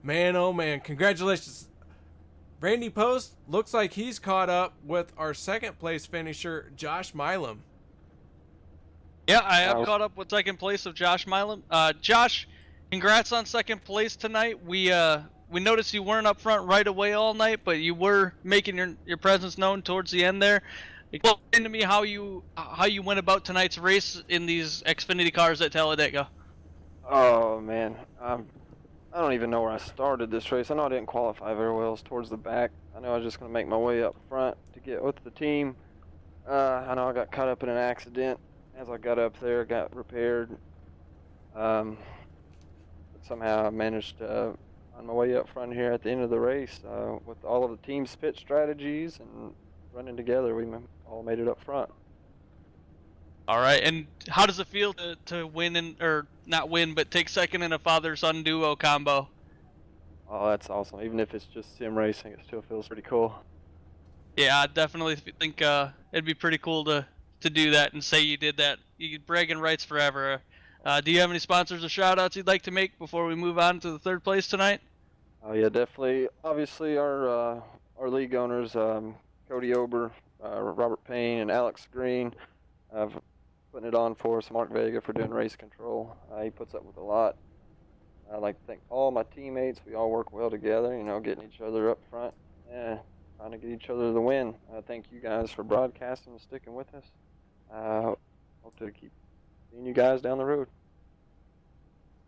Man, oh man, congratulations. Randy Post looks like he's caught up with our second place finisher, Josh Milam. Yeah, I have caught up with second place of Josh Milam. Josh, congrats on second place tonight. We noticed you weren't up front right away all night, but you were making your presence known towards the end there. Explain to me how you went about tonight's race in these Xfinity cars at Talladega. Oh man, I don't even know where I started this race. I know I didn't qualify very well. I was towards the back. I know I was just going to make my way up front to get with the team. I know I got caught up in an accident as I got up there, got repaired. But somehow I managed to on my way up front here at the end of the race with all of the team's pit strategies and running together. We all made it up front. All right, and how does it feel to win or not win, but take second in a father-son duo combo? Oh, that's awesome. Even if it's just sim racing, it still feels pretty cool. Yeah, I definitely think it'd be pretty cool to do that and say you did that. You bragging rights forever. Do you have any sponsors or shout-outs you'd like to make before we move on to the third place tonight? Oh yeah, definitely. Obviously, our league owners, Cody Ober, Robert Payne, and Alex Green, putting it on for us. Mark Vega for doing race control. He puts up with a lot. I'd like to thank all my teammates. We all work well together, you know, getting each other up front, trying to get each other the win. Thank you guys for broadcasting and sticking with us. Hope to keep seeing you guys down the road.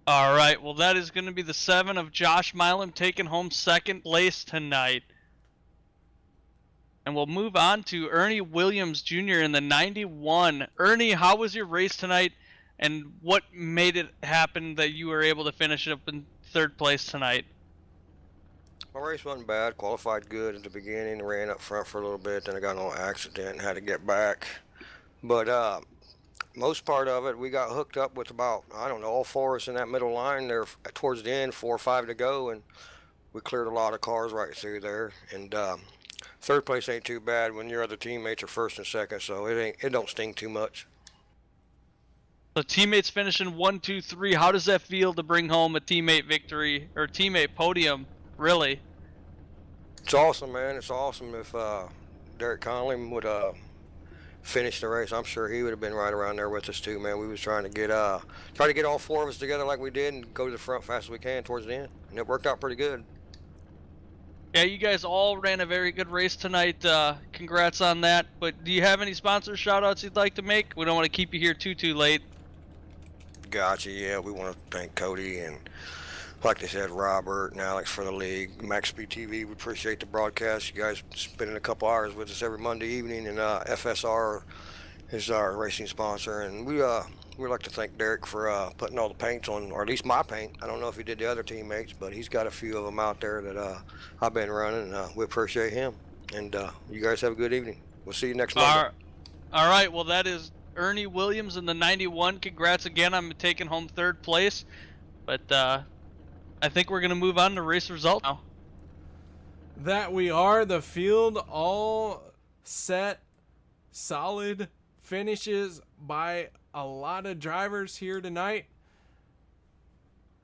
All right, well, that is going to be the 7 of Josh Milam taking home second place tonight. And we'll move on to Ernie Williams Jr. in the 91. Ernie, how was your race tonight, and what made it happen that you were able to finish up in third place tonight? My race wasn't bad. Qualified good at the beginning. Ran up front for a little bit. Then I got in an accident and had to get back. But most part of it, we got hooked up with about, I don't know, all 4 of us in that middle line there towards the end, 4 or 5 to go, and we cleared a lot of cars right through there. And third place ain't too bad when your other teammates are first and second, so it don't sting too much. The teammates finishing 1, 2, 3. How does that feel to bring home a teammate victory or teammate podium? Really? It's awesome, man. It's awesome. If Derek Conley would finish the race, I'm sure he would have been right around there with us too, man. We was trying to get all 4 of us together like we did and go to the front fast as we can towards the end, and it worked out pretty good. Yeah, you guys all ran a very good race tonight. Congrats on that. But do you have any sponsor shout-outs you'd like to make? We don't want to keep you here too late. Gotcha. Yeah, we want to thank Cody and, like they said, Robert and Alex for the league. MaxSpeedTV, we appreciate the broadcast. You guys spending a couple hours with us every Monday evening, and FSR is our racing sponsor. And we'd like to thank Derek for putting all the paints on, or at least my paint. I don't know if he did the other teammates, but he's got a few of them out there that I've been running, and we appreciate him. And you guys have a good evening. We'll see you next Monday. All right, well, that is Ernie Williams in the 91. Congrats again on taking home third place. But I think we're going to move on to race result now. That we are. The field all set, solid finishes by a lot of drivers here tonight.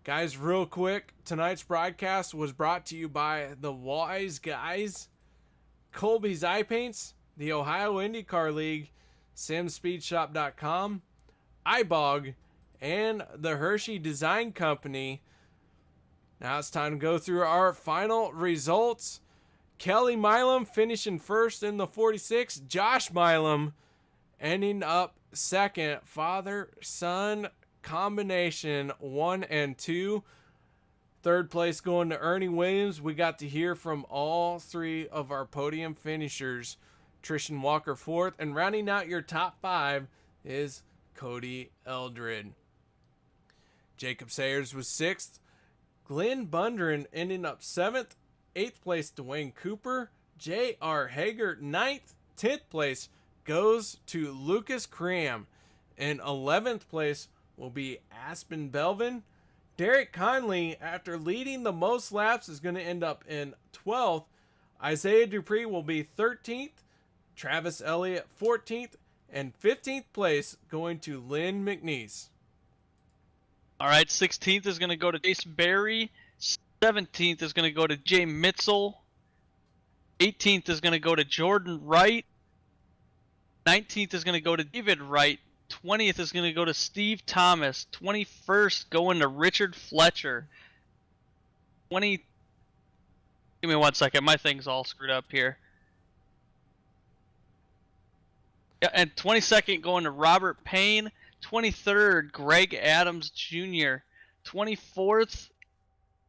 Guys, real quick, tonight's broadcast was brought to you by the Wise Guys, Colby's Eye Paints, the Ohio IndyCar League, SimSpeedShop.com, iBog, and the Hershey Design Company. Now it's time to go through our final results. Kelly Milam finishing first in the 46. Josh Milam ending up second. Father-son combination 1 and 2. Third place going to Ernie Williams. We got to hear from all three of our podium finishers. Trishan Walker fourth. And rounding out your top 5 is Cody Eldred. Jacob Sayers was 6th. Glenn Bundren ending up 7th. 8th place, Dwayne Cooper. J.R. Hager, 9th. 10th place goes to Lucas Cram. And 11th place will be Aspen Belvin. Derek Conley, after leading the most laps, is going to end up in 12th. Isaiah Dupree will be 13th. Travis Elliott, 14th. And 15th place going to Lynn McNeese. All right, 16th is going to go to Jason Berry. 17th is going to go to Jay Mitzel. 18th is going to go to Jordan Wright. 19th is going to go to David Wright. 20th is going to go to Steve Thomas. 21st going to Richard Fletcher. Give me 1 second. My thing's all screwed up here. Yeah, and 22nd going to Robert Payne. 23rd, Greg Adams Jr. 24th,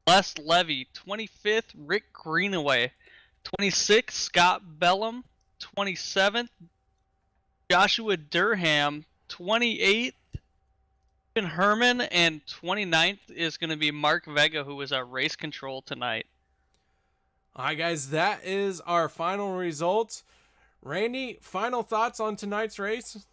Les Levy. 25th, Rick Greenaway. 26th, Scott Bellum. 27th, Joshua Durham. 28th, Stephen Herman. And 29th is going to be Mark Vega, who was at race control tonight. All right, guys, that is our final results. Randy, final thoughts on tonight's race?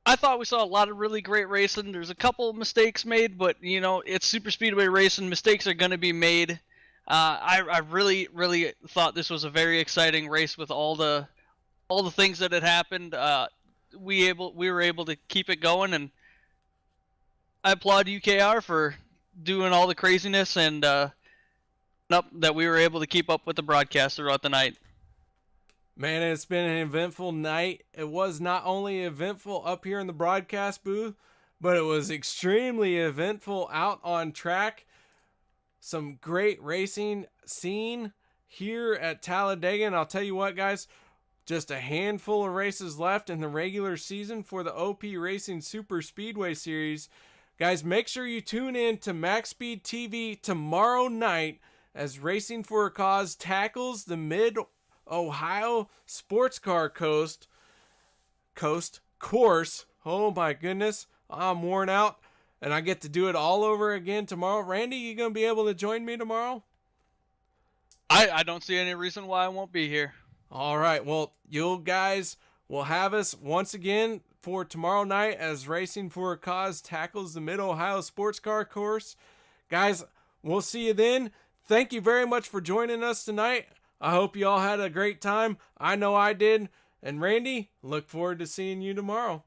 I thought we saw a lot of really great racing. There's a couple of mistakes made, but you know, it's super speedway racing. Mistakes are going to be made. I really thought this was a very exciting race with all the things that had happened. We were able to keep it going, and I applaud UKR for doing all the craziness and that we were able to keep up with the broadcast throughout the night. Man, it's been an eventful night. It was not only eventful up here in the broadcast booth, but it was extremely eventful out on track. Some great racing scene here at Talladega. And I'll tell you what, guys, just a handful of races left in the regular season for the OP Racing Superspeedway Series. Guys, make sure you tune in to MaxSpeedTV tomorrow night as Racing for a Cause tackles the Mid-Ohio Sports Car Course. Oh my goodness, I'm worn out, and I get to do it all over again tomorrow. Randy, you gonna be able to join me tomorrow? I don't see any reason why I won't be here. All right, well, you guys will have us once again for tomorrow night as Racing for a Cause tackles the Mid-Ohio Sports Car Course. Guys, we'll see you then. Thank you very much for joining us tonight. I hope you all had a great time. I know I did. And Randy, look forward to seeing you tomorrow.